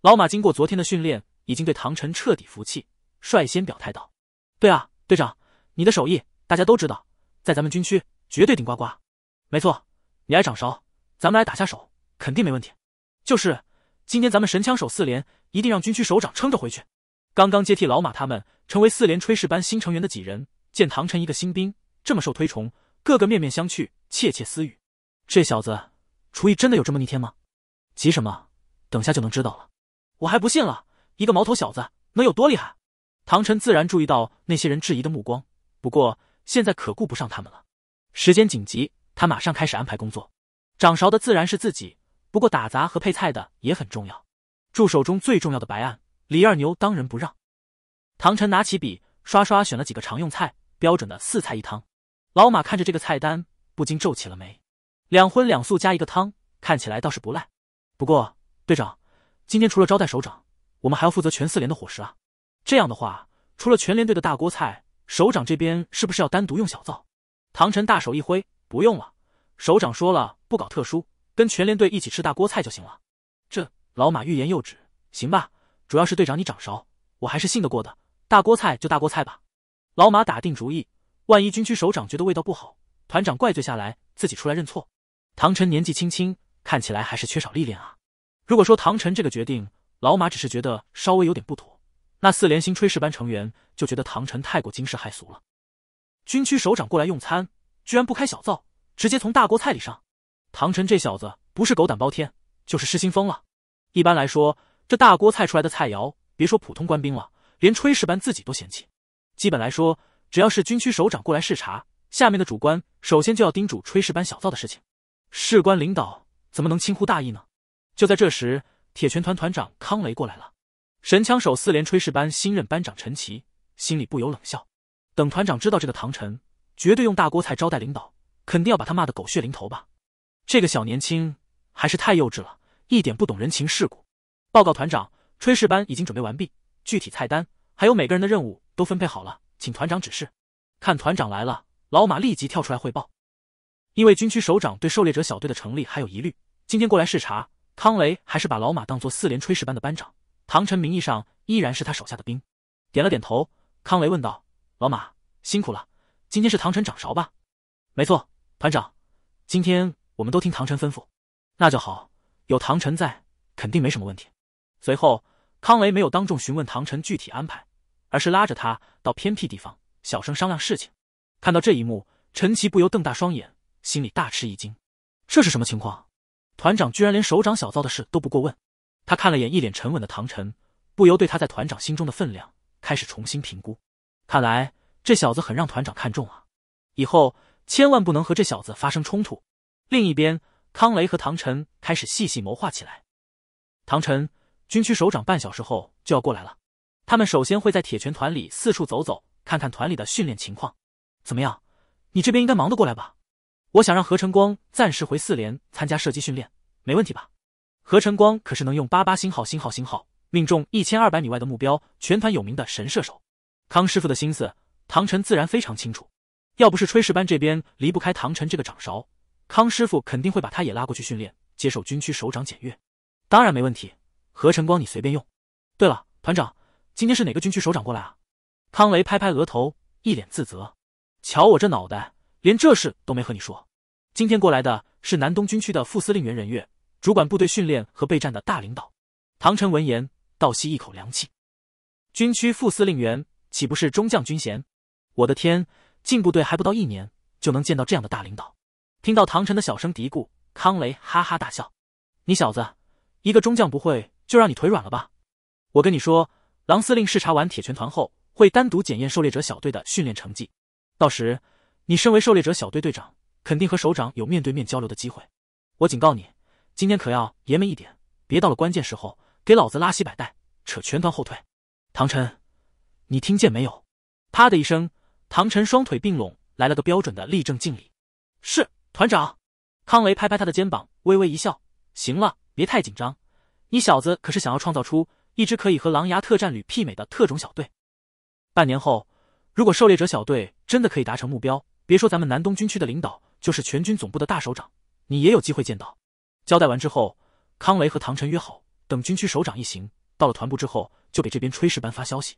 老马经过昨天的训练，已经对唐晨彻底服气，率先表态道：对啊，队长，你的手艺大家都知道，在咱们军区绝对顶呱呱。没错，你来掌勺，咱们来打下手，肯定没问题。就是今天咱们神枪手4连一定让军区首长撑着回去。刚刚接替老马他们成为4连炊事班新成员的几人，见唐晨一个新兵这么受推崇，个个面面相觑，窃窃私语。这小子厨艺真的有这么逆天吗？急什么？等下就能知道了。我还不信了，一个毛头小子能有多厉害？唐晨自然注意到那些人质疑的目光，不过现在可顾不上他们了。时间紧急，他马上开始安排工作。掌勺的自然是自己，不过打杂和配菜的也很重要。助手中最重要的白案，李二牛当仁不让。唐晨拿起笔，刷刷选了几个常用菜，标准的4菜1汤。老马看着这个菜单，不禁皱起了眉。2荤2素加1个汤，看起来倒是不赖。不过，队长，今天除了招待首长，我们还要负责全4连的伙食啊。这样的话，除了全连队的大锅菜，首长这边是不是要单独用小灶？唐晨大手一挥，不用了，首长说了不搞特殊，跟全连队一起吃大锅菜就行了。这老马欲言又止，行吧，主要是队长你掌勺，我还是信得过的，大锅菜就大锅菜吧。老马打定主意，万一军区首长觉得味道不好，团长怪罪下来，自己出来认错。唐晨年纪轻轻，看起来还是缺少历练啊。如果说唐晨这个决定，老马只是觉得稍微有点不妥，那4连星炊事班成员就觉得唐晨太过惊世骇俗了。军区首长过来用餐，居然不开小灶，直接从大锅菜里上。唐晨这小子不是狗胆包天，就是失心疯了。一般来说，这大锅菜出来的菜肴，别说普通官兵了，连炊事班自己都嫌弃。基本来说，只要是军区首长过来视察，下面的主官首先就要叮嘱炊事班小灶的事情。士官领导怎么能轻忽大意呢？就在这时，铁拳团团长康雷过来了。神枪手4连炊事班新任班长陈奇心里不由冷笑，等团长知道这个唐晨绝对用大锅菜招待领导，肯定要把他骂得狗血淋头吧。这个小年轻还是太幼稚了，一点不懂人情世故。报告团长，炊事班已经准备完毕，具体菜单还有每个人的任务都分配好了，请团长指示。看团长来了，老马立即跳出来汇报。因为军区首长对狩猎者小队的成立还有疑虑，今天过来视察，康雷还是把老马当作4连炊事班的班长，唐晨名义上依然是他手下的兵。点了点头，康雷问道：老马辛苦了，今天是唐晨掌勺吧？没错，团长，今天我们都听唐晨吩咐。那就好，有唐晨在，肯定没什么问题。随后，康雷没有当众询问唐晨具体安排，而是拉着他到偏僻地方，小声商量事情。看到这一幕，陈奇不由瞪大双眼，心里大吃一惊。这是什么情况？团长居然连首长小灶的事都不过问。他看了眼一脸沉稳的唐晨，不由对他在团长心中的分量开始重新评估。看来这小子很让团长看重啊，以后千万不能和这小子发生冲突。另一边，康雷和唐晨开始细细谋划起来。唐晨，军区首长半小时后就要过来了，他们首先会在铁拳团里四处走走，看看团里的训练情况。怎么样，你这边应该忙得过来吧？我想让何晨光暂时回4连参加射击训练，没问题吧？何晨光可是能用88星号命中1200米外的目标，全团有名的神射手。康师傅的心思，唐晨自然非常清楚。要不是炊事班这边离不开唐晨这个掌勺，康师傅肯定会把他也拉过去训练，接受军区首长检阅。当然没问题，何晨光你随便用。对了，团长，今天是哪个军区首长过来啊？康雷拍拍额头，一脸自责。瞧我这脑袋，连这事都没和你说。今天过来的是南东军区的副司令员任岳，主管部队训练和备战的大领导。唐晨闻言倒吸一口凉气。军区副司令员岂不是中将军衔？我的天，进部队还不到1年，就能见到这样的大领导。听到唐晨的小声嘀咕，康雷哈哈大笑。你小子，一个中将不会，就让你腿软了吧？我跟你说，郎司令视察完铁拳团后，会单独检验狩猎者小队的训练成绩。到时，你身为狩猎者小队队长，肯定和首长有面对面交流的机会。我警告你，今天可要爷们一点，别到了关键时候给老子拉稀摆带，扯全团后腿。唐晨，你听见没有？啪的一声，唐晨双腿并拢，来了个标准的立正敬礼。是，团长。康雷拍拍他的肩膀，微微一笑。行了，别太紧张，你小子可是想要创造出一支可以和狼牙特战旅媲美的特种小队。半年后，如果狩猎者小队真的可以达成目标，别说咱们南东军区的领导，就是全军总部的大首长，你也有机会见到。交代完之后，康雷和唐晨约好，等军区首长一行到了团部之后，就给这边炊事班发消息。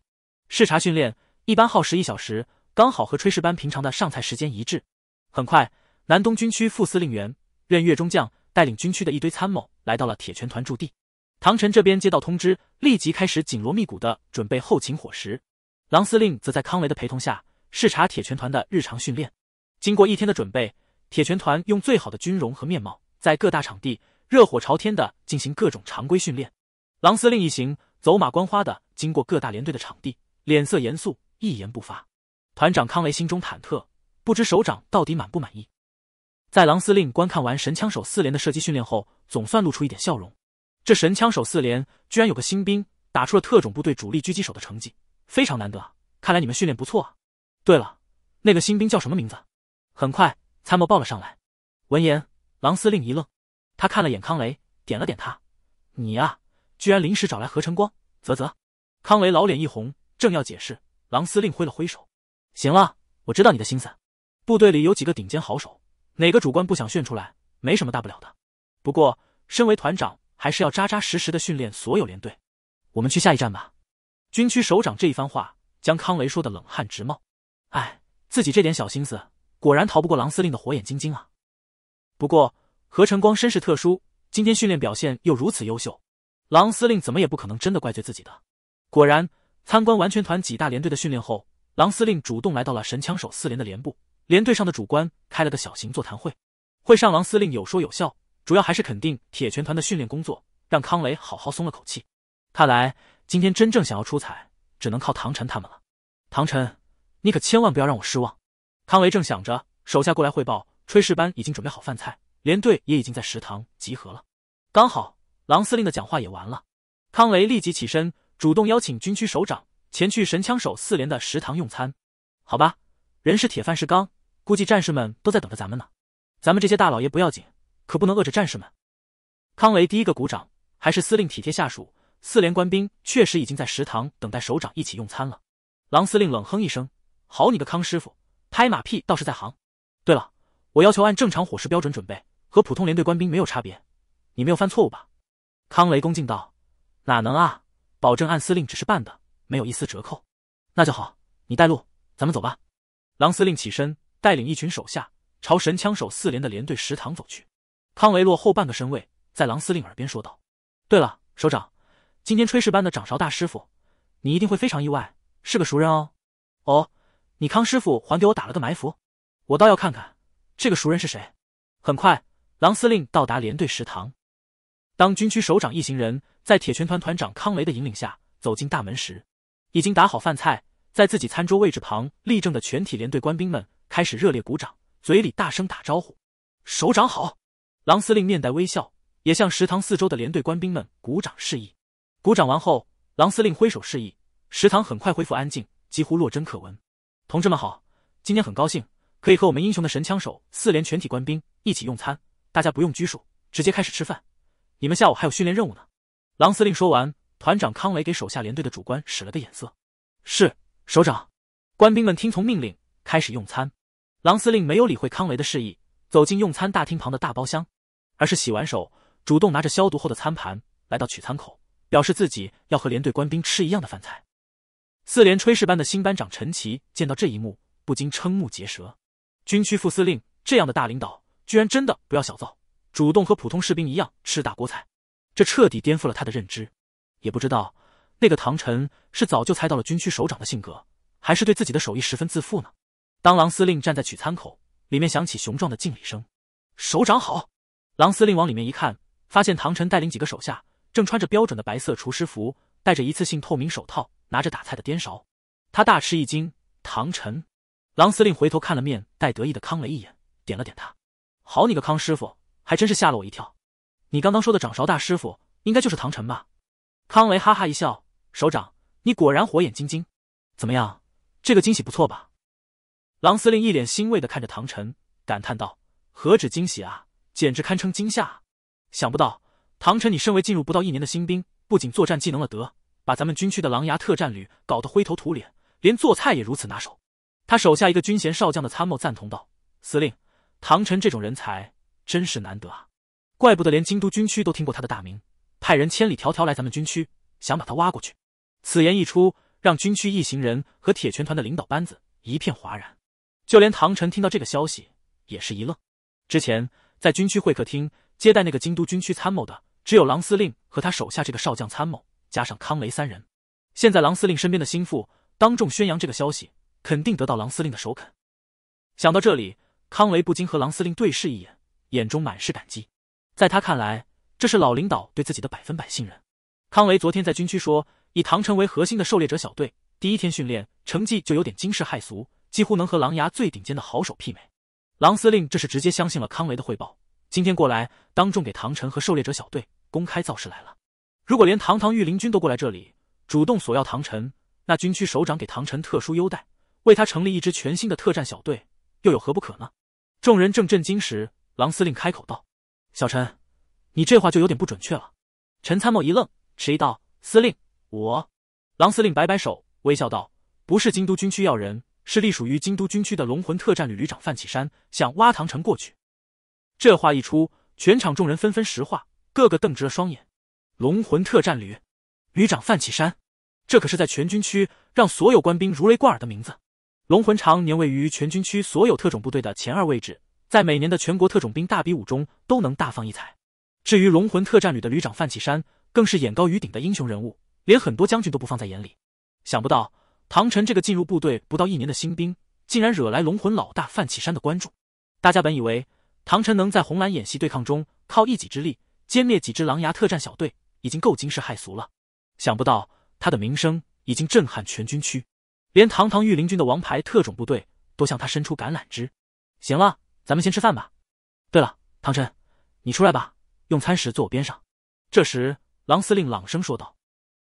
视察训练一般耗时1小时，刚好和炊事班平常的上菜时间一致。很快，南东军区副司令员任岳中将带领军区的一堆参谋来到了铁拳团驻地。唐晨这边接到通知，立即开始紧锣密鼓的准备后勤伙食。郎司令则在康雷的陪同下视察铁拳团的日常训练。经过1天的准备，铁拳团用最好的军容和面貌，在各大场地热火朝天的进行各种常规训练。郎司令一行走马观花的经过各大连队的场地，脸色严肃，一言不发。团长康雷心中忐忑，不知首长到底满不满意。在郎司令观看完神枪手4连的射击训练后，总算露出一点笑容。这神枪手4连居然有个新兵打出了特种部队主力狙击手的成绩，非常难得啊！看来你们训练不错啊。对了，那个新兵叫什么名字？很快，参谋报了上来。闻言，郎司令一愣，他看了眼康雷，点了点他：“你呀，居然临时找来何晨光。”啧啧。康雷老脸一红，正要解释，郎司令挥了挥手：“行了，我知道你的心思。部队里有几个顶尖好手，哪个主官不想炫出来，没什么大不了的。不过，身为团长，还是要扎扎实实的训练所有连队。我们去下一站吧。军区首长这一番话，将康维说的冷汗直冒。哎，自己这点小心思，果然逃不过郎司令的火眼金睛啊。不过，何晨光身世特殊，今天训练表现又如此优秀，郎司令怎么也不可能真的怪罪自己的。果然，参观完全团几大连队的训练后，郎司令主动来到了神枪手4连的连部，连队上的主官开了个小型座谈会。会上郎司令有说有笑，主要还是肯定铁拳团的训练工作，让康维好好松了口气。看来今天真正想要出彩，只能靠唐晨他们了。唐晨，你可千万不要让我失望。康维正想着，手下过来汇报，炊事班已经准备好饭菜，连队也已经在食堂集合了。刚好郎司令的讲话也完了，康维立即起身，主动邀请军区首长前去神枪手4连的食堂用餐。好吧，人是铁饭是钢，估计战士们都在等着咱们呢。咱们这些大老爷不要紧，可不能饿着战士们。康维第一个鼓掌，还是司令体贴下属，4连官兵确实已经在食堂等待首长一起用餐了。郎司令冷哼一声，好你个康师傅，拍马屁倒是在行。对了，我要求按正常伙食标准准备，和普通连队官兵没有差别，你没有犯错误吧？康维恭敬道，哪能啊，保证按司令指示办的，没有一丝折扣。那就好，你带路，咱们走吧。郎司令起身，带领一群手下朝神枪手4连的连队食堂走去。康维落后半个身位，在郎司令耳边说道，对了，首长，今天炊事班的掌勺大师傅，你一定会非常意外，是个熟人哦。哦，你康师傅还给我打了个埋伏，我倒要看看这个熟人是谁。很快，郎司令到达连队食堂。当军区首长一行人在铁拳团团长康维的引领下走进大门时，已经打好饭菜，在自己餐桌位置旁立正的全体连队官兵们开始热烈鼓掌，嘴里大声打招呼。首长好！郎司令面带微笑，也向食堂4周的连队官兵们鼓掌示意。鼓掌完后，郎司令挥手示意，食堂很快恢复安静，几乎落针可闻。同志们好，今天很高兴可以和我们英雄的神枪手4连全体官兵一起用餐，大家不用拘束，直接开始吃饭。你们下午还有训练任务呢。郎司令说完，团长康维给手下连队的主官使了个眼色。是，首长。官兵们听从命令，开始用餐。郎司令没有理会康维的示意，走进用餐大厅旁的大包厢，而是洗完手，主动拿着消毒后的餐盘来到取餐口，表示自己要和连队官兵吃一样的饭菜。4连炊事班的新班长陈奇见到这一幕，不禁瞠目结舌。军区副司令这样的大领导，居然真的不要小灶，主动和普通士兵一样吃大锅菜，这彻底颠覆了他的认知。也不知道那个唐晨是早就猜到了军区首长的性格，还是对自己的手艺十分自负呢？当郎司令站在取餐口，里面响起雄壮的敬礼声。首长好！郎司令往里面一看，发现唐晨带领几个手下正穿着标准的白色厨师服，戴着一次性透明手套，拿着打菜的颠勺。他大吃一惊，唐晨。郎司令回头看了面带得意的康维一眼，点了点他。好你个康师傅，还真是吓了我一跳。你刚刚说的掌勺大师傅，应该就是唐晨吧？康维哈哈一笑，首长，你果然火眼金睛。怎么样，这个惊喜不错吧？郎司令一脸欣慰地看着唐晨，感叹道，何止惊喜啊，简直堪称惊吓啊！想不到唐晨，你身为进入不到1年的新兵，不仅作战技能了得，把咱们军区的狼牙特战旅搞得灰头土脸，连做菜也如此拿手。他手下一个军衔少将的参谋赞同道，司令，唐晨这种人才真是难得啊，怪不得连京都军区都听过他的大名，派人千里迢迢来咱们军区，想把他挖过去。此言一出，让军区一行人和铁拳团的领导班子一片哗然，就连唐晨听到这个消息也是一愣。之前在军区会客厅接待那个京都军区参谋的，只有郎司令和他手下这个少将参谋，加上康维3人。现在郎司令身边的心腹当众宣扬这个消息，肯定得到郎司令的首肯。想到这里，康维不禁和郎司令对视一眼，眼中满是感激。在他看来，这是老领导对自己的100%信任。康维昨天在军区说，以唐晨为核心的狩猎者小队，第1天训练成绩就有点惊世骇俗，几乎能和狼牙最顶尖的好手媲美。郎司令这是直接相信了康维的汇报，今天过来当众给唐晨和狩猎者小队公开造势来了。如果连堂堂御林军都过来这里，主动索要唐晨，那军区首长给唐晨特殊优待，为他成立一支全新的特战小队，又有何不可呢？众人正震惊时，郎司令开口道，小陈，你这话就有点不准确了。陈参谋一愣，迟疑道，司令，我……郎司令摆摆手，微笑道，不是京都军区要人，是隶属于京都军区的龙魂特战旅旅长范启山向挖唐城过去。这话一出，全场众人纷纷石化，个个瞪直了双眼。龙魂特战旅旅长范启山，这可是在全军区让所有官兵如雷贯耳的名字。龙魂常年位于全军区所有特种部队的前2位置，在每年的全国特种兵大比武中都能大放异彩。至于龙魂特战旅的旅长范启山，更是眼高于顶的英雄人物，连很多将军都不放在眼里。想不到唐晨这个进入部队不到1年的新兵，竟然惹来龙魂老大范启山的关注。大家本以为唐晨能在红蓝演习对抗中靠一己之力歼灭几支狼牙特战小队，已经够惊世骇俗了。想不到他的名声已经震撼全军区，连堂堂御林军的王牌特种部队都向他伸出橄榄枝。行了，咱们先吃饭吧。对了，唐晨，你出来吧，用餐时坐我边上。这时，郎司令朗声说道。